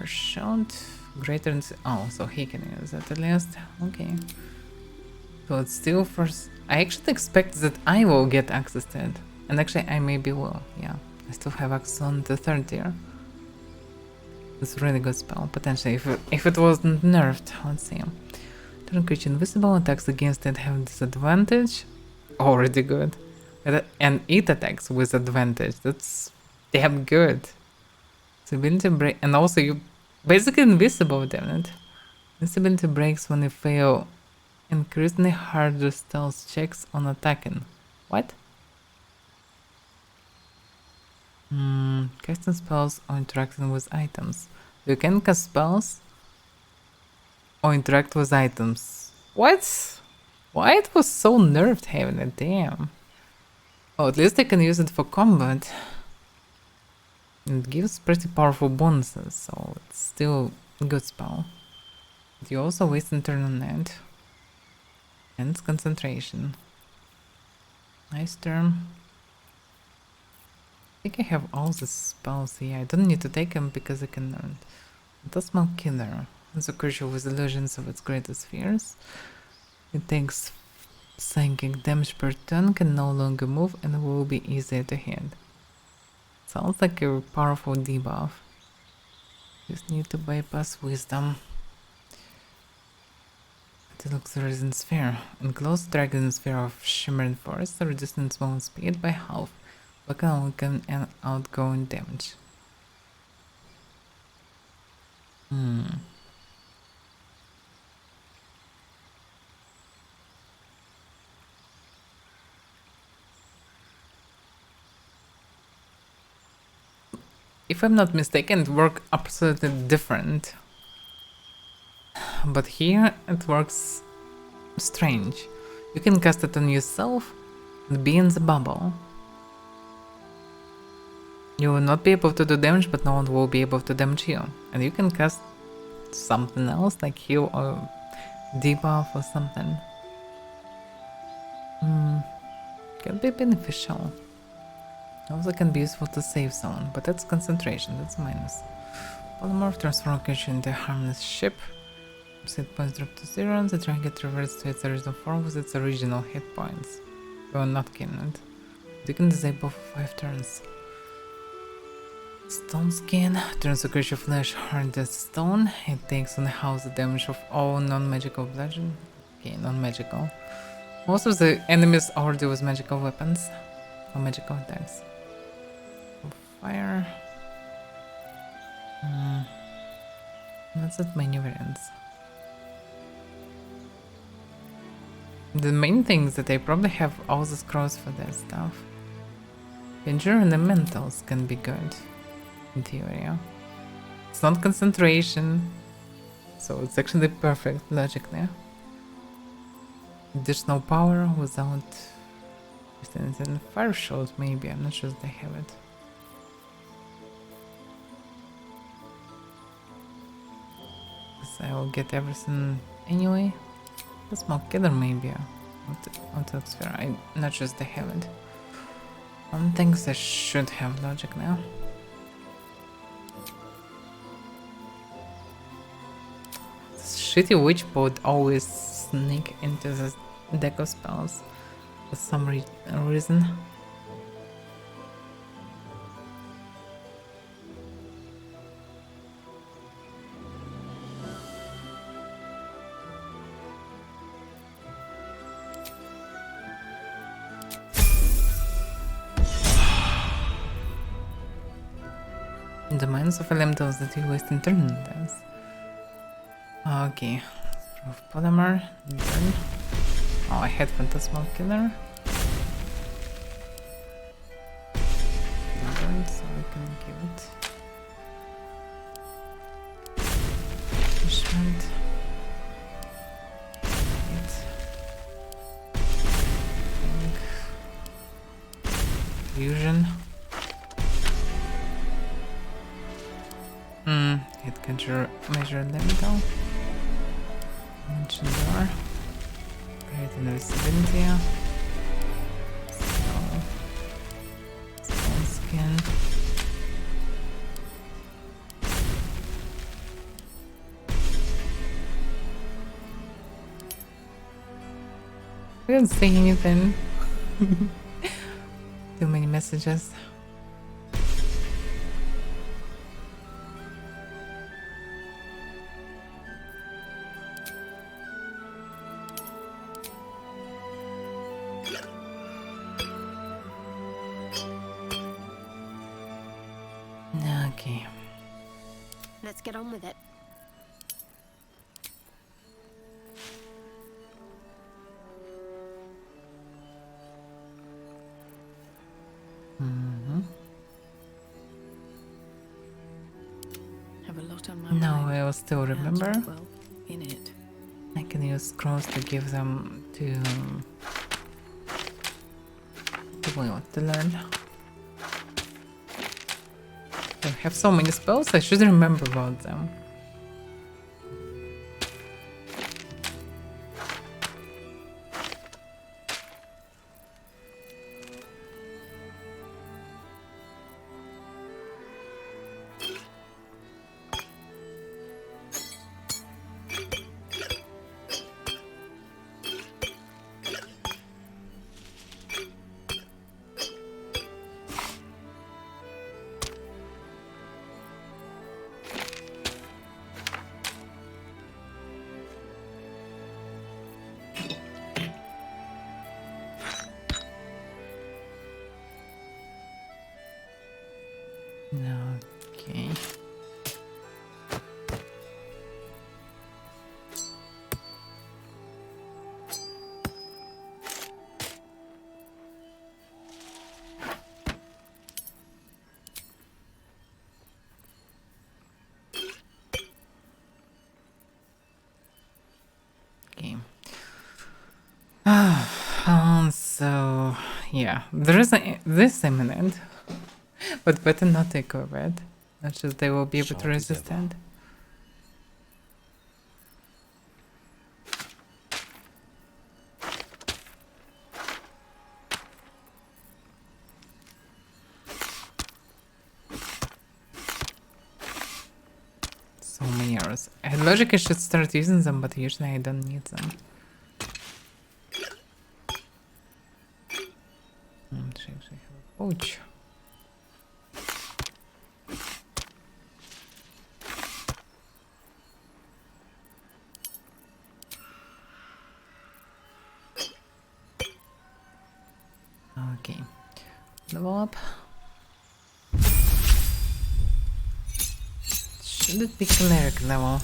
Shot greater than so he can use that at least. Okay. So it's still first. I actually expect that I will get access to it. And actually I maybe will, yeah. I still have access on the 3rd tier. It's a really good spell, potentially, if it wasn't nerfed. Let's see. Turn creature invisible, attacks against it have disadvantage. Already good. And it attacks with advantage. That's damn good. So ability break, and also you basically invisible, damn it. This ability breaks when you fail increasingly harder stealth checks on attacking. What? Casting spells or interacting with items. You can cast spells or interact with items. What? Why it was so nerfed having it? Damn. Oh, at least I can use it for combat. It gives pretty powerful bonuses, so it's still a good spell. But you also waste a turn on it. And it's concentration. Nice turn. I think I have all the spells here. I don't need to take them because I can learn. Phantasmal Killer. It's a creature with illusions of its greatest fears. It takes psychic damage per turn, can no longer move, and will be easier to hit. Sounds like a powerful debuff. Just need to bypass wisdom. It looks the Risen Sphere. Enclosed Dragon Sphere of Shimmering Forest, reducing its movement speed by half. Weapon and outgoing damage. If I'm not mistaken, it works absolutely different. But here it works strange. You can cast it on yourself and be in the bubble. You will not be able to do damage, but no one will be able to damage you. And you can cast something else, like heal or debuff or something. Can be beneficial. Also can be useful to save someone, but that's concentration, that's minus. Polymorph transform creature into a harmless ship. hit points drop to 0, the trinket reverts to its original form with its original hit points. You are not killing it. You can disable for 5 turns. Stone Skin turns a creature flesh hard as stone. It takes on the house the damage of all non-magical bludgeon. Okay, non-magical. Most of the enemies already with magical weapons or magical attacks. Fire. That's not many variants. The main thing is that they probably have all the scrolls for that stuff. Endure and the mentals can be good, in theory. It's not concentration, so it's actually perfect logically. Additional power without and fire shot maybe, I'm not sure if they have it. So I will get everything anyway. The smoke killer maybe. Auto sphere, I'm not sure if they have it. One thing they should have logic now. This shitty witch boat always sneak into the deck of spells for some reason. The minds of elementals that you waste in turn dance. Okay. Throw of polymer. Done. Oh, I had Phantasmal Killer. Done, so we can give it. Punishment. Fusion. Hit conjure measure elemental. Mention door. Create an invisibility. Stone skin. I didn't say anything. Too many messages. Okay. Let's get on with it. Have a lot on my No, mind. I will still remember. Well, in it. I can use scrolls to give them to people I want to learn. I have so many spells, I should remember about them. Okay. Okay. So yeah, there is this imminent, but better not take over it. Not sure they will be able to resist it. So many mirrors. Logically, I should start using them, but usually I don't need them. She actually have a pouch. Okay, level up. Should it be cleric level?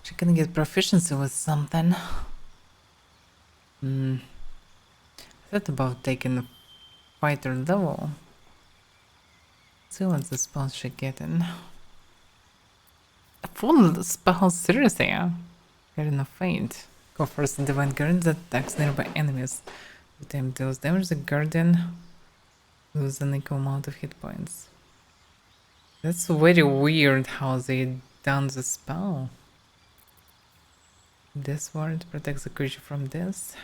She can get proficiency with something. I thought about taking fighter level. See what the spells she getting. A full spell, seriously, yeah? Getting a feint. Go first, divine guardian that attacks nearby enemies. The time deals damage, the guardian loses an equal amount of hit points. That's very weird how they done the spell. This ward protects the creature from this.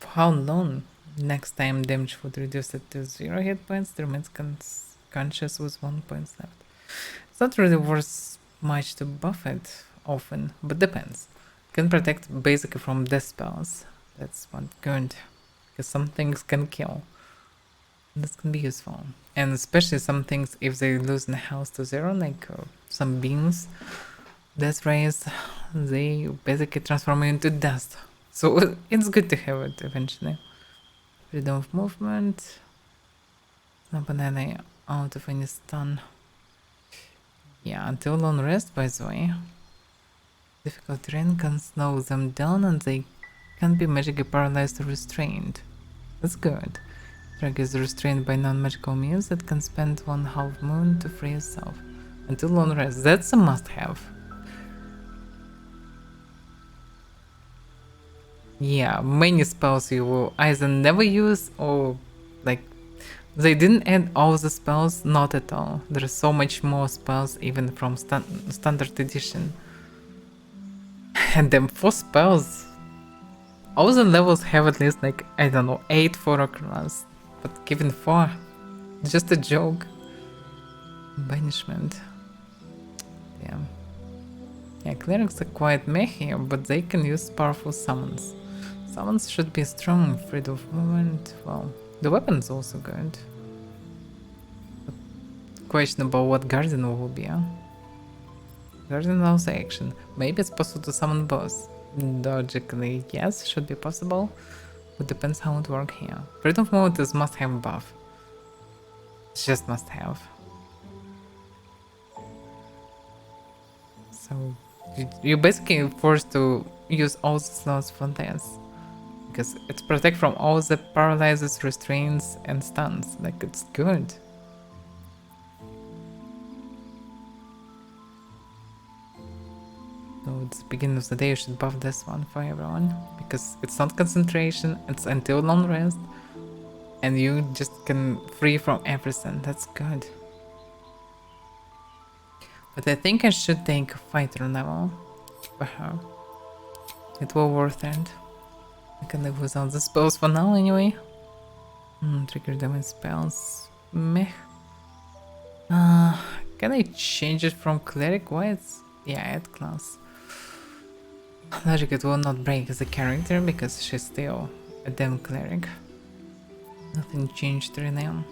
For how long? Next time damage would reduce it to 0 hit points, the remains conscious with 1 point left. It's not really worth much to buff it often, but depends. Can protect basically from death spells. That's one good, because some things can kill. This can be useful. And especially some things, if they lose in health to 0, like some beams, death rays, they basically transform into dust. So it's good to have it eventually. Freedom of movement. Not banana out of any stun. Yeah, until long rest, by the way. Difficult terrain can slow them down and they can't be magically paralyzed or restrained. That's good. Drag is restrained by non-magical means that can spend 1/2 moon to free itself. Until long rest. That's a must-have. Yeah, many spells you will either never use or like they didn't add all the spells, not at all. There's so much more spells even from standard edition. And then 4 spells. All the levels have at least like, I don't know, 8 for a class. But given 4, just a joke. Banishment. Damn. Yeah, clerics are quite meh here, but they can use powerful summons. Summons should be strong, freedom of movement, well, the weapon's also good. But questionable what Guardian will be, huh? Guardian allows action. Maybe it's possible to summon boss. Logically, yes, should be possible, but depends how it works here. Freedom of movement is must-have buff. It's just must-have. So, you're basically forced to use all the slots for this. Because it's protect from all the paralyzes, restraints, and stuns. Like, it's good. So it's the beginning of the day, you should buff this one for everyone. Because it's not concentration, it's until long rest. And you just can free from everything. That's good. But I think I should take fighter level for her. It will worth it. I can live without the spells for now anyway. Trigger damage spells. Meh. Can I change it from cleric? Why it's... Yeah, add class. Logic, it will not break the character because she's still a damn cleric. Nothing changed right now.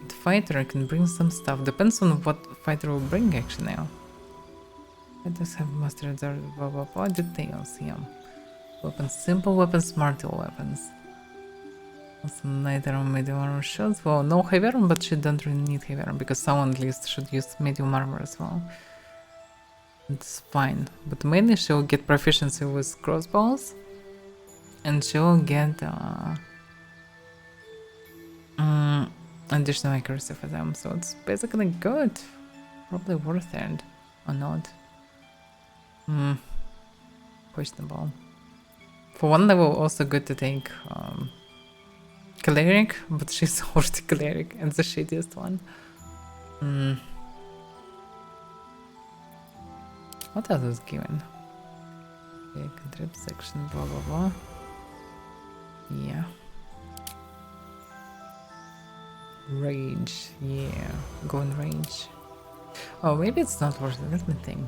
With fighter I can bring some stuff. Depends on what fighter will bring actually now. I just have mastered the blah blah blah details, yeah. Weapons, simple weapons, martial weapons. Some light armor, medium armor shields. Well, no heavy armor, but she don't really need heavy armor because someone at least should use medium armor as well. It's fine, but mainly she'll get proficiency with crossbows, and she'll get additional accuracy for them. So it's basically good, probably worth it or not. Questionable. For one level, also good to take cleric, but she's already cleric and the shittiest one. What else is given? Okay, contrib section, blah blah blah. Yeah. Rage, yeah. Go in range. Oh, maybe it's not worth it. Let me think.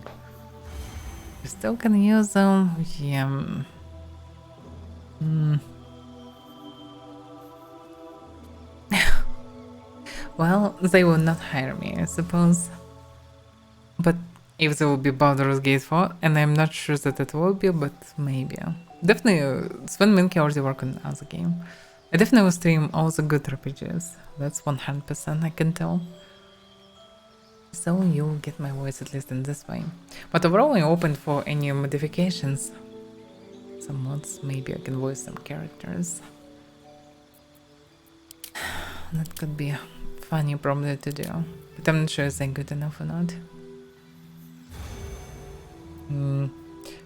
You still can use them. Yeah. Well, they will not hire me, I suppose. But if there will be Baldur's Gate 4, and I'm not sure that it will be, but maybe. Definitely, Sven Minke already work on other game. I definitely will stream all the good RPGs. That's 100%, I can tell. So you'll get my voice at least in this way. But overall, I'm open for any modifications. Some mods, maybe I can voice some characters. That could be funny probably to do. But I'm not sure if they're good enough or not.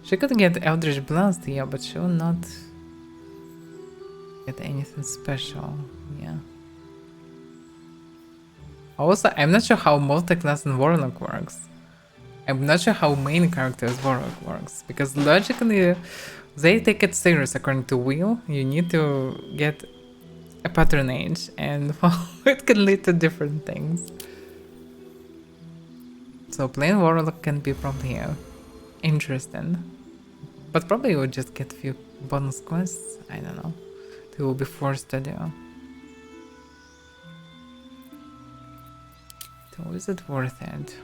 She could get Eldritch Blast, yeah, but she will not get anything special, yeah. Also, I'm not sure how multi-class in Warlock works. I'm not sure how main character's Warlock works, because logically they take it serious according to Will. You need to get a patronage, and well, it can lead to different things. So playing Warlock can be probably interesting, but probably you would just get a few bonus quests. I don't know. They will be forced to do. So is it worth it?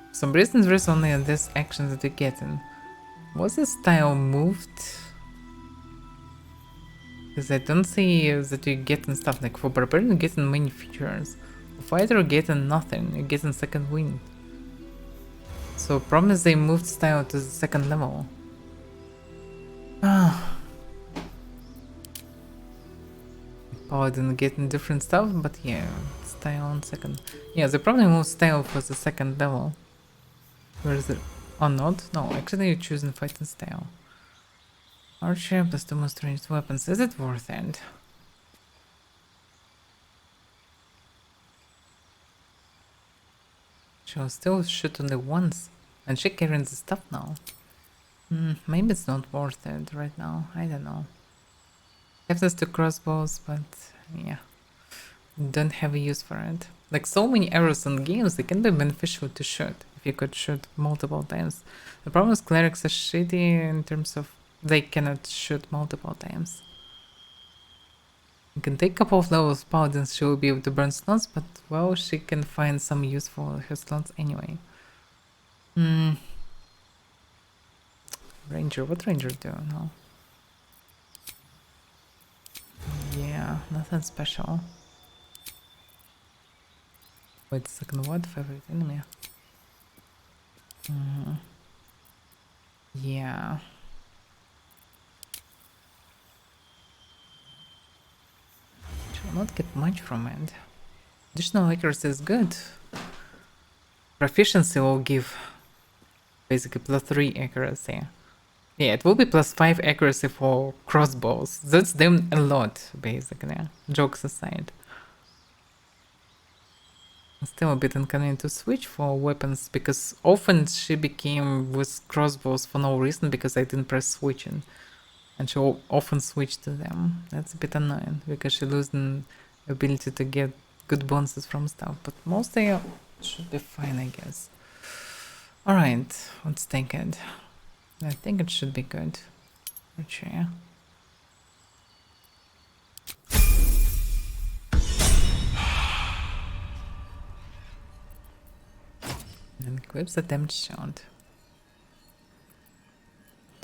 For some reason there is only this action that you're getting. Was this style moved? Because I don't see that you're getting stuff like for Barbarian you're getting many features. For Fighter you're getting nothing, you're getting second wind. So problem is they moved style to the second level. Ah. Paladin getting different stuff, but yeah, style on second. Yeah, they probably moved style for the second level. Where is it? Or not? No, actually you're choosing fighting style. Archer plus 2 most ranged weapons. Is it worth it? She'll still shoot only once. And she carrying the stuff now. Maybe it's not worth it right now. I don't know. I have this 2 crossbows, but yeah. Don't have a use for it. Like so many arrows in games, they can be beneficial to shoot. If you could shoot multiple times. The problem is clerics are shitty in terms of they cannot shoot multiple times. You can take a couple of levels paladins, she will be able to burn slots, but well, she can find some use for her slots anyway. Ranger, what ranger do now? Yeah, nothing special. Wait a second, what? Favorite enemy? Yeah. She will not get much from it. Additional accuracy is good. Proficiency will give basically +3 accuracy. Yeah, it will be +5 accuracy for crossbows. That's them a lot, basically. Jokes aside. Still a bit inconvenient to switch for weapons, because often she became with crossbows for no reason, because I didn't press switching. And she will often switch to them. That's a bit annoying, because she losing ability to get good bonuses from stuff. But mostly should be fine, I guess. Alright, let's take it. I think it should be good. Okay. And equips the damage shot.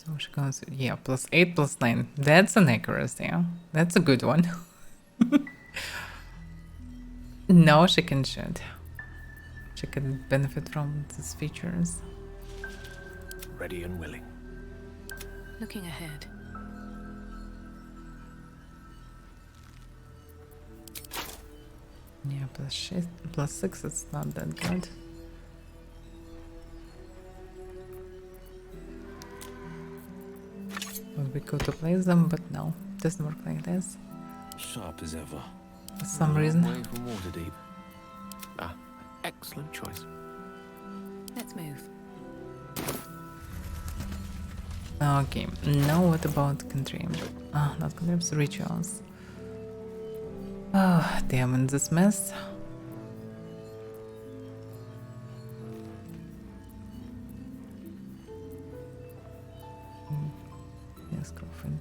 So she goes, yeah, +8 +9. That's an accuracy, yeah. That's a good one. No, she can shoot. She can benefit from these features. Ready and willing. Looking ahead. Yeah, +6, it's not that good. Would be cool to place them, but no, it doesn't work like this. Sharp as ever. For some reason. Away from Waterdeep. Ah, excellent choice. Let's move. Okay, now what about contribute? Not contributes, rituals. Oh, damn, in this mess.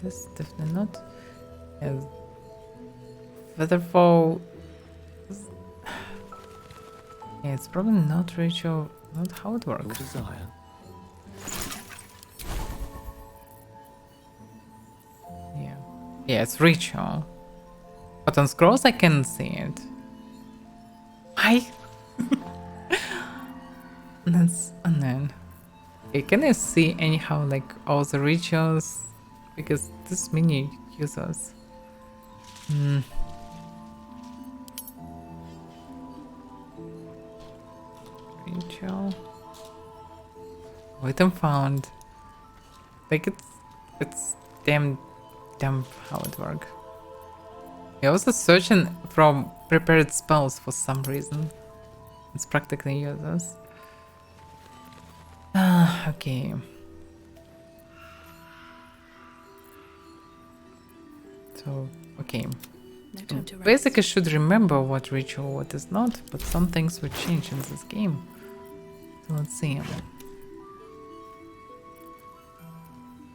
this definitely not. Yes. Featherfall. Yeah, it's probably not ritual, not how it works. Desire. Yeah. Yeah, it's ritual. But on scrolls I can see it. Why? That's unknown. Okay, can I see anyhow like all the rituals? Because this mini users. Ritual. Item found. Like it's damn how it works. I also searching from prepared spells for some reason. It's practically useless. Okay. So, okay. No time to rest. Basically, I should remember what ritual, what is not, but some things will change in this game. So let's see.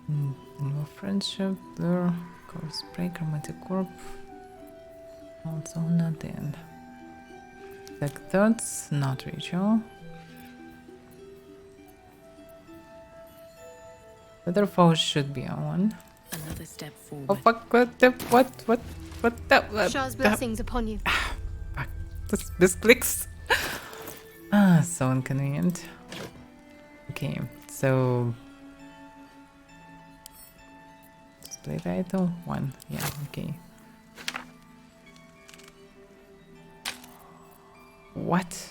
No friendship, blur, course break, romantic corp. Also not in. Like thoughts, not ritual. Featherfall should be on one. Another step forward. Oh fuck, what the Shah's blessings upon you. Fuck, this clicks. So inconvenient. Okay, so display title 1. Yeah, okay. What?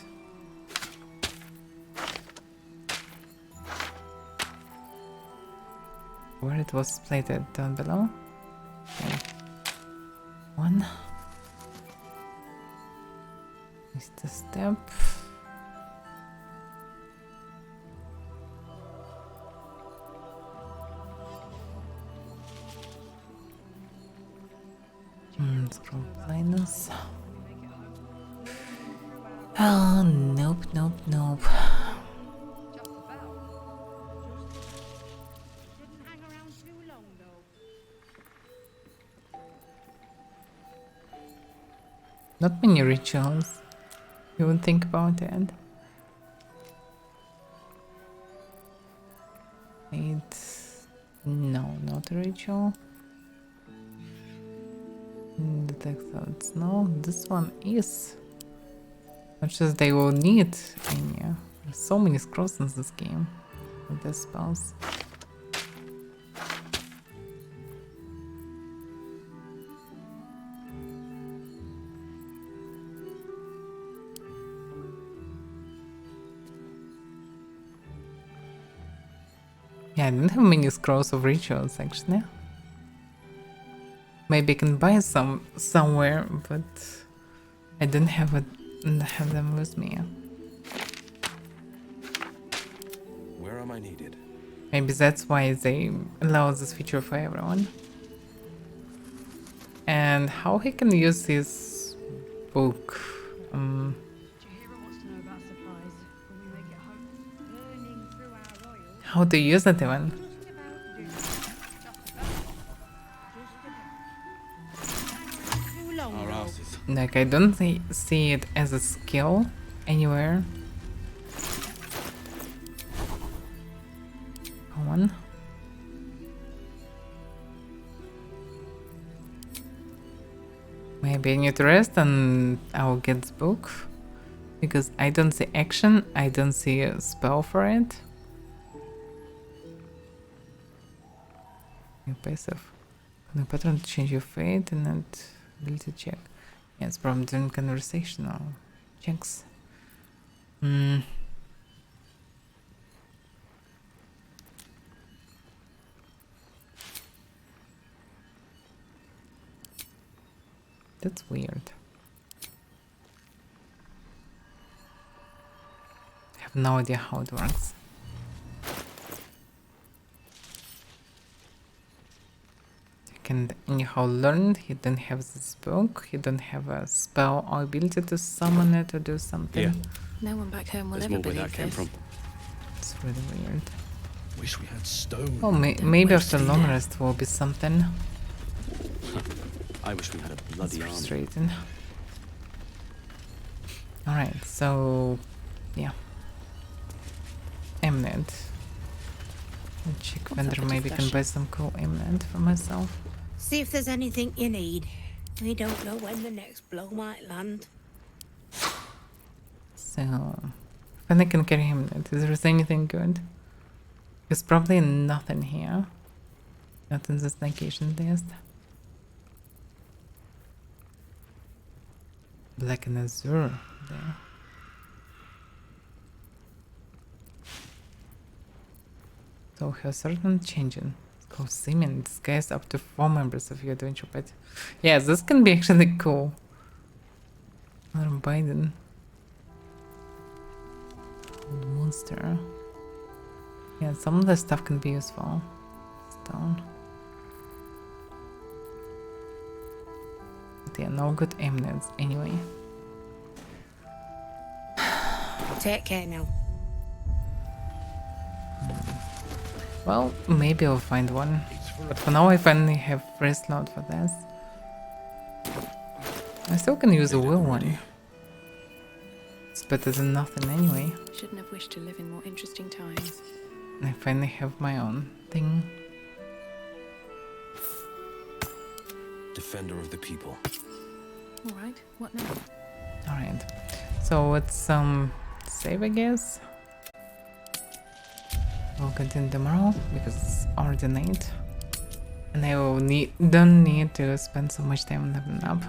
Where it was plated down below? Okay. 1. Is the step. Scroll blindness. Oh, nope. Not many rituals. You would think about it. 8. No, not a ritual. Detect thoughts. No, this one is. Much as they will need any. There's so many scrolls in this game with the spells. Yeah, I don't have many scrolls of rituals actually. Maybe I can buy some somewhere, but I don't have them with me. Where am I needed? Maybe that's why they allow this feature for everyone. And how he can use this book? How to use it even? Like, I don't see it as a skill anywhere. Come on. Maybe I need to rest and I'll get the book. Because I don't see action, I don't see a spell for it. New passive. No pattern to change your fate and not ability check. Yes, from doing conversational checks. That's weird. I have no idea how it works. Can anyhow learn. He don't have this book. He don't have a spell or ability to summon it or do something. No one back home will There's ever more where believe that came this. from. It's really weird. Wish we had stone. Oh, maybe after long rest will be something. I wish we had a That's bloody army. frustrating. Alright, so yeah. Eminent. Check vendor, maybe can buy some cool eminent for myself. See if there's anything you need. We don't know when the next blow might land. So, when I can carry eminent, is there anything good? There's probably nothing here. Not in this location list. Black and azure there. So we have certain changing. Go seeming disguise up to 4 members of your adventure party. Yeah, this can be actually cool. Another Biden. Old monster. Yeah, some of the stuff can be useful. Stone. But yeah, no good eminence anyway. Take care now. Well, maybe I'll find one. But for now I finally have free slot for this. I still can use a wheel one. It's better than nothing anyway. Shouldn't have wished to live in more interesting times. I finally have my own thing. Defender of the people. All right, what now? Alright. So let's save, I guess. We'll continue tomorrow because it's already night. And I will don't need to spend so much time leveling up.